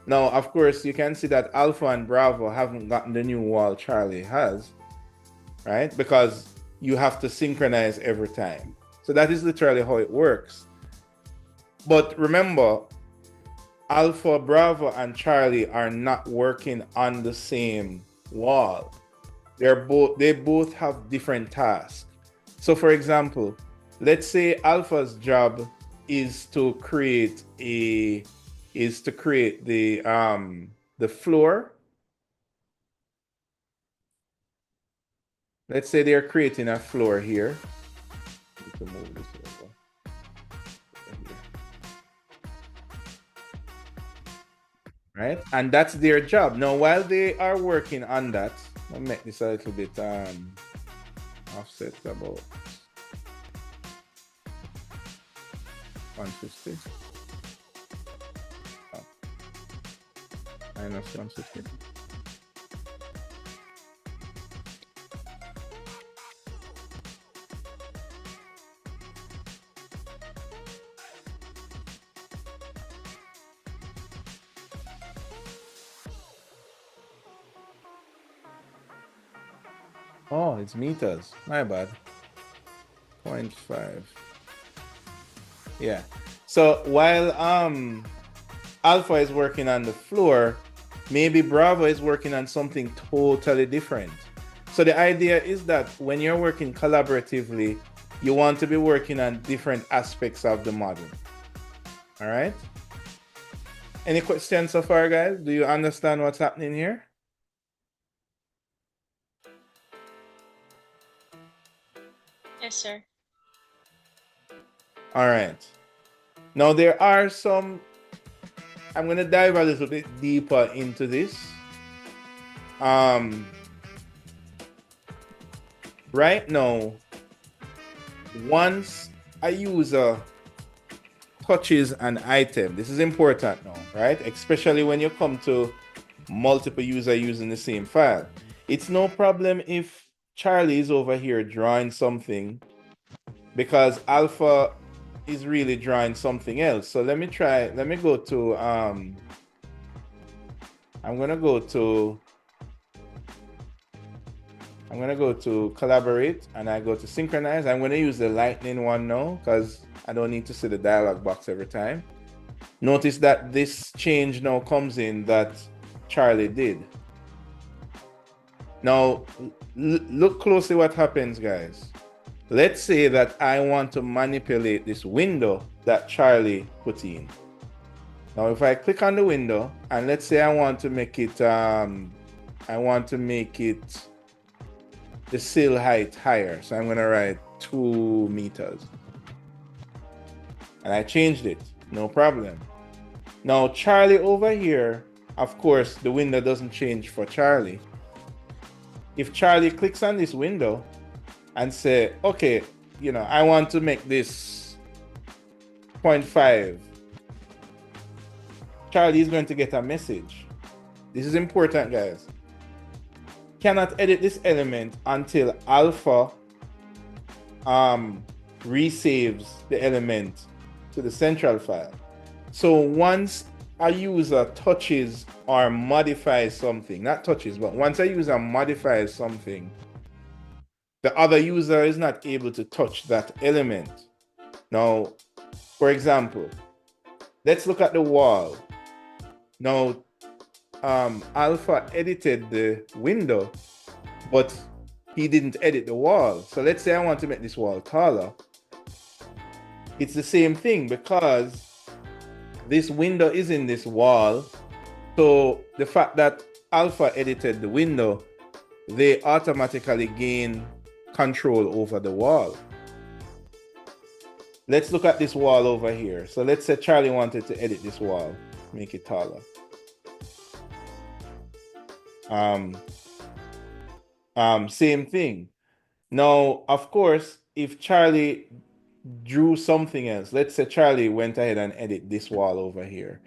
Now, of course, you can see that Alpha and Bravo haven't gotten the new wall Charlie has, right? Because you have to synchronize every time. So that is literally how it works. But remember, Alpha, Bravo, and Charlie are not working on the same wall. They both have different tasks. So for example, let's say Alpha's job is to create the floor. Let's say they're creating a floor here. Let me move this over. Right? And that's their job. Now, while they are working on that, I'll make this a little bit offset about 150. Oh. Minus 150. Oh, it's meters. My bad. 0.5. Yeah. So while Alpha is working on the floor, maybe Bravo is working on something totally different. So the idea is that when you're working collaboratively, you want to be working on different aspects of the model. All right? Any questions so far, guys? Do you understand what's happening here? Yes, sir. All right. Now there are some, I'm going to dive a little bit deeper into this. Right now, once a user touches an item, this is important now, right? Especially when you come to multiple users using the same file. It's no problem if Charlie is over here drawing something because Alpha is really drawing something else. So let me go to I'm gonna go to Collaborate and I go to Synchronize. I'm gonna use the lightning one now because I don't need to see the dialog box every time. Notice that this change now comes in that Charlie did. Now, look closely what happens, guys. Let's say that I want to manipulate this window that Charlie put in. Now, if I click on the window, and let's say I want to make it, the sill height higher. So I'm gonna write 2 meters. And I changed it, no problem. Now, Charlie over here, of course, the window doesn't change for Charlie. If Charlie clicks on this window and say, okay, I want to make this 0.5, Charlie is going to get a message. This is important, guys. Cannot edit this element until alpha resaves the element to the central file. So once a user touches or modifies something, not touches, but once a user modifies something, the other user is not able to touch that element. Now, for example, let's look at the wall. Now, Alpha edited the window, but he didn't edit the wall. So let's say I want to make this wall taller. It's the same thing because this window is in this wall. So the fact that Alpha edited the window, they automatically gain control over the wall. Let's look at this wall over here. So let's say Charlie wanted to edit this wall, make it taller. Same thing. Now, of course, if Charlie drew something else, let's say Charlie went ahead and edit this wall over here.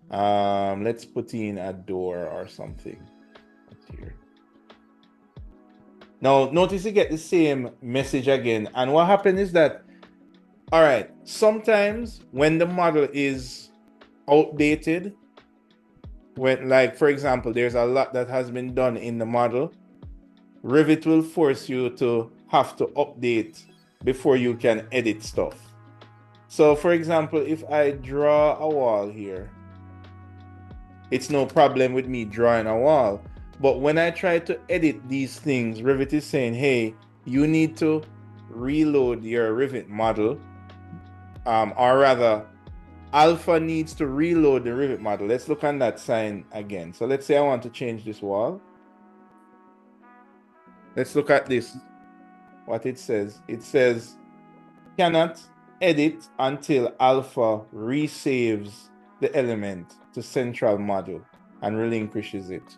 Let's put in a door or something. What's here? Now, notice you get the same message again. And what happened is that, all right, sometimes when the model is outdated, when, like, for example, there's a lot that has been done in the model, Revit will force you to have to update before you can edit stuff. So, for example, if I draw a wall here, it's no problem with me drawing a wall. But when I try to edit these things, Revit is saying, hey, you need to reload your Revit model, or rather, Alpha needs to reload the Revit model. Let's look on that sign again. So let's say I want to change this wall. Let's look at this, what it says. It says, cannot edit until Alpha resaves the element to central model and relinquishes it.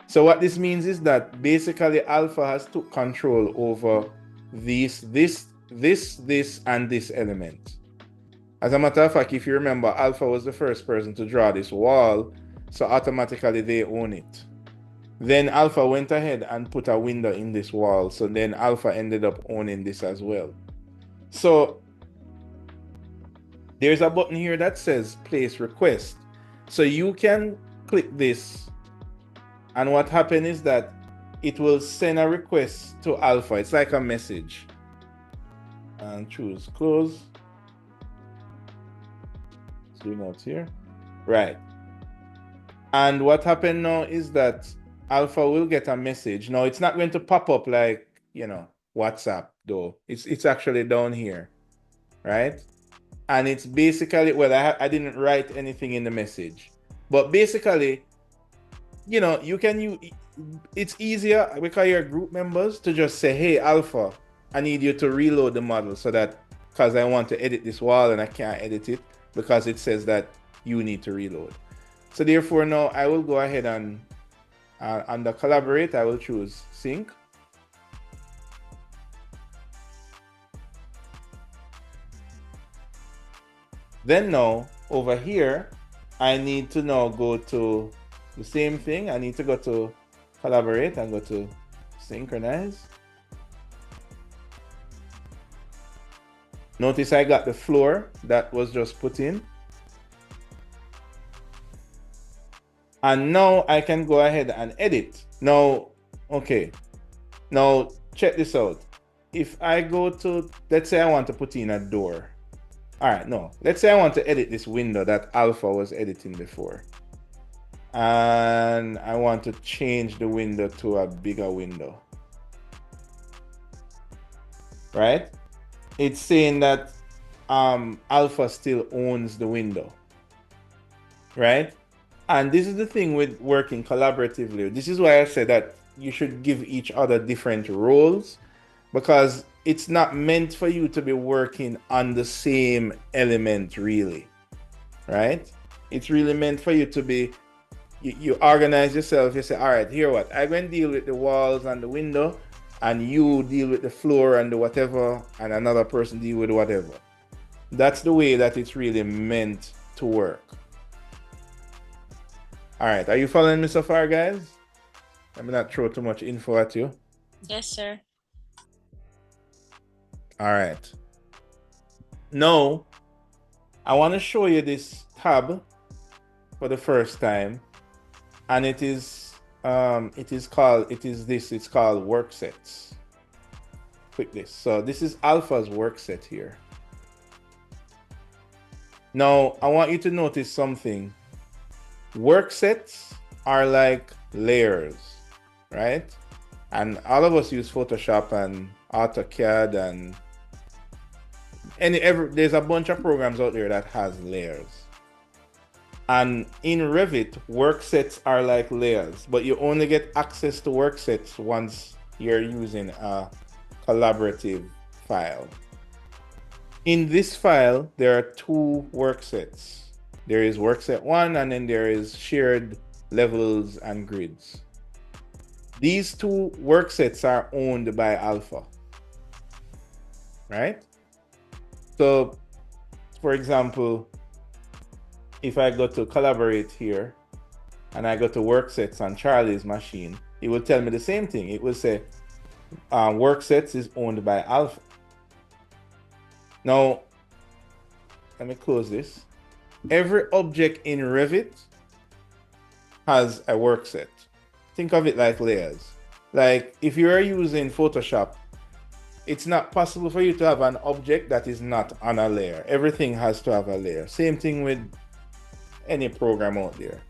So what this means is that basically Alpha has took control over this, and this element. As a matter of fact, if you remember, Alpha was the first person to draw this wall, so automatically they own it. Then Alpha went ahead and put a window in this wall, so then Alpha ended up owning this as well. So there's a button here that says place request. So you can click this, and what happens is that it will send a request to Alpha. It's like a message. And choose close. Zoom out here. Right. And what happened now is that Alpha will get a message. Now it's not going to pop up like, WhatsApp though. It's actually down here, right? And it's basically, well, I didn't write anything in the message, but basically, you can use, it's easier because you're group members to just say, hey, Alpha, I need you to reload the model so that, because I want to edit this wall and I can't edit it because it says that you need to reload. So therefore now I will go ahead and under collaborate, I will choose sync. Then now over here, I need to now go to the same thing. I need to go to collaborate and go to synchronize. Notice I got the floor that was just put in. And now I can go ahead and edit. Now, okay. Now check this out. If I go to, let's say I want to put in a door. All right, no. Let's say I want to edit this window that Alpha was editing before. And I want to change the window to a bigger window. Right? It's saying that Alpha still owns the window. Right? And this is the thing with working collaboratively. This is why I said that you should give each other different roles, because it's not meant for you to be working on the same element, really. Right? It's really meant for you to be, you organize yourself. You say, all right, here what? I'm going to deal with the walls and the window, and you deal with the floor and the whatever, and another person deal with whatever. That's the way that it's really meant to work. All right, are you following me so far, guys? Let me not throw too much info at you. Yes, sir. All right. Now, I want to show you this tab for the first time, and it's called work sets. Click this. So this is Alpha's work set here. Now, I want you to notice something. Work sets are like layers, right? And all of us use Photoshop and AutoCAD and there's a bunch of programs out there that has layers. And in Revit, work sets are like layers, but you only get access to work sets once you're using a collaborative file. In this file, there are two work sets. There is work set 1, and then there is shared levels and grids. These two work sets are owned by Alpha, right? So, for example, if I go to collaborate here and I go to work sets on Charlie's machine, it will tell me the same thing. It will say work sets is owned by Alpha. Now, let me close this. Every object in Revit has a work set. Think of it like layers. Like if you are using Photoshop, it's not possible for you to have an object that is not on a layer. Everything has to have a layer. Same thing with any program out there.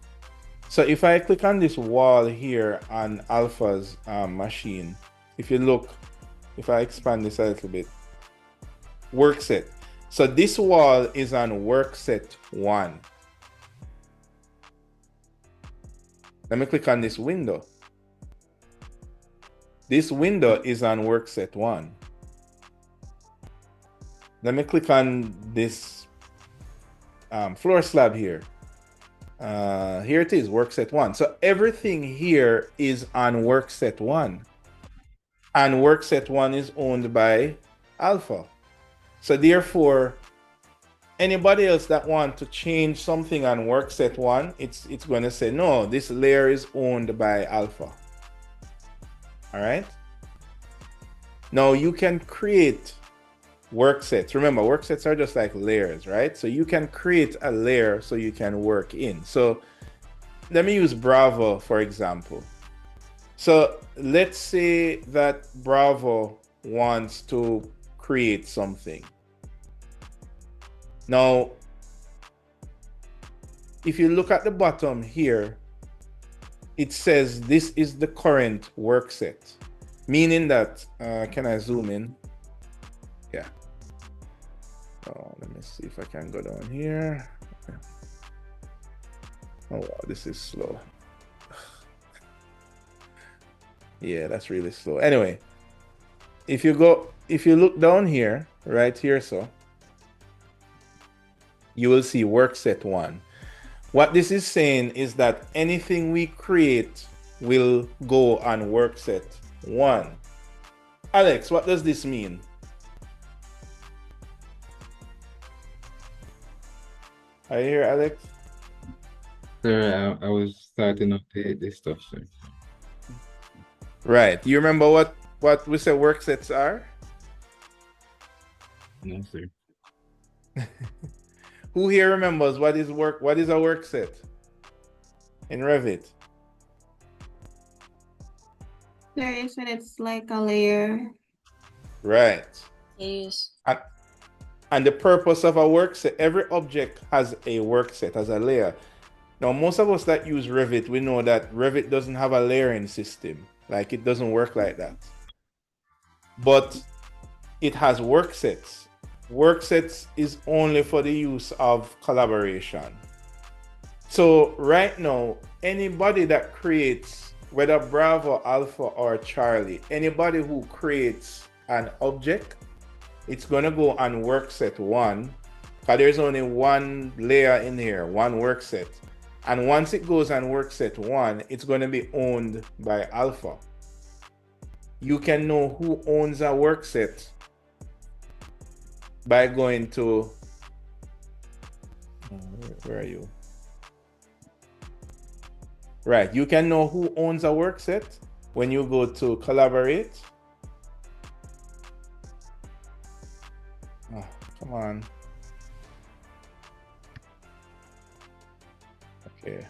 So if I click on this wall here on Alpha's machine, if I expand this a little bit, work set. So this wall is on work set 1. Let me click on this window. This window is on work set 1. Let me click on this floor slab here. Here it is, work set 1. So everything here is on work set 1. And work set 1 is owned by Alpha. So therefore, anybody else that want to change something on work set 1, it's going to say, no, this layer is owned by Alpha. All right. Now you can create work sets. Remember, work sets are just like layers, right? So you can create a layer so you can work in. So let me use Bravo, for example. So let's say that Bravo wants to create something. Now, if you look at the bottom here, it says this is the current work set, meaning that, can I zoom in? Yeah. Oh, let me see if I can go down here. Okay. Oh, wow, this is slow. Yeah, that's really slow. Anyway, if you look down here, right here, so you will see work set 1. What this is saying is that anything we create will go on work set 1. Alex, what does this mean? Are you here, Alex? Sir, I was starting up this stuff, sir. Right. You remember what we said work sets are? No, sir. Who here remembers what is a work set in Revit? There you said it's like a layer. Right. Yes. And the purpose of a work set, every object has a work set, has a layer. Now, most of us that use Revit, we know that Revit doesn't have a layering system. Like, it doesn't work like that. But it has work sets. Work sets is only for the use of collaboration. So right now, anybody that creates, whether Bravo, Alpha, or Charlie, anybody who creates an object, it's going to go on work set 1, because there's only one layer in here, one work set. And once it goes on work set 1, it's going to be owned by Alpha. You can know who owns a work set by going to, where are you? Right, you can know who owns a work set when you go to collaborate. Oh, come on. Okay.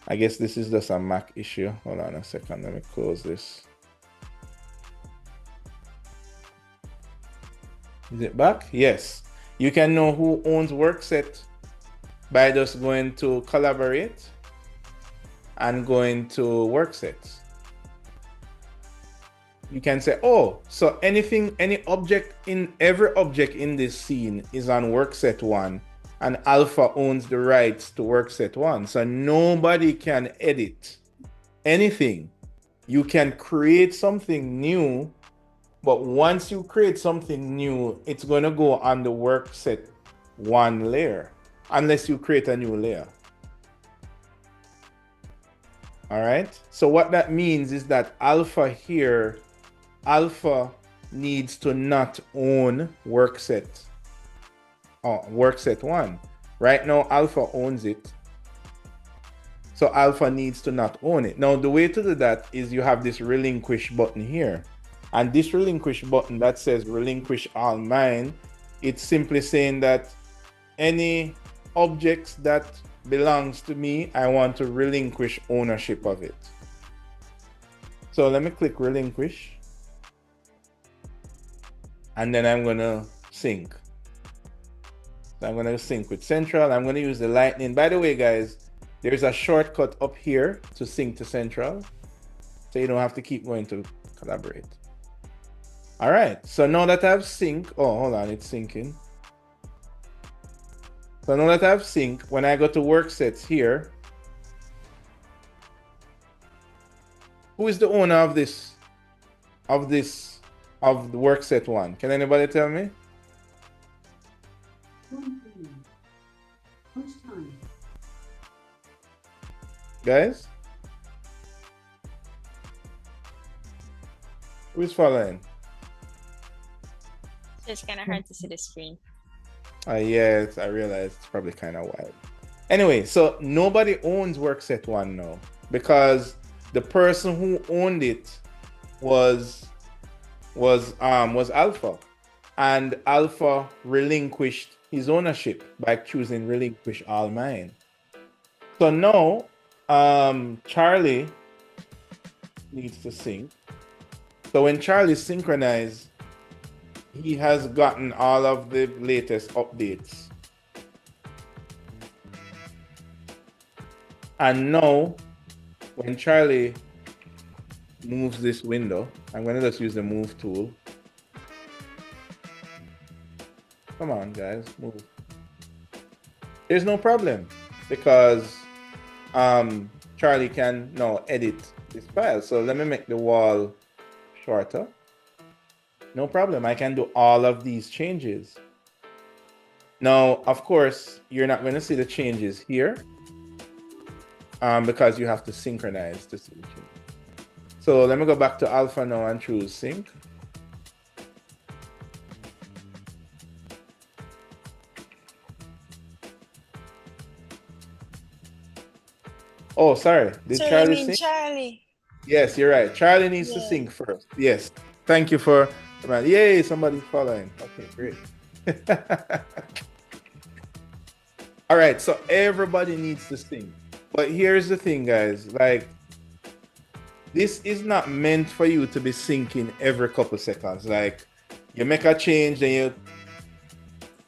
I guess this is just a Mac issue. Hold on a second. Let me close this. Is it back? Yes. You can know who owns workset by just going to collaborate and going to worksets. You can say, oh, so anything, any object in every object in this scene is on workset 1, and Alpha owns the rights to workset 1. So nobody can edit anything. You can create something new, but once you create something new, it's going to go on the workset 1 layer, unless you create a new layer. All right. So what that means is that Alpha here, Alpha needs to not own workset 1. Right now, Alpha owns it. So Alpha needs to not own it. Now, the way to do that is you have this relinquish button here. And this relinquish button that says relinquish all mine, it's simply saying that any objects that belongs to me, I want to relinquish ownership of it. So let me click relinquish. And then I'm going to sync. So I'm going to sync with Central. I'm going to use the Lightning. By the way, guys, there's a shortcut up here to sync to Central. So you don't have to keep going to collaborate. All right. So now that I've synced, oh, hold on, it's syncing. So now that I've synced, when I go to work sets here, who is the owner of this, of the work set 1? Can anybody tell me? Guys? Who is following? It's kind of hard to see the screen. Yeah, I realize it's probably kind of wide. Anyway, so nobody owns workset 1 now, because the person who owned it was Alpha, and Alpha relinquished his ownership by choosing relinquish all mine. So now Charlie needs to sync. So when Charlie synchronized, he has gotten all of the latest updates. And now, when Charlie moves this window, I'm going to just use the move tool. Come on, guys, move. There's no problem, because Charlie can now edit this file. So let me make the wall shorter. No problem, I can do all of these changes. Now, of course, you're not going to see the changes here because you have to synchronize to see the changes. So let me go back to Alpha now and choose sync. Oh, sorry. Did So Charlie you mean sync? Charlie? Yes, you're right. Charlie needs to sync first. Yes. Thank you for, yay, somebody's following. Okay, great. All right, so everybody needs to sync. But here's the thing, guys. Like, this is not meant for you to be syncing every couple seconds. Like you make a change, then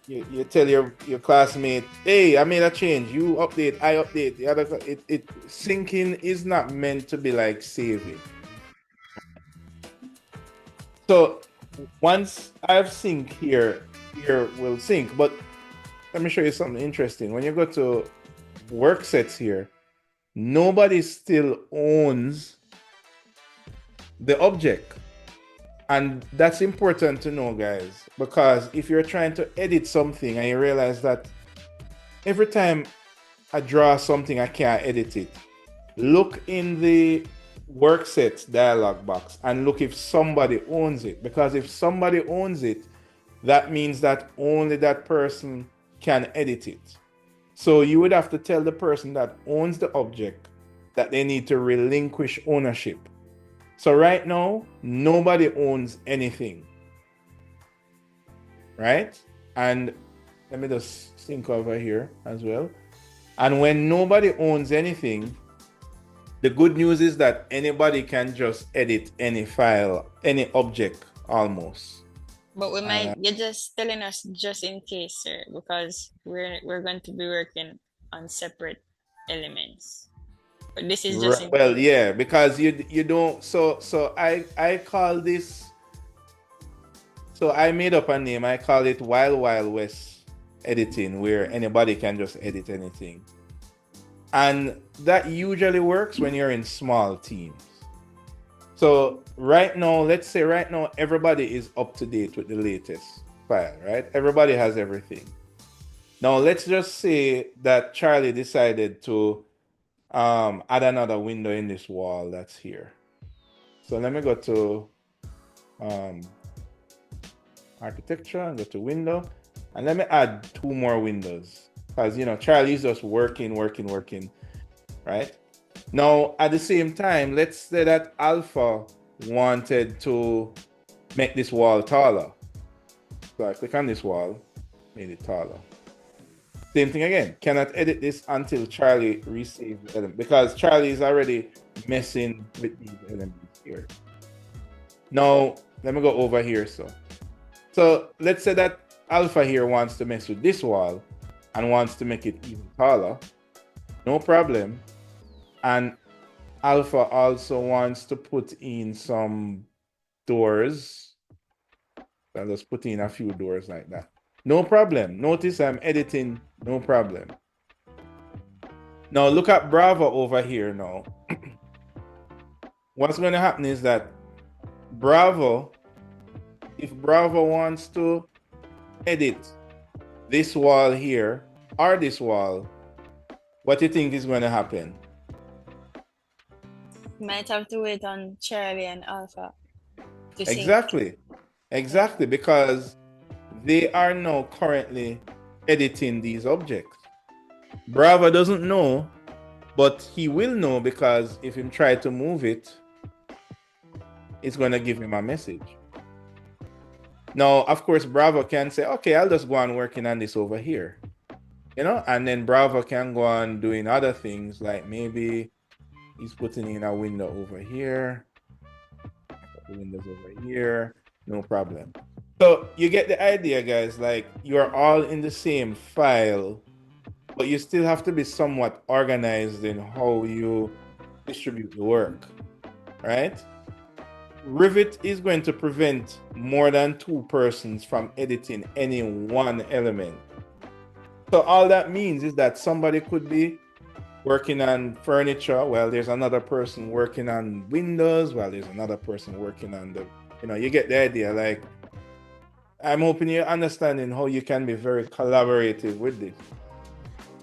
you tell your classmate, hey, I made a change. You update, I update. The other syncing is not meant to be like saving. So once I've synced here will sync. But let me show you something interesting. When you go to work sets here, nobody still owns the object. And that's important to know, guys, because if you're trying to edit something and you realize that every time I draw something, I can't edit it, look in the work sets dialog box and look if somebody owns it. Because if somebody owns it, that means that only that person can edit it. So you would have to tell the person that owns the object that they need to relinquish ownership. So right now, nobody owns anything, right? And let me just sync over here as well. And when nobody owns anything, the good news is that anybody can just edit any file, any object almost. But we might, you're just telling us just in case, sir, because we're going to be working on separate elements. But this is just well, yeah, because you don't. So I call this. So I made up a name. I call it Wild West editing, where anybody can just edit anything, and that usually works when you're in small teams. So right now, let's say right now everybody is up to date with the latest file, right? Everybody has everything. Now let's just say that Charlie decided to add another window in this wall that's here. So let me go to architecture and go to window, and let me add 2 more windows, because Charlie's just working, right? Now at the same time, let's say that Alpha wanted to make this wall taller. So I click on this wall, made it taller. Same thing again, cannot edit this until Charlie receives the element, because Charlie is already messing with these elements here. Now, let me go over here. So let's say that Alpha here wants to mess with this wall and wants to make it even taller. No problem. And Alpha also wants to put in some doors. I'll just put in a few doors like that. No problem. Notice I'm editing, no problem. Now look at Bravo over here now. What's going to happen is that Bravo, if Bravo wants to edit this wall here or this wall, what do you think is going to happen? might have to wait on Charlie and Alpha to sync. Exactly, because they are now currently editing these objects. Bravo doesn't know, but he will know, because if he try to move it, it's going to give him a message. Now, of course, Bravo can say, okay, I'll just go on working on this over here, and then Bravo can go on doing other things, like maybe he's putting in a window over here, windows over here, no problem. So you get the idea, guys. Like, you're all in the same file, but you still have to be somewhat organized in how you distribute the work, right? Revit is going to prevent more than 2 persons from editing any one element. So all that means is that somebody could be working on furniture while there's another person working on windows, while there's another person working on the, you get the idea. Like, I'm hoping you're understanding how you can be very collaborative with this,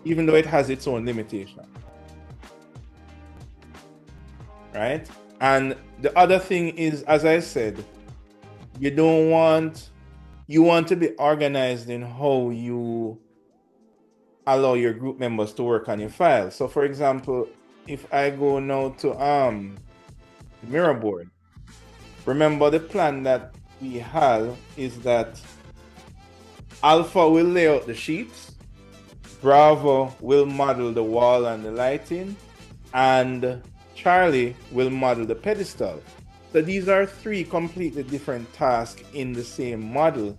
even though it has its own limitation, right? And the other thing is, as I said, you want to be organized in how you allow your group members to work on your file. So for example, if I go now to the mirror board, remember the plan that we have is that Alpha will lay out the sheets, Bravo will model the wall and the lighting, and Charlie will model the pedestal. So these are three completely different tasks in the same model.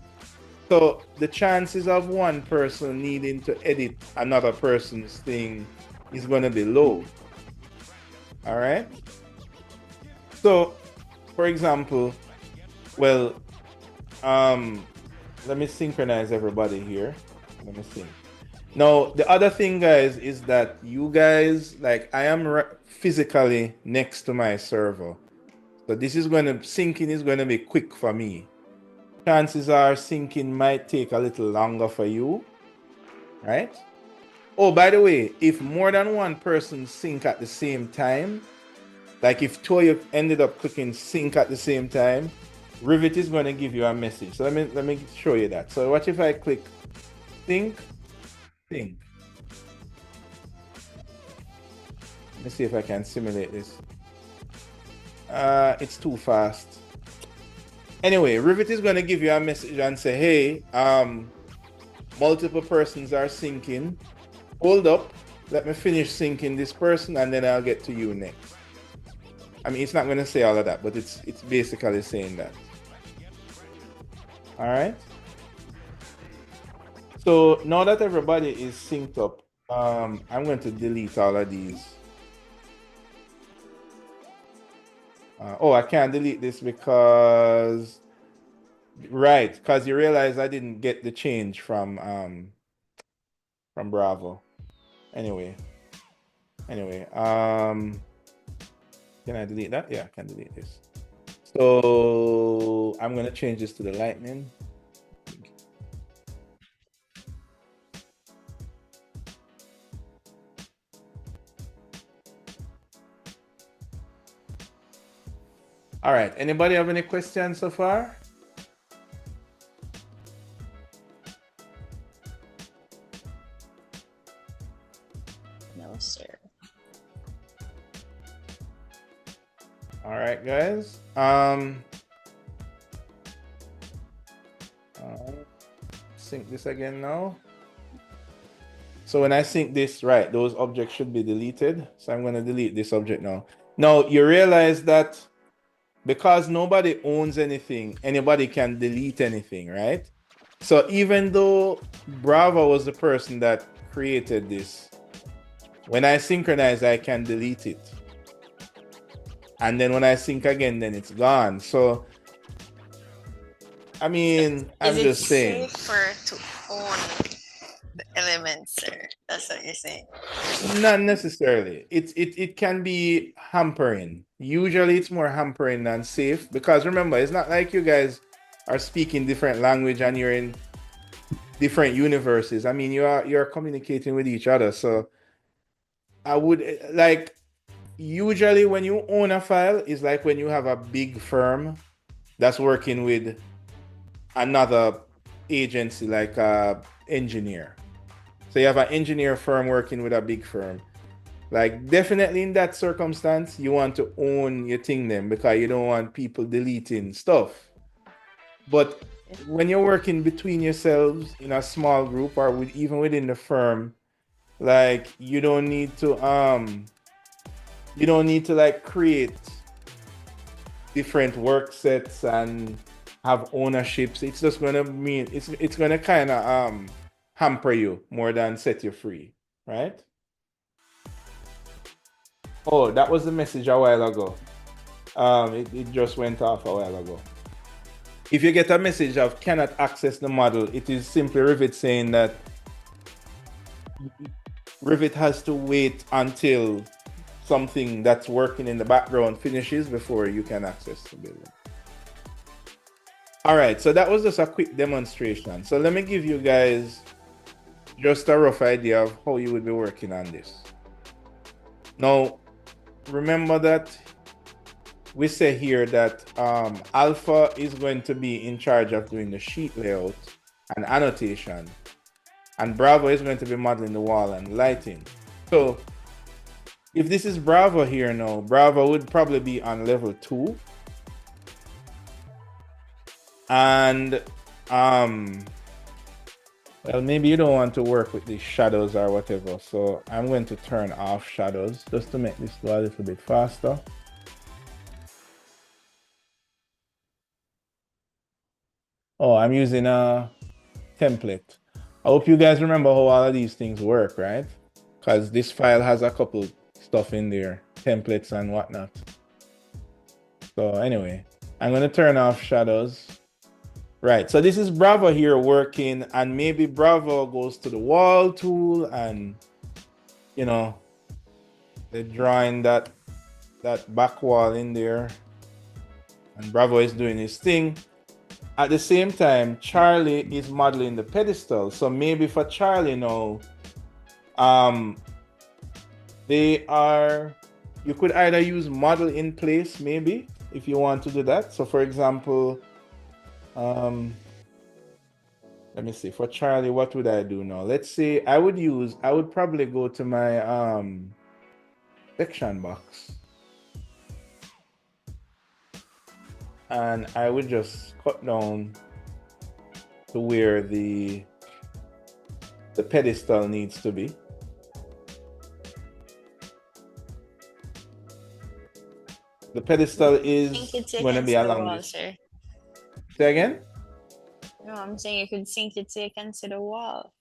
So the chances of one person needing to edit another person's thing is going to be low. All right. So, for example, well, let me synchronize everybody here. Let me see. Now, the other thing, guys, is that you guys, like, I am physically next to my server. So this is going to, syncing is going to be quick for me. Chances are syncing might take a little longer for you, right? Oh, by the way, if more than one person sync at the same time, like if two of you ended up clicking sync at the same time, Rivet is going to give you a message. So let me show you that. So what if I click sync? Let me see if I can simulate this. It's too fast. Anyway, Rivet is going to give you a message and say, hey, multiple persons are syncing. Hold up. Let me finish syncing this person and then I'll get to you next. I mean, it's not going to say all of that, but it's basically saying that. All right. So now that everybody is synced up, I'm going to delete all of these. Oh, I can't delete this because, right, because you realize I didn't get the change from Bravo. Anyway, can I delete that? Yeah, I can delete this. So I'm going to change this to the lightning. All right. Anybody have any questions so far? No, sir. All right, guys. Sync this again now. So when I sync this, right, those objects should be deleted. So I'm going to delete this object now. Now you realize that because nobody owns anything, anybody can delete anything, right? So even though Bravo was the person that created this, when I synchronize, I can delete it. And then when I sync again, then it's gone. So, I mean, I'm just saying. Is it safer to own the elements, sir? That's what you're saying. Not necessarily. It can be hampering. Usually it's more hampering than safe because remember, it's not like you guys are speaking different language and you're in different universes. I mean, you're communicating with each other. So I would like usually when you own a file is like when you have a big firm that's working with another agency like a engineer. So you have an engineer firm working with a big firm. Like definitely in that circumstance, you want to own your thing then because you don't want people deleting stuff. But when you're working between yourselves in a small group or even within the firm, like you don't need to like create different work sets and have ownerships. It's just gonna mean it's gonna kind of hamper you more than set you free, right? Oh, that was the message a while ago. It just went off a while ago. If you get a message of cannot access the model, it is simply Rivet saying that Rivet has to wait until something that's working in the background finishes before you can access the building. All right, so that was just a quick demonstration. So let me give you guys just a rough idea of how you would be working on this. Now, remember that we say here that Alpha is going to be in charge of doing the sheet layout and annotation, and Bravo is going to be modeling the wall and lighting. So if this is Bravo here now, Bravo would probably be on level 2. And Well, maybe you don't want to work with the shadows or whatever. So I'm going to turn off shadows just to make this go a little bit faster. Oh, I'm using a template. I hope you guys remember how all of these things work, right? Because this file has a couple stuff in there, templates and whatnot. So anyway, I'm going to turn off shadows. Right, so this is Bravo here working, and maybe Bravo goes to the wall tool and, you know, they're drawing that back wall in there, and Bravo is doing his thing. At the same time, Charlie is modeling the pedestal. So maybe for Charlie now, you could either use model in place, maybe, if you want to do that. So for example, let me see, for Charlie, what would I do now? Let's say I would probably go to my section box. And I would just cut down to where the pedestal needs to be. The pedestal is going to be along this. Sir. Say again? No, I'm saying you could sink it so you can see the wall,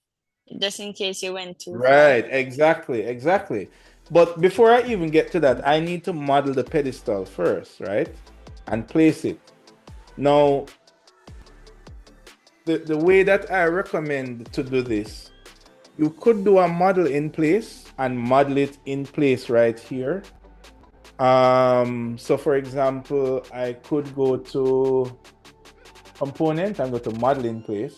just in case you went too far. Right, exactly. But before I even get to that, I need to model the pedestal first, right? And place it. Now, the way that I recommend to do this, you could do a model in place and model it in place right here. So for example, I could go to component and go to model in place,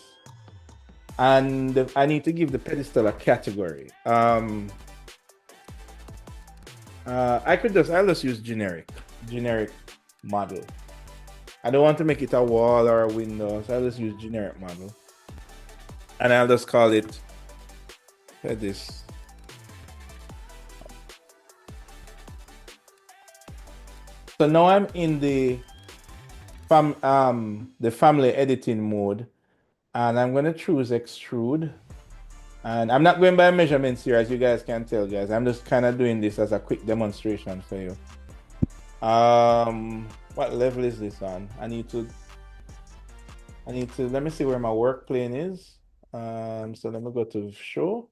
and I need to give the pedestal a category. I'll just use generic model. I don't want to make it a wall or a window, so I'll just use generic model, and I'll just call it this. So now I'm in the family editing mode, and I'm going to choose extrude. And I'm not going by measurements here, as you guys can tell, guys. I'm just kind of doing this as a quick demonstration for you. What level is this on? I need to, let me see where my work plane is. So let me go to show.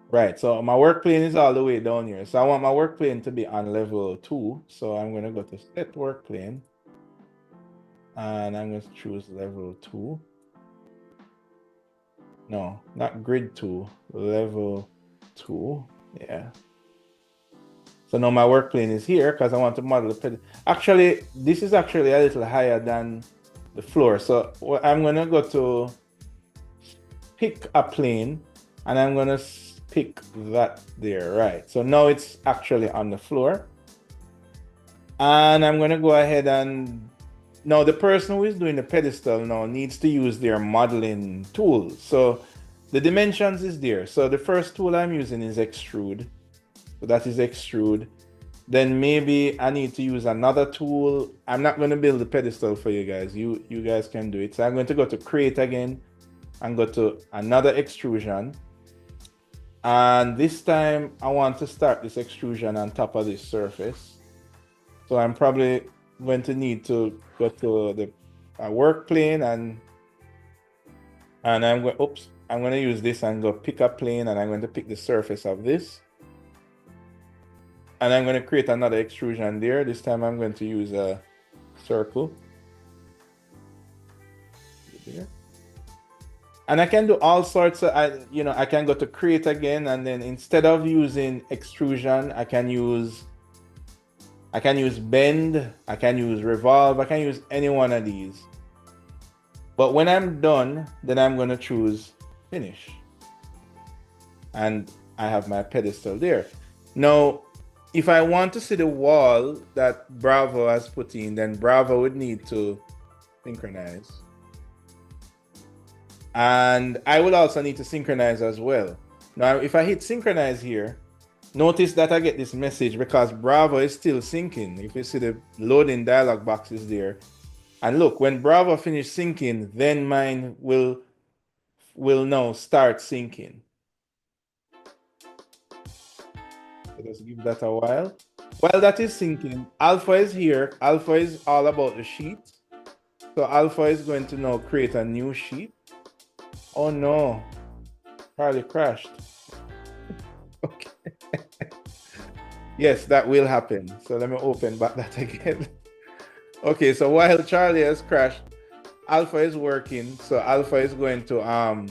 Right, so my work plane is all the way down here. So I want my work plane to be on level 2. So I'm going to go to set work plane. And I'm going to choose level 2. No, not grid 2, level 2. Yeah. So now my work plane is here because I want to model the pedestal. Actually, this is actually a little higher than the floor. So I'm going to go to pick a plane, and I'm going to pick that there, right? So now it's actually on the floor. And I'm going to go ahead and now the person who is doing the pedestal now needs to use their modeling tool. So the dimensions is there. So the first tool I'm using is extrude. So that is extrude. Then maybe I need to use another tool. I'm not going to build the pedestal for you guys. You guys can do it. So I'm going to go to create again and go to another extrusion. And this time I want to start this extrusion on top of this surface. So I'm probably going to need to go to the work plane, and I'm going to use this and go pick a plane, and I'm going to pick the surface of this. And I'm going to create another extrusion there. This time I'm going to use a circle. There. And I can do all sorts of, I can go to create again, and then instead of using extrusion, I can use bend, I can use revolve, I can use any one of these. But when I'm done, then I'm going to choose finish. And I have my pedestal there. Now, if I want to see the wall that Bravo has put in, then Bravo would need to synchronize. And I will also need to synchronize as well. Now, if I hit synchronize here, notice that I get this message because Bravo is still syncing. If you see the loading dialog box is there. And look, when Bravo finishes syncing, then mine will will now start syncing. Let us give that a while. While that is syncing, alpha is here. Alpha is all about the sheet. So alpha is going to now create a new sheet. Oh no, Charlie crashed. Okay. Yes, that will happen. So let me open back that again. Okay, so while Charlie has crashed, alpha is working. So alpha is going to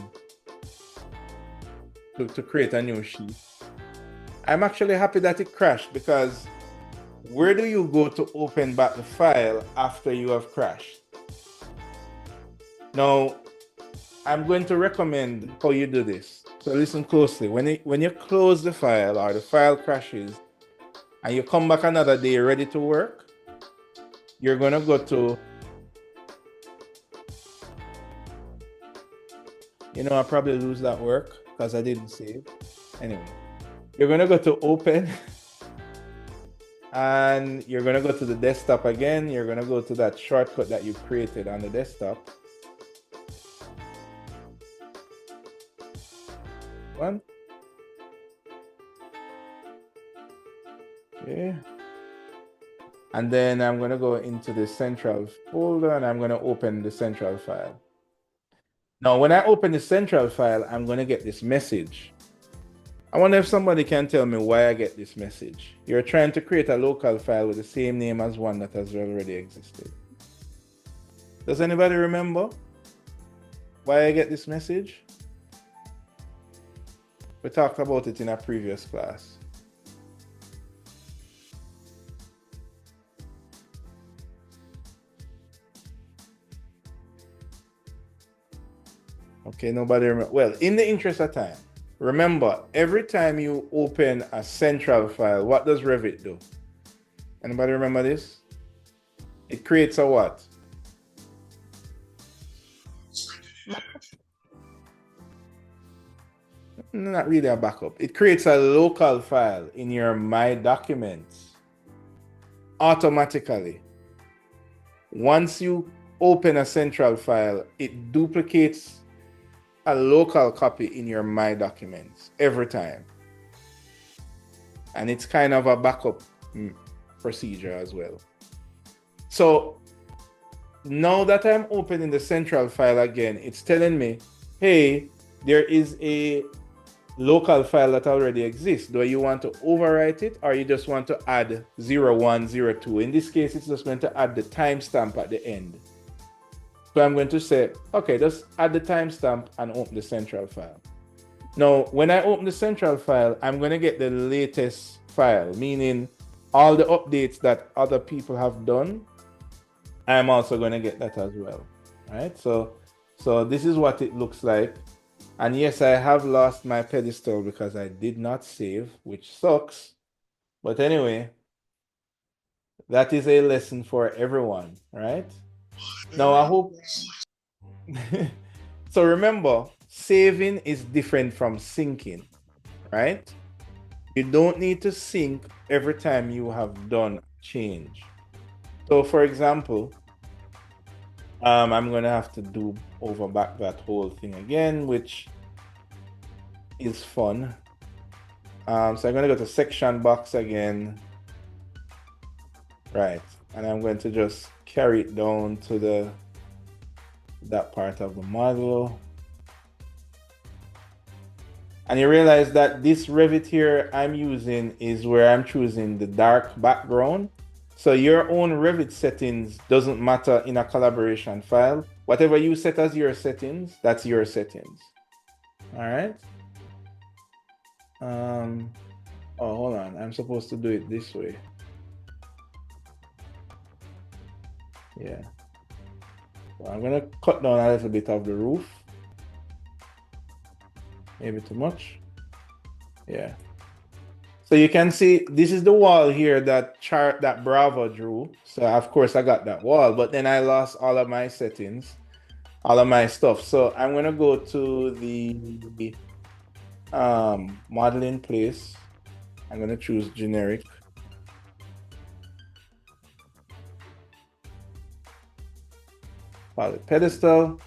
create a new sheet. I'm actually happy that it crashed, because where do you go to open back the file after you have crashed? Now, I'm going to recommend how you do this. So listen closely. When you close the file or the file crashes and you come back another day ready to work, you're going to go to, I probably lose that work because I didn't save. Anyway, you're going to go to open and you're going to go to the desktop again. You're going to go to that shortcut that you created on the desktop. One. Okay. And then I'm going to go into the central folder and I'm going to open the central file. Now, when I open the central file, I'm going to get this message. I wonder if somebody can tell me why I get this message. You're trying to create a local file with the same name as one that has already existed. Does anybody remember why I get this message? We talked about it in a previous class. Okay, nobody remember. Well, in the interest of time, remember, every time you open a central file, what does Revit do? Anybody remember this? It creates a what? Not really a backup. It creates a local file in your My Documents automatically. Once you open a central file, it duplicates a local copy in your My Documents every time. And it's kind of a backup procedure as well. So now that I'm opening the central file again, it's telling me, hey, there is a local file that already exists. Do you want to overwrite it, or you just want to add 0102? In this case, it's just going to add the timestamp at the end. So I'm going to say, okay, just add the timestamp and open the central file. Now, when I open the central file, I'm going to get the latest file, meaning all the updates that other people have done. I'm also going to get that as well. Right? So this is what it looks like. And yes, I have lost my pedestal because I did not save, which sucks. But anyway, that is a lesson for everyone, right? Now, I hope... So remember, saving is different from syncing, right? You don't need to sync every time you have done change. So for example, I'm going to have to do over back that whole thing again, which is fun. So I'm going to go to section box again. Right. And I'm going to just carry it down to that part of the model. And you realize that this Revit here I'm using is where I'm choosing the dark background. So your own Revit settings doesn't matter in a collaboration file. Whatever you set as your settings, that's your settings. All right. Oh, hold on. I'm supposed to do it this way. Yeah. So I'm going to cut down a little bit of the roof. Maybe too much. Yeah. So you can see this is the wall here that Bravo drew. So of course I got that wall, but then I lost all of my settings, all of my stuff. So I'm going to go to the modeling place. I'm going to choose generic. Call it pedestal.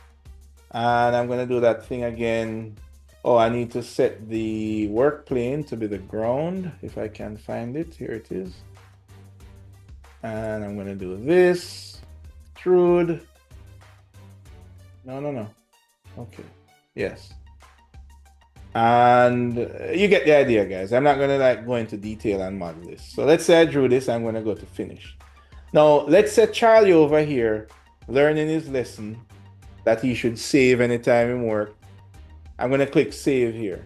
And I'm going to do that thing again. Oh, I need to set the work plane to be the ground, if I can find it. Here it is. And I'm going to do this. Extrude. No. Okay. Yes. And you get the idea, guys. I'm not going to go into detail and model this. So let's say I drew this. I'm going to go to finish. Now, let's set Charlie over here, learning his lesson that he should save anytime in work. I'm going to click save here.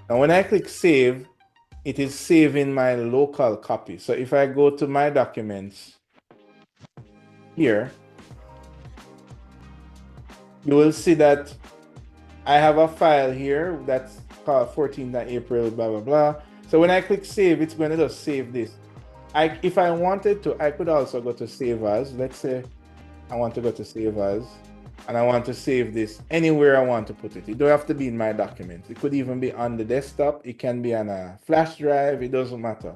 And when I click save, it is saving my local copy. So if I go to my documents here, you will see that I have a file here that's called 14th of April, blah, blah, blah. So when I click save, it's going to just save this. If I wanted to, I could also go to save as. Let's say I want to go to save as, and I want to save this anywhere I want to put it. It don't have to be in my documents. It could even be on the desktop. It can be on a flash drive. It doesn't matter.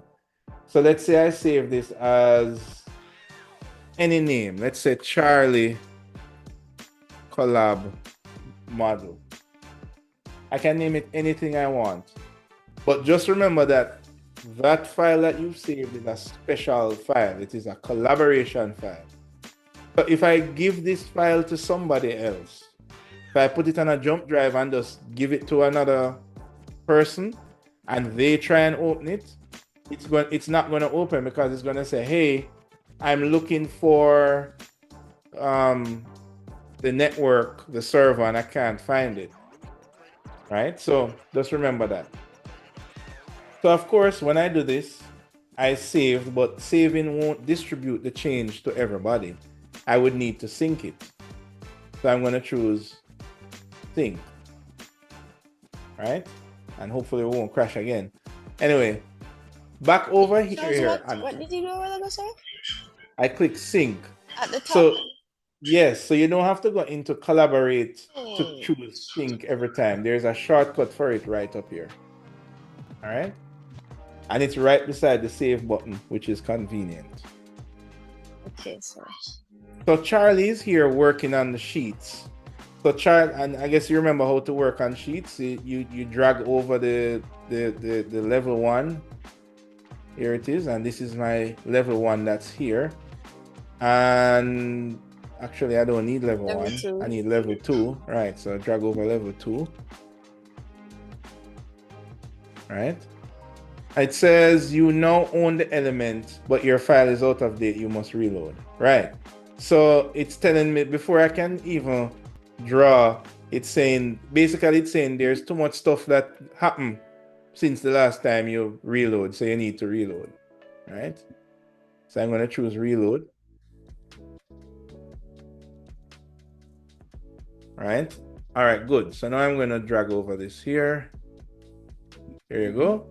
So let's say I save this as any name. Let's say Charlie Collab Model. I can name it anything I want. But just remember that that file that you've saved is a special file. It is a collaboration file. So if I give this file to somebody else, if I put it on a jump drive and just give it to another person and they try and open it, it's not going to open because it's going to say, hey, I'm looking for the network, the server, and I can't find it. Right? So just remember that. So of course, when I do this, I saved, but saving won't distribute the change to everybody. I would need to sync it. So I'm going to choose sync. Right? And hopefully it won't crash again. Anyway, back over here. What did you do over there, sir? I click sync. At the top. So yes, so you don't have to go into collaborate to choose sync every time. There's a shortcut for it right up here. All right? And it's right beside the save button, which is convenient. Okay, sir. So Charlie's here working on the sheets. So and I guess you remember how to work on sheets. You drag over the level 1. Here it is, and this is my level 1 that's here. And actually, I don't need level 1. 2. I need level 2. Right, so drag over level 2. Right. It says you now own the element, but your file is out of date. You must reload. Right. So it's telling me before I can even draw, it's saying there's too much stuff that happened since the last time you reload. So you need to reload. Right. So I'm going to choose reload. Right. All right, good. So now I'm going to drag over this here. There you go.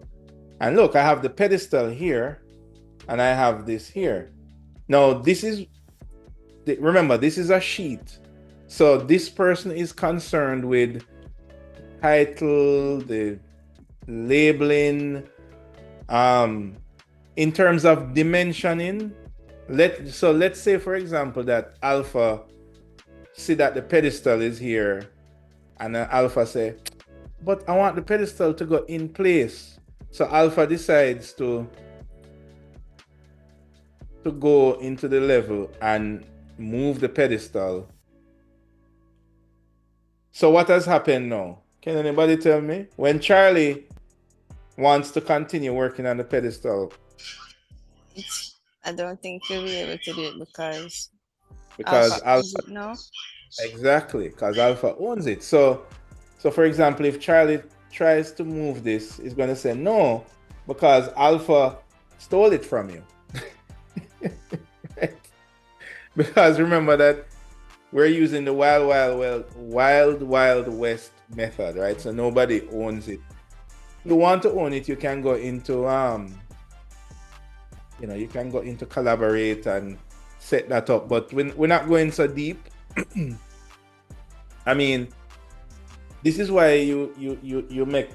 And look, I have the pedestal here and I have this here. Now, remember, this is a sheet. So this person is concerned with title, the labeling, in terms of dimensioning. Let's say, for example, that Alpha see that the pedestal is here and Alpha say, but I want the pedestal to go in place. So Alpha decides to go into the level and move the pedestal. So what has happened now? Can anybody tell me? When Charlie wants to continue working on the pedestal, I don't think you'll be able to do it because Alpha no. Exactly, because Alpha owns it. So for example, if Charlie tries to move this, it's going to say no, because Alpha stole it from you. Right? Because remember that we're using the wild west method, right? So nobody owns it. If you want to own it, you can go into you can go into collaborate and set that up, but we're not going so deep. I mean, this is why you make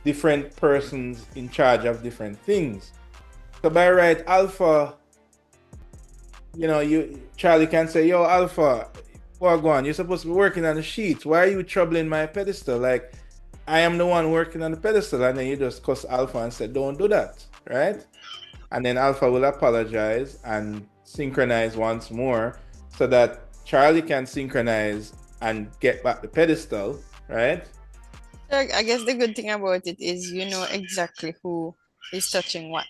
different persons in charge of different things. So by right, Alpha, Charlie can say, yo, Alpha, well, go on. You're supposed to be working on the sheets. Why are you troubling my pedestal? Like, I am the one working on the pedestal, and then you just cuss Alpha and say, don't do that, right? And then Alpha will apologize and synchronize once more so that Charlie can synchronize and get back the pedestal, right? So I guess the good thing about it is you know exactly who is touching what.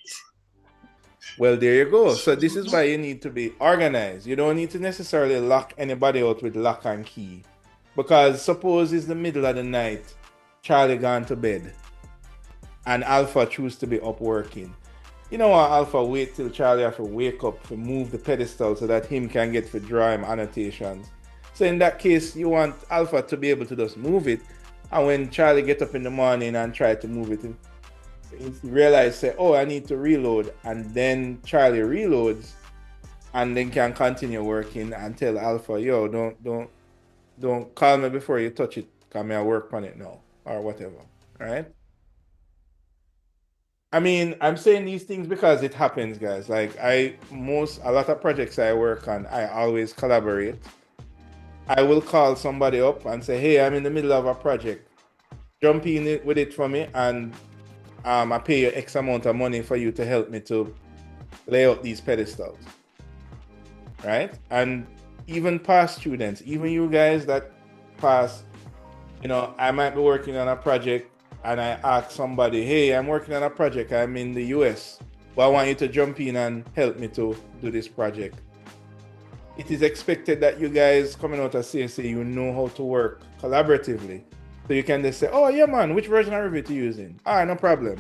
Well, there you go. So this is why you need to be organized. You don't need to necessarily lock anybody out with lock and key. Because suppose it's the middle of the night, Charlie gone to bed, and Alpha choose to be up working. You know what, Alpha wait till Charlie have to wake up to move the pedestal so that him can get to draw him annotations. So in that case, you want Alpha to be able to just move it, and when Charlie get up in the morning and try to move it, he realize, say, oh, I need to reload, and then Charlie reloads, and then can continue working and tell Alpha, yo, don't call me before you touch it, because I work on it now, or whatever, right? I mean, I'm saying these things because it happens, guys. Like a lot of projects I work on, I always collaborate. I will call somebody up and say, hey, I'm in the middle of a project. Jump in it with it for me, and I pay you X amount of money for you to help me to lay out these pedestals, right? And even past students, even you guys that pass, I might be working on a project and I ask somebody, hey, I'm working on a project, I'm in the US, but I want you to jump in and help me to do this project. It is expected that you guys coming out of CSA, you know how to work collaboratively. So you can just say, oh yeah, man, which version of Revit you using? All right, no problem.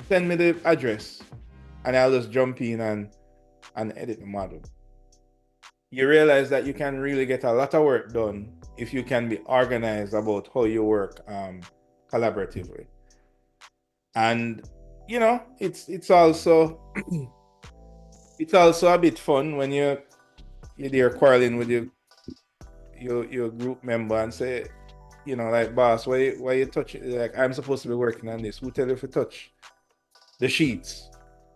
Send me the address and I'll just jump in and edit the model. You realize that you can really get a lot of work done if you can be organized about how you work collaboratively. And it's also it's also a bit fun when you're there quarreling with your group member and say, like, boss, why you touch it? Like, I'm supposed to be working on this. Who tell you to touch the sheets?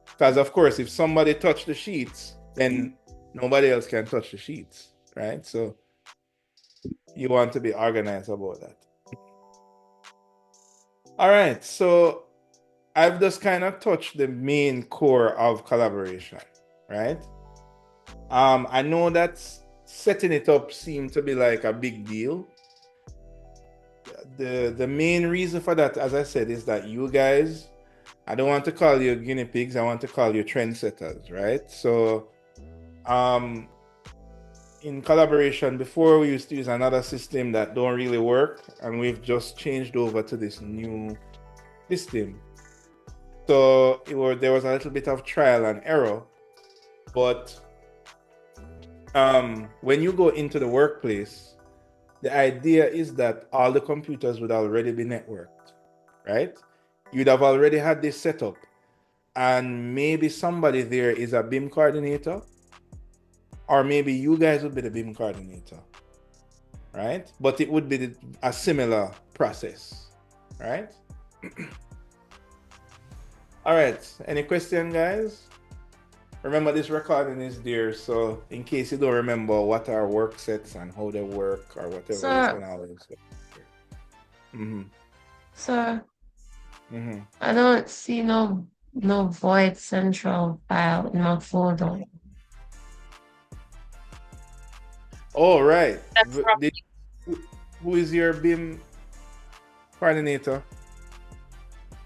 Because of course, if somebody touch the sheets, then nobody else can touch the sheets, right? So you want to be organized about that. All right, so I've just kind of touched the main core of collaboration, right? I know that setting it up seemed to be like a big deal. The main reason for that, as I said, is that you guys, I don't want to call you guinea pigs, I want to call you trendsetters, right? So in collaboration, before we used to use another system that don't really work, and we've just changed over to this new system. So there was a little bit of trial and error, but when you go into the workplace, the idea is that all the computers would already be networked, right? You'd have already had this set up, and maybe somebody there is a BIM coordinator, or maybe you guys would be the BIM coordinator, right? But it would be a similar process, right? All right, any question, guys? Remember, this recording is there, so in case you don't remember what are work sets and how they work or whatever, you can always go. Sir, I don't see no void central file in my folder. Oh, right. Who is your BIM coordinator?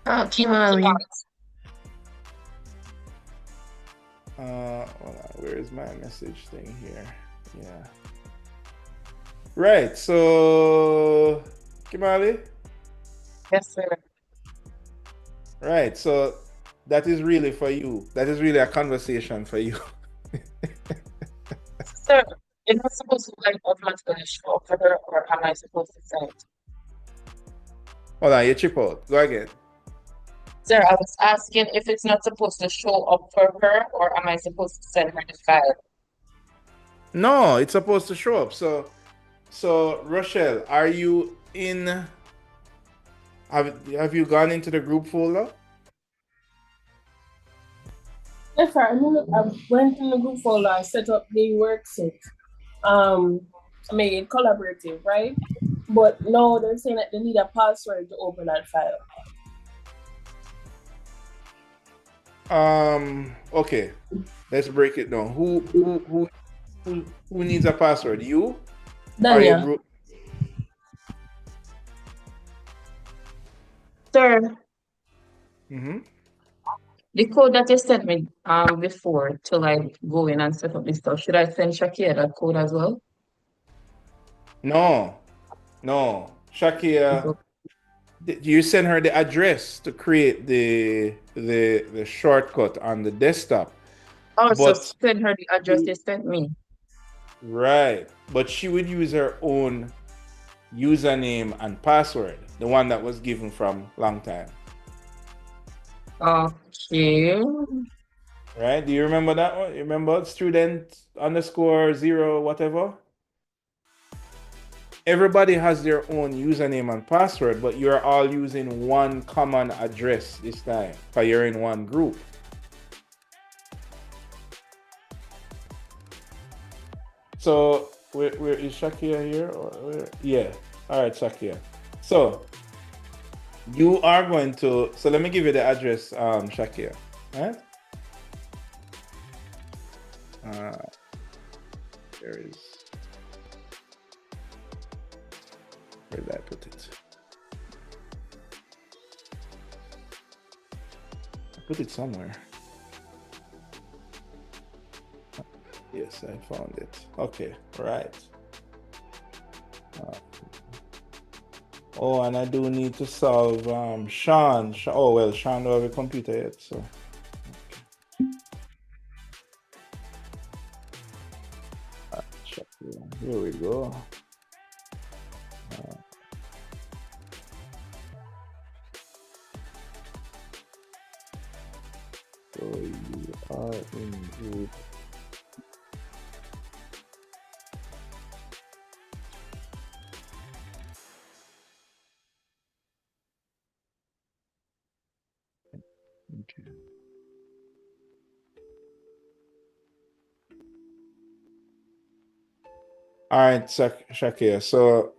Kimali. Where is my message thing here? Yeah. Right. So, Kimali? Yes, sir. Right. So that is really for you. That is really a conversation for you. Sir, it's not supposed to like automatically show up for her, or am I supposed to send it? Hold on, you chip out. Go again. Sir, I was asking if it's not supposed to show up for her, or am I supposed to send her the file? No, it's supposed to show up. So Rochelle, are you in? Have you gone into the group folder? Yes, sir. I went in the group folder, set up the work set. make it collaborative, right? But now they're saying that they need a password to open that file. Okay. Let's break it down. Who needs a password? You? Or your Danya. group? Sir, Mm-hmm. the code that you sent me before to like go in and set up this stuff, should I send Shakia that code as well? No. Shakia, you send her the address to create the shortcut on the desktop. Oh, so But send her the address you sent me. right. But she would use her own username and password, the one that was given from long time. Okay. Right? Do you remember that one? You remember student underscore zero whatever? Everybody has their own username and password, but you're all using one common address this time because you're in one group. So where is Shakia here? Or where? Yeah. All right, Shakia. So you are going to. So let me give you the address, Shakia. All right. There is. Where did I put it? I put it somewhere. Yes, I found it. Okay, right. Oh, and I do need to solve Sean. Oh, well, Sean don't have a computer yet, so. Okay. Here we go. So you are in group. Okay. All right, Shakir. So,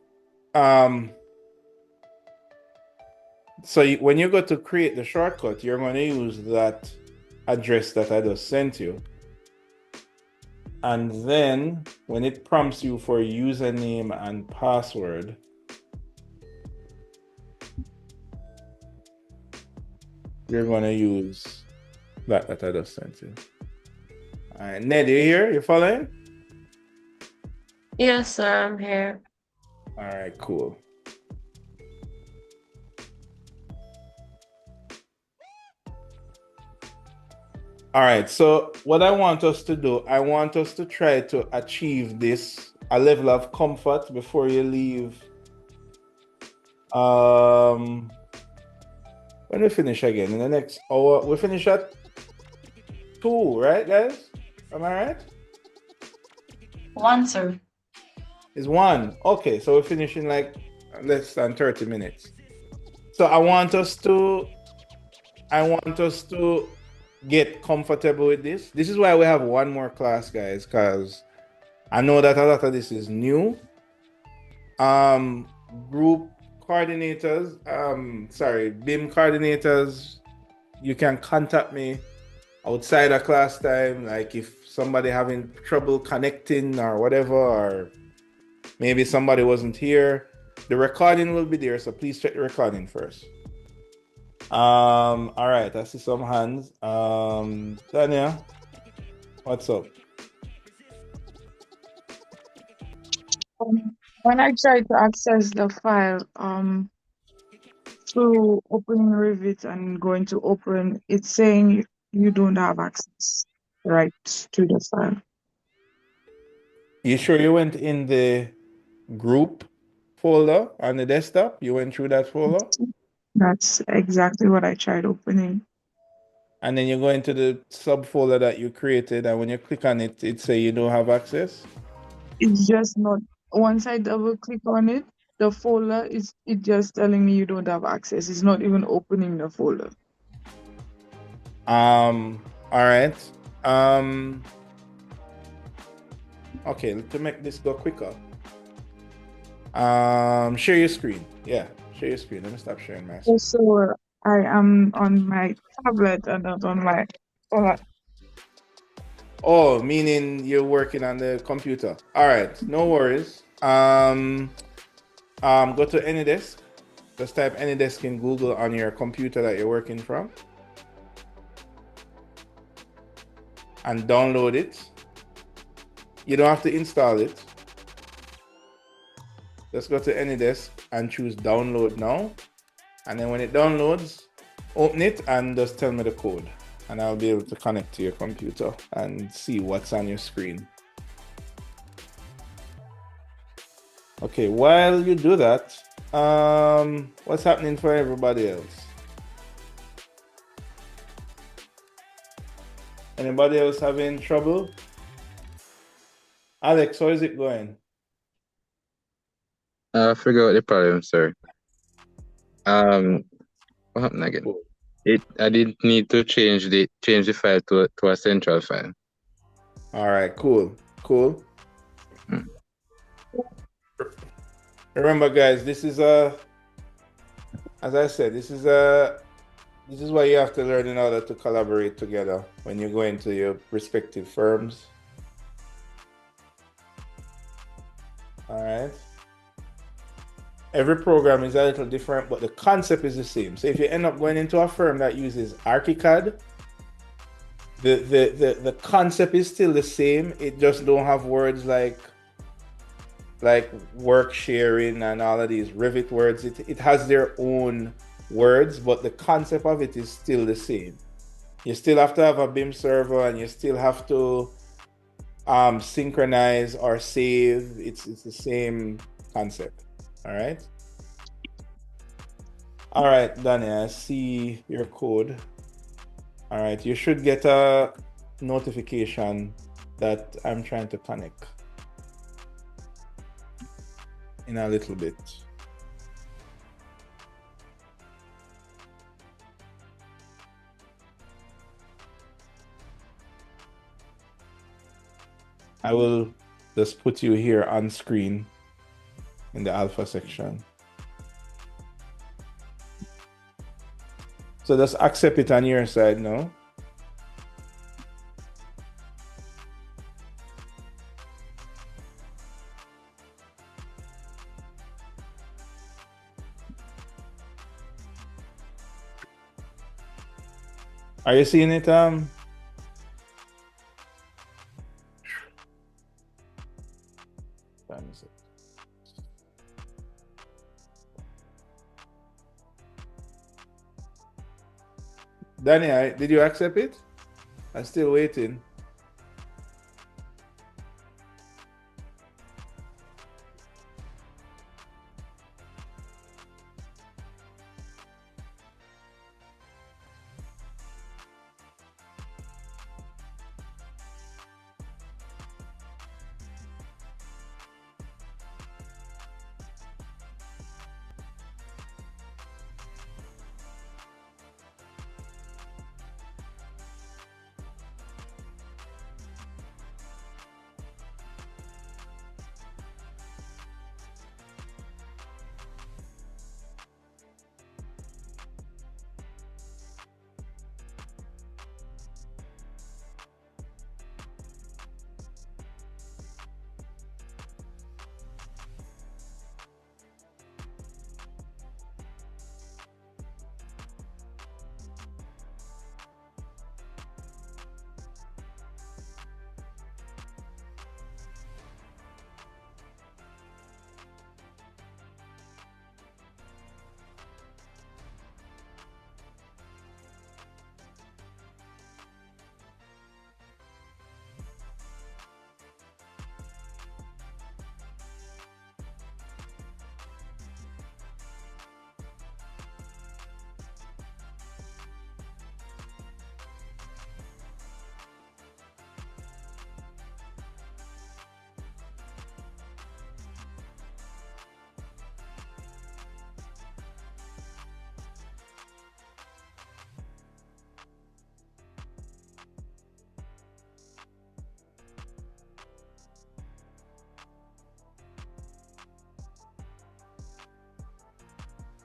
when you go to create the shortcut, you're going to use that address that I just sent you. And then when it prompts you for username and password, you're going to use that I just sent you. All right, Ned, you here? You following? Yes, sir, I'm here. All right, cool. All right, so what I want us to do, I want us to try to achieve a level of comfort before you leave. When we finish again in the next hour, we finish at 2, right, guys? Am I right? 1, sir. It's 1. Okay, so we're finishing like less than 30 minutes. So I want us to get comfortable with this. This is why we have one more class, guys, because I know that a lot of this is new. Group coordinators, BIM coordinators, you can contact me outside of class time, like if somebody having trouble connecting or whatever, or maybe somebody wasn't here. The recording will be there, so please check the recording first. All right, I see some hands. Dania, what's up? When I try to access the file, through opening Revit and going to open, it's saying you don't have access right to the file. You sure you went in the group folder on the desktop? You went through that folder? That's exactly what I tried opening. And then you go into the subfolder that you created, and when you click on it, it say you don't have access? It's just not, once I double click on it, the folder is just telling me you don't have access. It's not even opening the folder. All right. Okay, to make this go quicker, Share your screen. Yeah, share your screen. Let me stop sharing my screen. So I am on my tablet and not on my phone. Oh, meaning you're working on the computer. All right, no worries. Go to AnyDesk. Just type AnyDesk in Google on your computer that you're working from, and download it. You don't have to install it. Just go to AnyDesk and choose download now. And then when it downloads, open it and just tell me the code. And I'll be able to connect to your computer and see what's on your screen. Okay, while you do that, what's happening for everybody else? Anybody else having trouble? Alex, how is it going? Figure out the problem, sir. What happened again? I didn't need to change the file to a central file. All right, cool. Remember, guys, this is as I said, this is what you have to learn in order to collaborate together when you go into your respective firms. All right. Every program is a little different, but the concept is the same. So if you end up going into a firm that uses ArchiCAD, the concept is still the same. It just don't have words like work sharing and all of these Revit words. It has their own words, but the concept of it is still the same. You still have to have a BIM server, and you still have to synchronize or save. It's the same concept. All right, Danny, I see your code. All right, you should get a notification that I'm trying to connect in a little bit. I will just put you here on screen in the alpha section. So just accept it on your side now. Are you seeing it? Danny, did you accept it? I'm still waiting.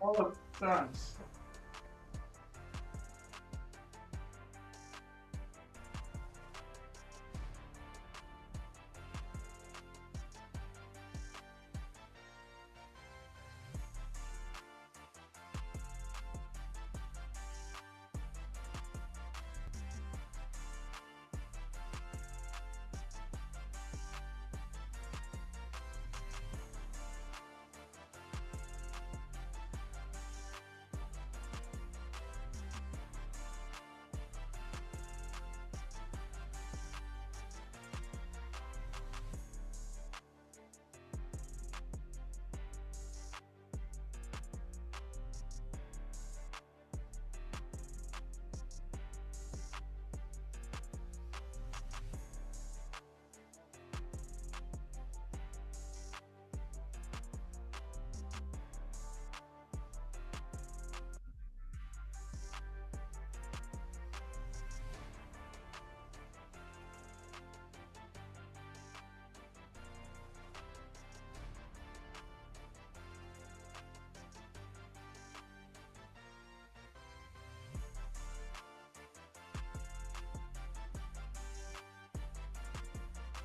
Oh, thanks.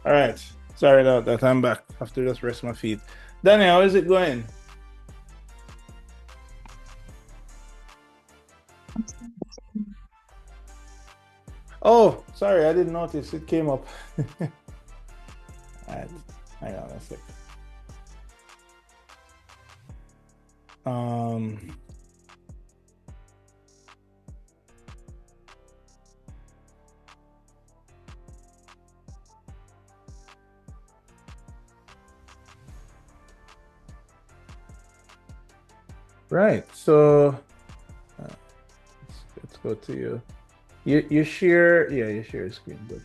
All right. Sorry about that. I'm back. Have to just rest my feet. Danny, how is it going? Oh, sorry, I didn't notice it came up. All right. Hang on a sec. Right. So let's go to you. You share, yeah, you share your screen. Good.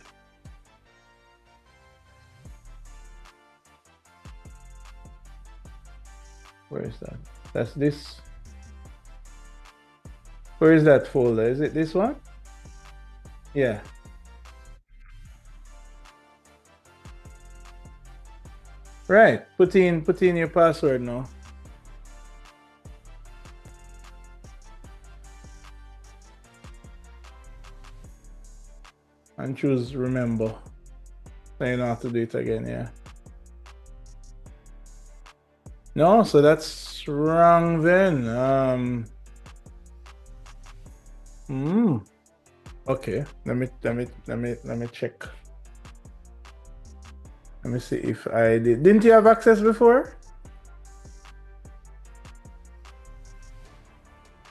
Where is that? That's this. Where is that folder? Is it this one? Yeah. Right. Put in your password now. And choose remember. Then you don't have to do it again, yeah. No, so that's wrong then. Okay. Let me check. Let me see if I did. Didn't you have access before?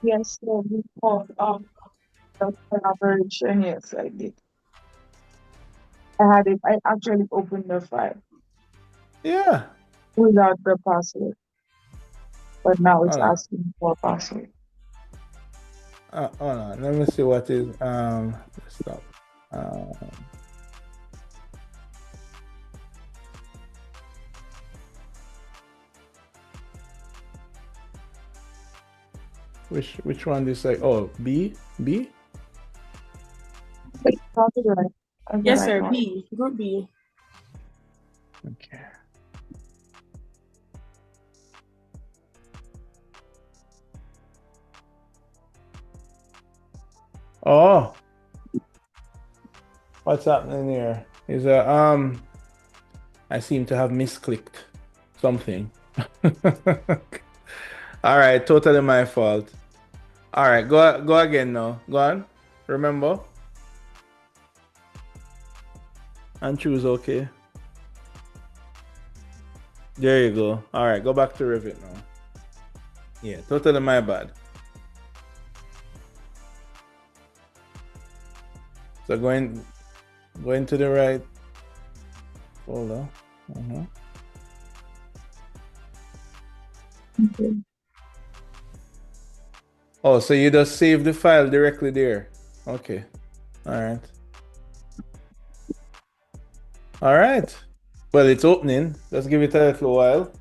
Yes, so before the collaboration, yes, I did. I had it. I actually opened the file. Yeah. Without the password, but now it's Hold on. asking for password. Hold on. Let me see what is stop. Which one do you say? Oh, B? Yes, sir. B. Group B. Okay. Oh. What's happening here? Is I seem to have misclicked something. All right, totally my fault. All right, go again now. Go on. Remember? And choose okay. There you go. All right, go back to Revit now. Yeah, totally my bad. So going to the right folder. Oh, so you just save the file directly there. Okay. All right. All right. Well, it's opening. Let's give it a little while.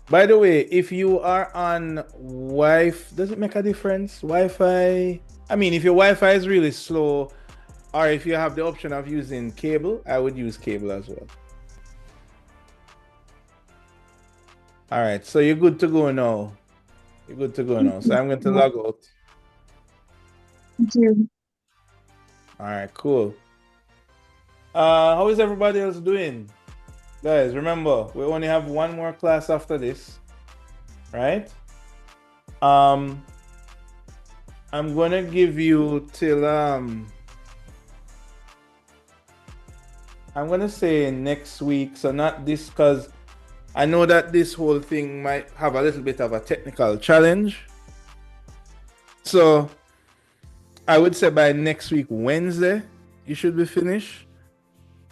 By the way, if you are on Wi-Fi, does it make a difference? Wi-Fi? I mean, if your Wi-Fi is really slow, or if you have the option of using cable, I would use cable as well. All right, so you're good to go now. You're good to go now. So I'm going to log out. Thank you. All right, cool. How is everybody else doing? Guys, remember, we only have one more class after this, right? I'm gonna give you till I'm gonna say next week, so not this, because I know that this whole thing might have a little bit of a technical challenge. So I would say by next week, Wednesday, you should be finished.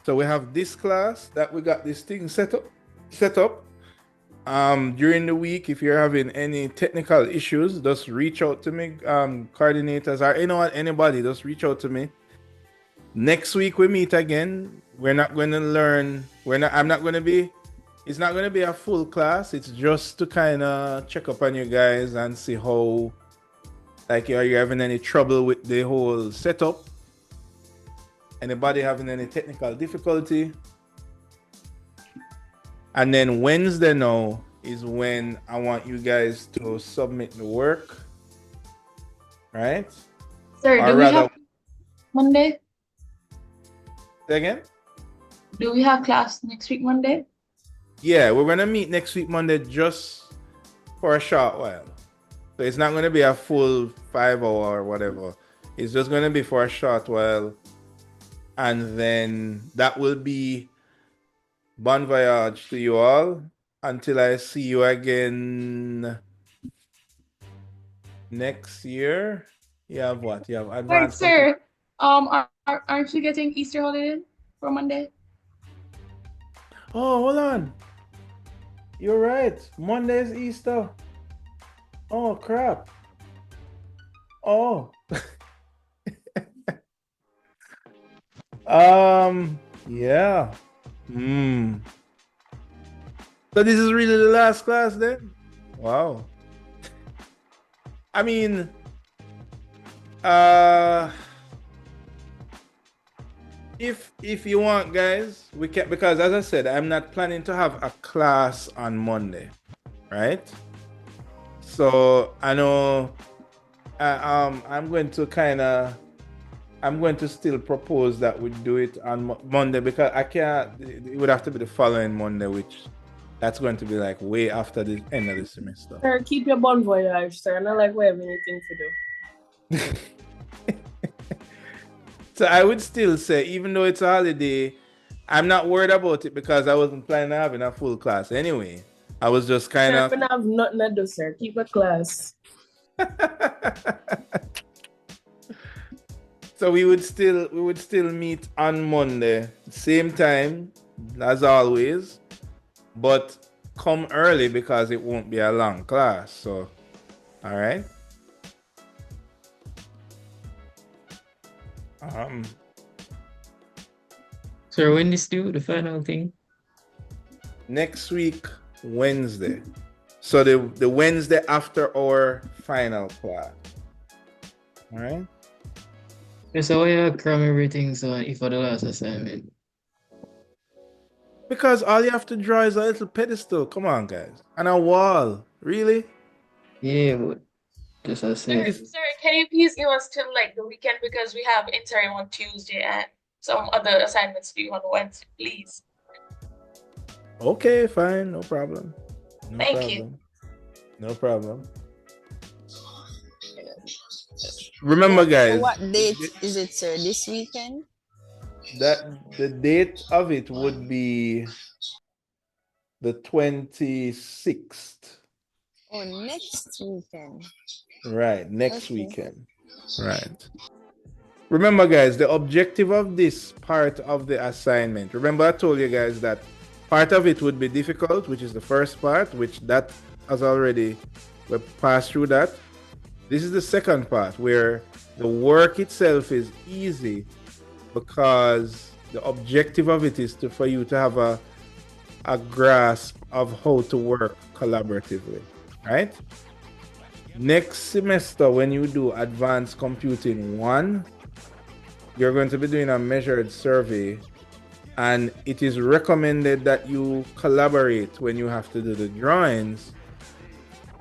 So we have this class that we got this thing set up. During the week, if you're having any technical issues, just reach out to me, coordinators, or anybody, just reach out to me. Next week we meet again. We're not going to learn. It's not going to be a full class. It's just to kind of check up on you guys and see how, like, are you having any trouble with the whole setup? Anybody having any technical difficulty? And then Wednesday now is when I want you guys to submit the work, right? Sir, do we have Monday? Say again? Do we have class next week Monday? Yeah, we're gonna meet next week Monday just for a short while. So it's not gonna be a full 5 hour or whatever. It's just gonna be for a short while. And then that will be bon voyage to you all until I see you again next year. You have what? You have Wait, advanced. sir. Aren't you getting Easter holiday for Monday? Oh, hold on. You're right. Monday is Easter. Oh, crap. Oh. Yeah. So this is really the last class then? Wow. I mean, if you want, guys, we can, because as I said, I'm not planning to have a class on Monday, right? So I know I'm going to still propose that we do it on Monday, because I can't, it would have to be the following Monday, which that's going to be like way after the end of the semester. Sir, keep your bon voyage, sir. Not like we have anything to do. So I would still say, even though it's a holiday, I'm not worried about it because I wasn't planning on having a full class anyway. I was just kind of. Sir, I have nothing to do, sir. Keep a class. So we would still meet on Monday, same time as always, but come early because it won't be a long class. So, all right. So when is due the final thing? Next week, Wednesday. So the Wednesday after our final class. All right. So why cram everything so if for the last assignment? Because all you have to draw is a little pedestal. Come on, guys. And a wall. Really? Yeah, but just I said. Sir, can you please give us till like the weekend, because we have interim on Tuesday and some other assignments due on Wednesday, please. Okay, fine, no problem. Thank you. No problem. Remember, guys. What date is it, sir? This weekend? That the date of it would be the 26th. Oh, next weekend. Right, next weekend. Right. Remember, guys, the objective of this part of the assignment. Remember, I told you guys that part of it would be difficult, which is the first part, which that has already, we passed through that. This is the second part where the work itself is easy because the objective of it is for you to have a grasp of how to work collaboratively, right? Next semester, when you do Advanced Computing 1, you're going to be doing a measured survey, and it is recommended that you collaborate when you have to do the drawings.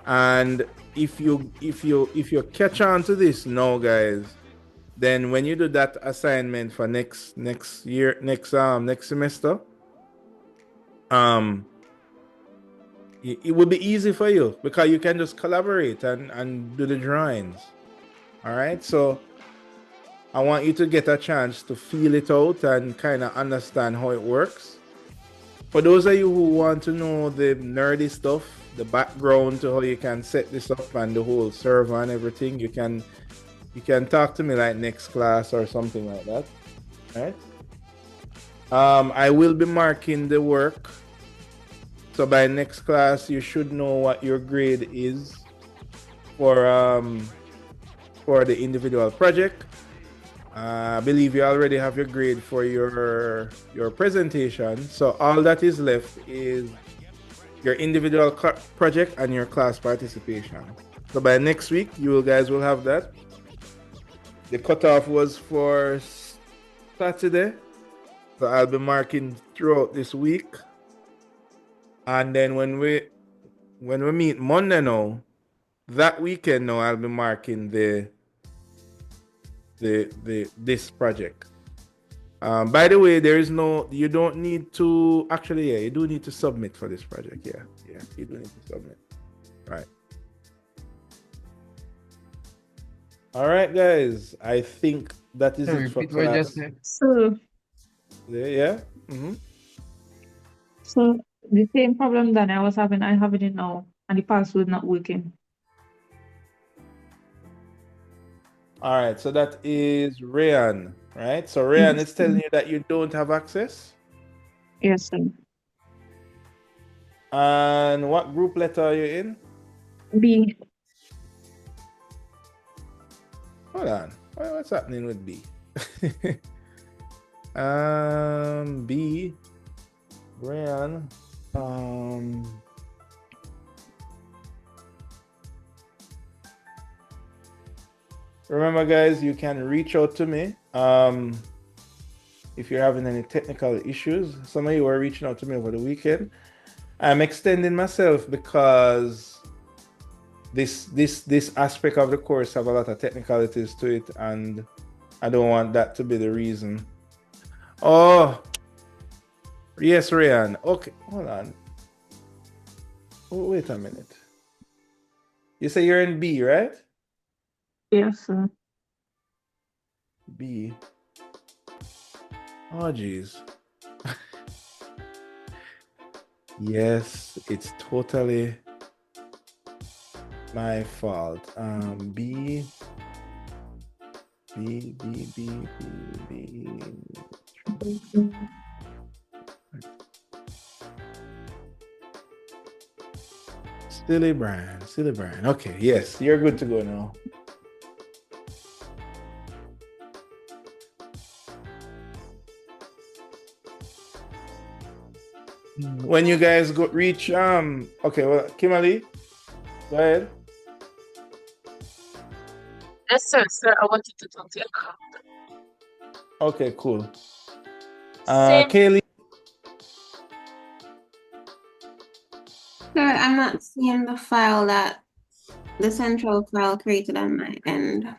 And if you catch on to this now, guys, then when you do that assignment for next semester, it will be easy for you because you can just collaborate and do the drawings. All right, so I want you to get a chance to feel it out and kind of understand how it works. For those of you who want to know the nerdy stuff, the background to how you can set this up and the whole server and everything, you can talk to me like next class or something like that. All right. I will be marking the work. So by next class, you should know what your grade is for the individual project. I believe you already have your grade for your presentation. So all that is left is your individual project and your class participation. So by next week, you guys will have that. The cutoff was for Saturday. So I'll be marking throughout this week. And then when we meet Monday now, that weekend now I'll be marking this project. By the way, you don't need to, actually, yeah, you do need to submit for this project. Yeah, you do need to submit. Right. All right, guys. I think that is it for Repeat what you class. just said. So, Yeah. Mm-hmm. So the same problem that I have it now, and the password not working. All right, so that is Rayan, right? So Rayan is telling you that you don't have access. Yes, sir. And what group letter are you in? B. Hold on. What's happening with B? B. Rayan. Remember, guys, you can reach out to me if you're having any technical issues. Some of you were reaching out to me over the weekend. I'm extending myself because this aspect of the course have a lot of technicalities to it, and I don't want that to be the reason. Oh, yes, Rayan. Okay, hold on. Oh, wait a minute. You say you're in B, right? Yes, sir. B. Oh, geez. Yes, it's totally my fault. B. Silly Brian. Okay, yes, you're good to go now. When you guys reach okay, well, Kimberly, go ahead. Yes, sir. I wanted to talk to you about. Okay, cool. Same. Kaylee. Sir, I'm not seeing the file the central file created on my end.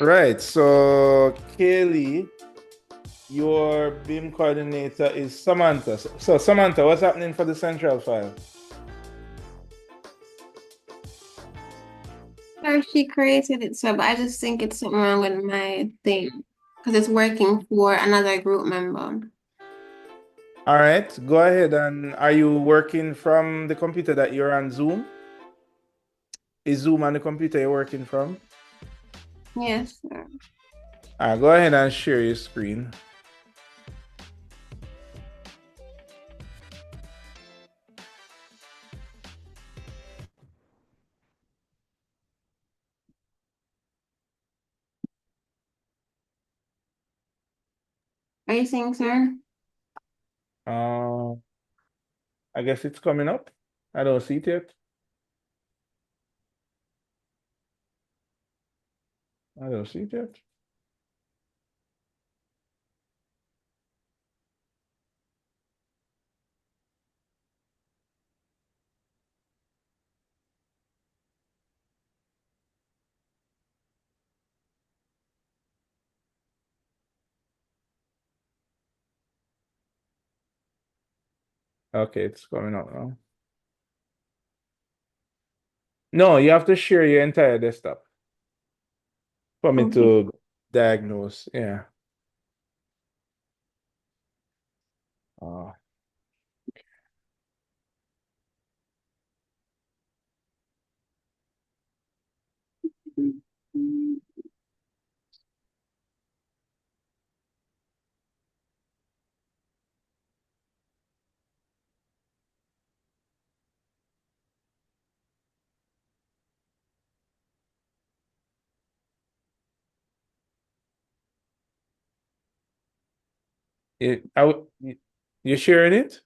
Right. So Kaylee, your BIM coordinator is Samantha. So Samantha, what's happening for the central file? Sir, she created it, sir, but I just think it's something wrong with my thing because it's working for another group member. All right, go ahead. And are you working from the computer that you're on Zoom? Is Zoom on the computer you're working from? Yes, sir. All right, go ahead and share your screen. Are you seeing, sir? I guess it's coming up. I don't see it yet. I don't see it yet. Okay, it's coming up now. No, you have to share your entire desktop for me to diagnose. Yeah. Uh, you sharing it?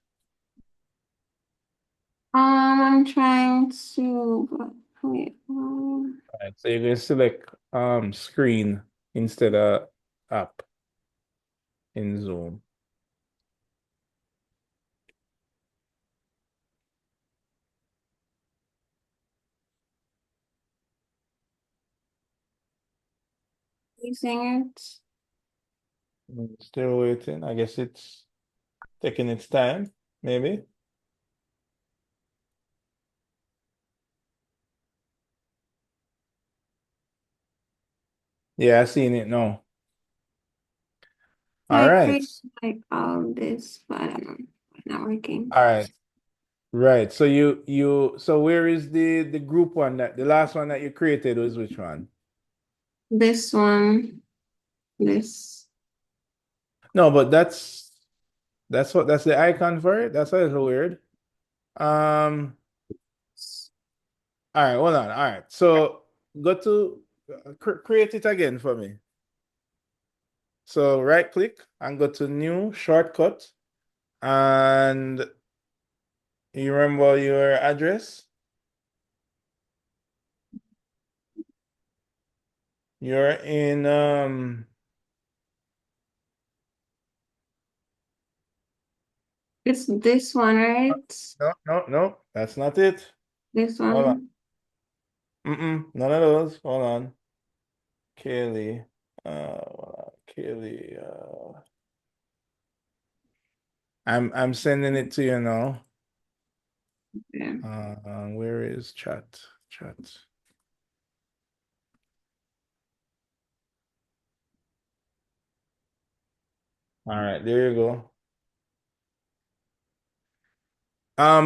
I'm trying to, but wait. Right, so you're going to select screen instead of app in Zoom. Using it. Still waiting. I guess it's taking its time, maybe. Yeah, I seen it now. All I right. create like all this, but I don't know. It's not working. All right. Right. So so where is the group one that the last one that you created was which one? This one, this. No, but that's the icon for it. That's a little weird. Um, all right, hold on. All right. So go to create it again for me. So right click and go to new shortcut and you remember your address? You're in It's this one, right? no, that's not it. This Hold on. one. None of those. Hold on. Kaylee. Kaylee. I'm sending it to you now. Yeah. Where is chat? Chat. All right, there you go.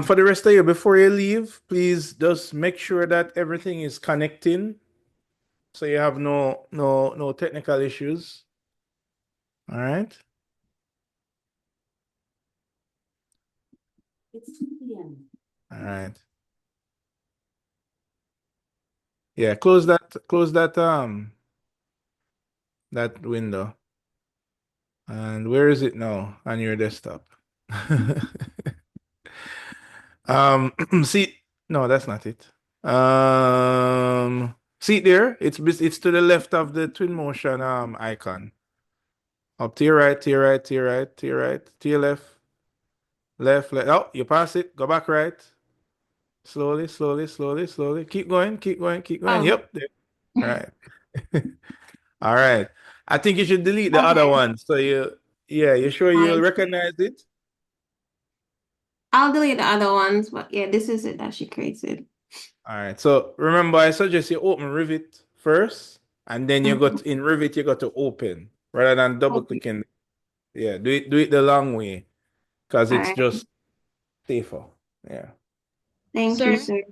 For the rest of you, before you leave, please just make sure that everything is connecting, so you have no technical issues. All right. It's 2 p.m. All right. Yeah, close that window. And where is it now on your desktop? See, no, that's not it. See there? It's to the left of the twin motion icon. Up to your right, to your right, to your right, to your right, to your left, left, left. Oh, you pass it. Go back right. Slowly, slowly, slowly, slowly. Keep going, keep going, keep going. Oh. Yep. There. Right. All right. I think you should delete the other Okay. one. So you sure you'll recognize it? I'll delete the other ones, but yeah, this is it that she created. All right. So remember, I suggest you open Rivet first, and then you got in Rivet, you got to open rather than double clicking. Yeah, do it the long way because All it's right. just safer. Yeah. Thank you, sir.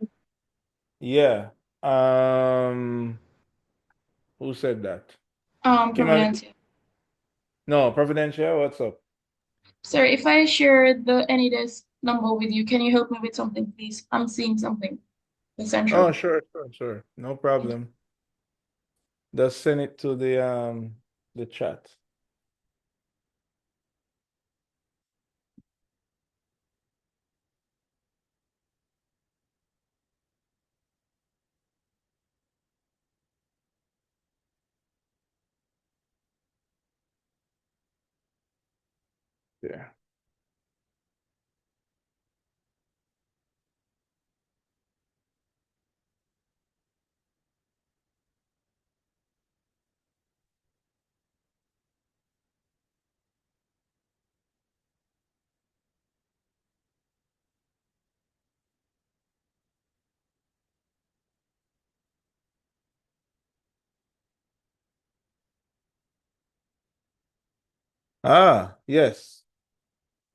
Yeah. Who said that? Kimberly? Providence. No, Providentia, what's up? Sir, if I share the AnyDesk number with you, can you help me with something, please? I'm seeing something. The Oh, central. sure. No problem. Just send it to the chat. Yeah. Yes.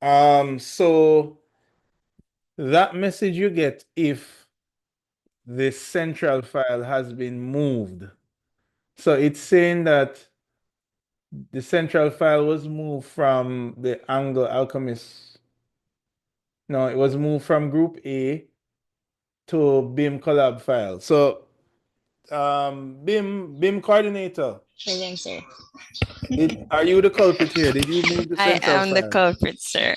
So that message you get if the central file has been moved. So it's saying that the central file was moved from the Angle Alchemist. No, it was moved from group A to BIM collab file. So BIM coordinator. William, sir. Are you the culprit here? Did you move the I central am the file? culprit, sir.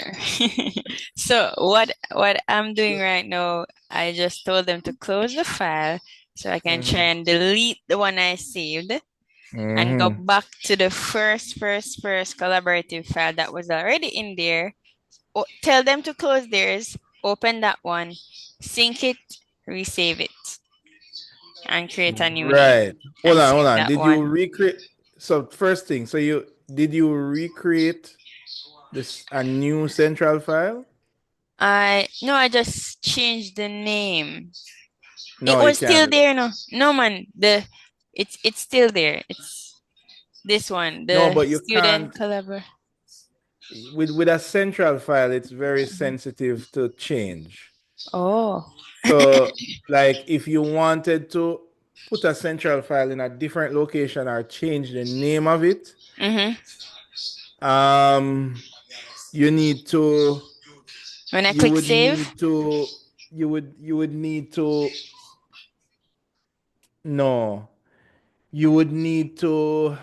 So what I'm doing right now, I just told them to close the file so I can try and delete the one I saved and go back to the first collaborative file that was already in there. Tell them to close theirs, open that one, sync it, resave it, and create a new name. Right. And Hold save on. that Did you one. recreate? So first thing, did you recreate this a new central file? I just changed the name. It No, you was can't still do that. there, no man. It's still there. It's this one, No, the but you student can't collabor. with a central file, it's very sensitive to change. Oh. So like if you wanted to put a central file in a different location or change the name of it, you need to When I you click would save, need to you would need to no you would need to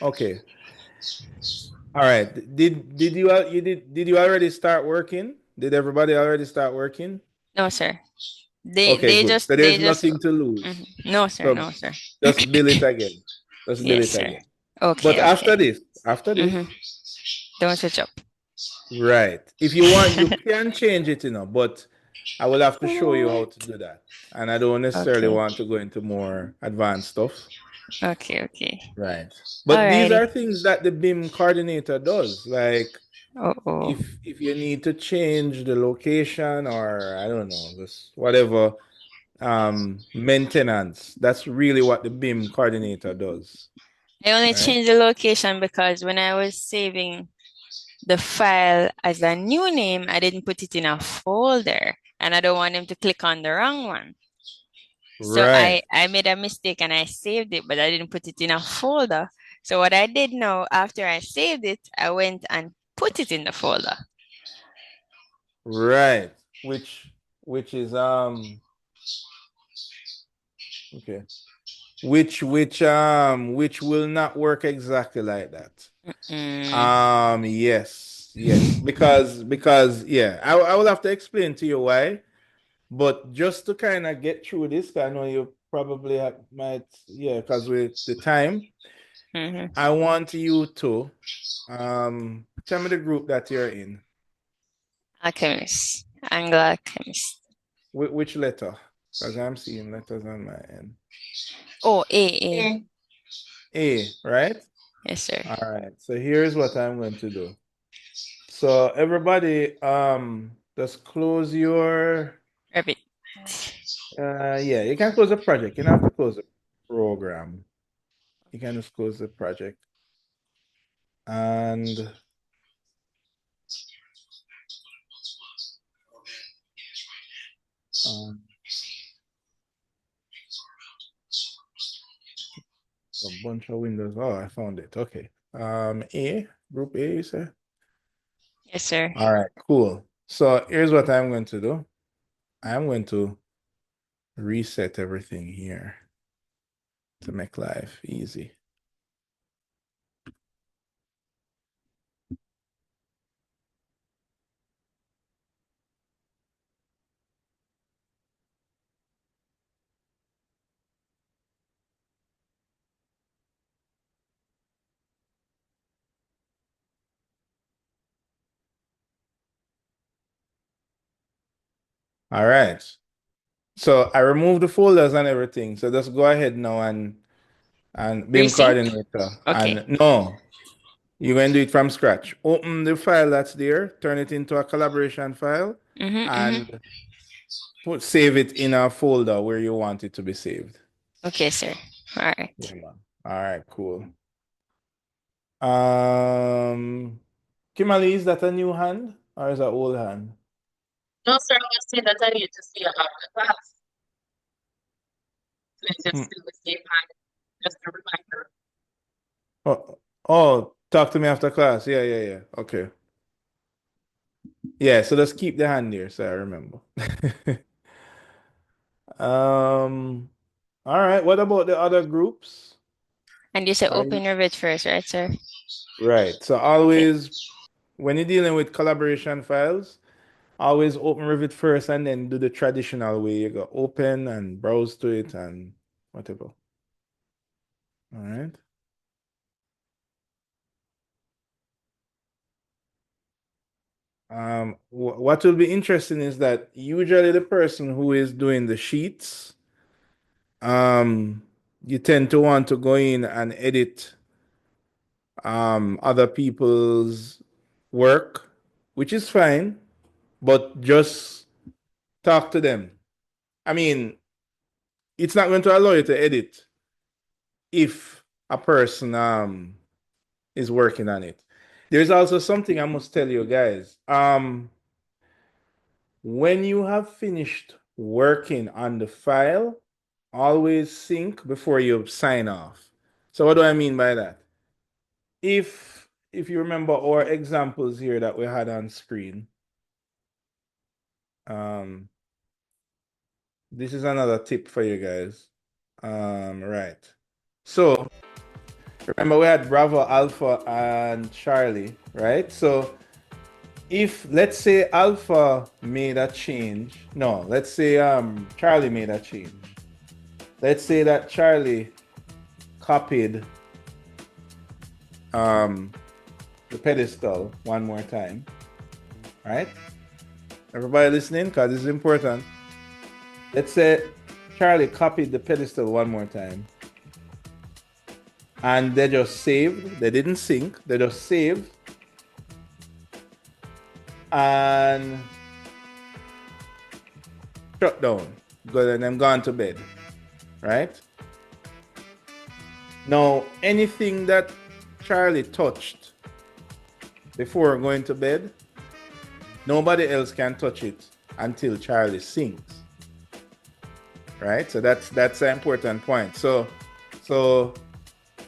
okay, all right, did you did you already start working? Did everybody already start working? no sir. They Okay, they good. just So they there's just nothing to lose. no sir, So no sir. just bill it again. Just bill Yes, it sir. again. But Okay, after okay. this, Don't switch up. right. If you want, you can change it, but I will have to show you how to do that. And I don't necessarily Okay. want to go into more advanced stuff. Okay, okay. Right. But these Alrighty. are things that the BIM coordinator does. Like Uh-oh. if you need to change the location or I don't know, just whatever maintenance, that's really what the BIM coordinator does. I only Right? changed the location because when I was saving the file as a new name, I didn't put it in a folder and I don't want them to click on the wrong one. So Right. I made a mistake and I saved it, but I didn't put it in a folder. So what I did now, after I saved it, I went and put it in the folder. Right. Which is okay. Which will not work exactly like that. Yes. Because yeah, I will have to explain to you why. But just to kind of get through this, I know you probably might, because with the time, I want you to tell me the group that you're in. Alchemist. Anglo alchemist. Which letter? Because I'm seeing letters on my end. Oh, A. A, right? Yes, sir. All right. So here's what I'm going to do. So everybody, just close your Revit. Yeah, you can close the project. You don't have to close the program. You can just close the project. And a bunch of windows. Oh, I found it. Okay. Group A, you say? Yes, sir. All right, cool. So here's what I'm going to do. I'm going to reset everything here to make life easy. All right. So I removed the folders and everything. So just go ahead now and BIM Resync? coordinator. Okay. And no, you're going to do it from scratch. Open the file that's there, turn it into a collaboration file, and save it in a folder where you want it to be saved. Okay, sir. All right. Yeah, man. All right, cool. Kimberly, is that a new hand or is that old hand? No, sir, I was saying that I need to see after class. So it's just still the same hand, just a reminder. Oh, talk to me after class. Yeah. Okay. Yeah, so let's keep the hand there so I remember. All right. What about the other groups? And you said open Revit first, right, sir? Right. So always, when you're dealing with collaboration files, always open Revit first and then do the traditional way. You go open and browse to it and whatever. All right. What will be interesting is that usually the person who is doing the sheets, you tend to want to go in and edit other people's work, which is fine, but just talk to them. I mean, it's not going to allow you to edit if a person is working on it. There's also something I must tell you guys. When you have finished working on the file, always sync before you sign off. So what do I mean by that? If you remember our examples here that we had on screen, this is another tip for you guys. Right. So remember we had Bravo, Alpha, and Charlie, right? So if let's say Alpha made a change, no, let's say Charlie made a change. Let's say that Charlie copied the pedestal one more time, right? Everybody listening, because this is important. Let's say Charlie copied the pedestal one more time and they just saved. They didn't sync, they just saved and shut down. And then gone to bed, right? Now, anything that Charlie touched before going to bed, nobody else can touch it until Charlie syncs. Right? So that's an important point. So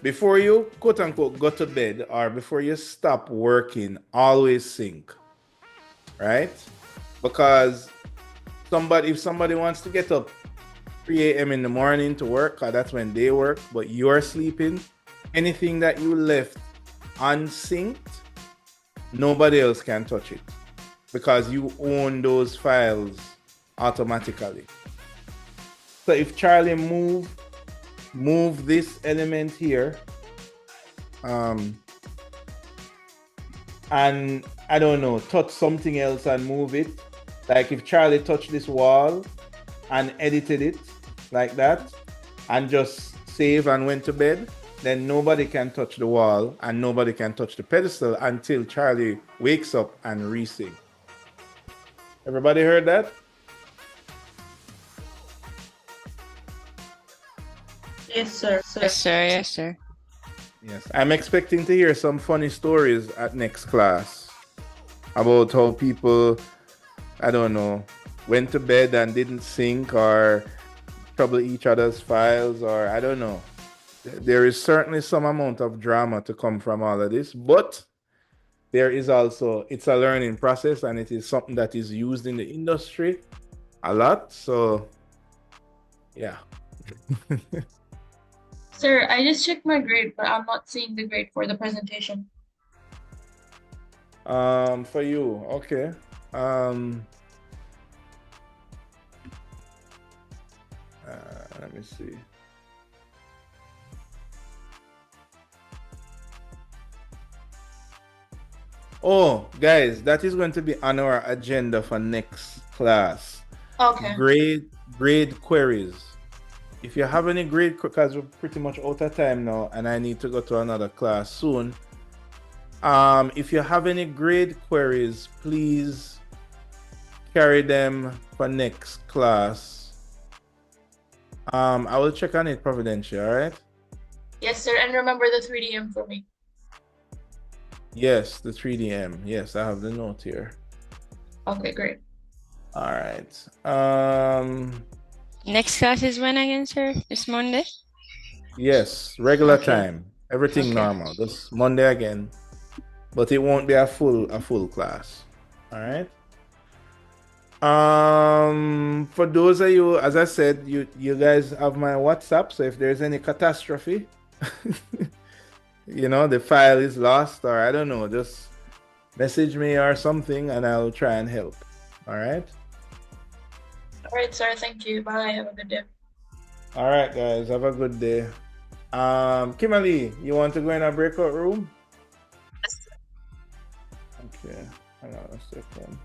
before you quote unquote go to bed or before you stop working, always sync. Right? Because if somebody wants to get up 3 a.m. in the morning to work, because that's when they work, but you're sleeping, anything that you left unsynced, nobody else can touch it because you own those files automatically. So if Charlie move this element here, and I don't know, touch something else and move it, like if Charlie touched this wall and edited it like that and just save and went to bed, then nobody can touch the wall and nobody can touch the pedestal until Charlie wakes up and resync. Everybody heard that? Yes, sir. Yes, sir. Yes, sir. Yes, I'm expecting to hear some funny stories at next class about how people, I don't know, went to bed and didn't sync or trouble each other's files, or I don't know. There is certainly some amount of drama to come from all of this, but there is also, it's a learning process and it is something that is used in the industry a lot. So, yeah. Sir, I just checked my grade, but I'm not seeing the grade for the presentation. For you, okay. Let me see. Oh, guys, that is going to be on our agenda for next class. Okay. Grade queries. If you have any grade, because we're pretty much out of time now and I need to go to another class soon. If you have any grade queries, please carry them for next class. I will check on it providentially, all right? Yes, sir. And remember the 3DM for me. Yes, the 3DM. Yes, I have the note here. Okay, great. All right. Next class is when again, sir? This Monday? Yes, regular Okay. time. Everything Okay. normal. Just Monday again. But it won't be a full class. All right. For those of you, as I said, you guys have my WhatsApp, so if there's any catastrophe, the file is lost, or I don't know, just message me or something and I'll try and help. All right. All right, sir. Thank you. Bye. Have a good day. All right, guys. Have a good day. Kimberly, you want to go in a breakout room? Okay. Hang on a second.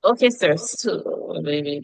Okay, sir. So maybe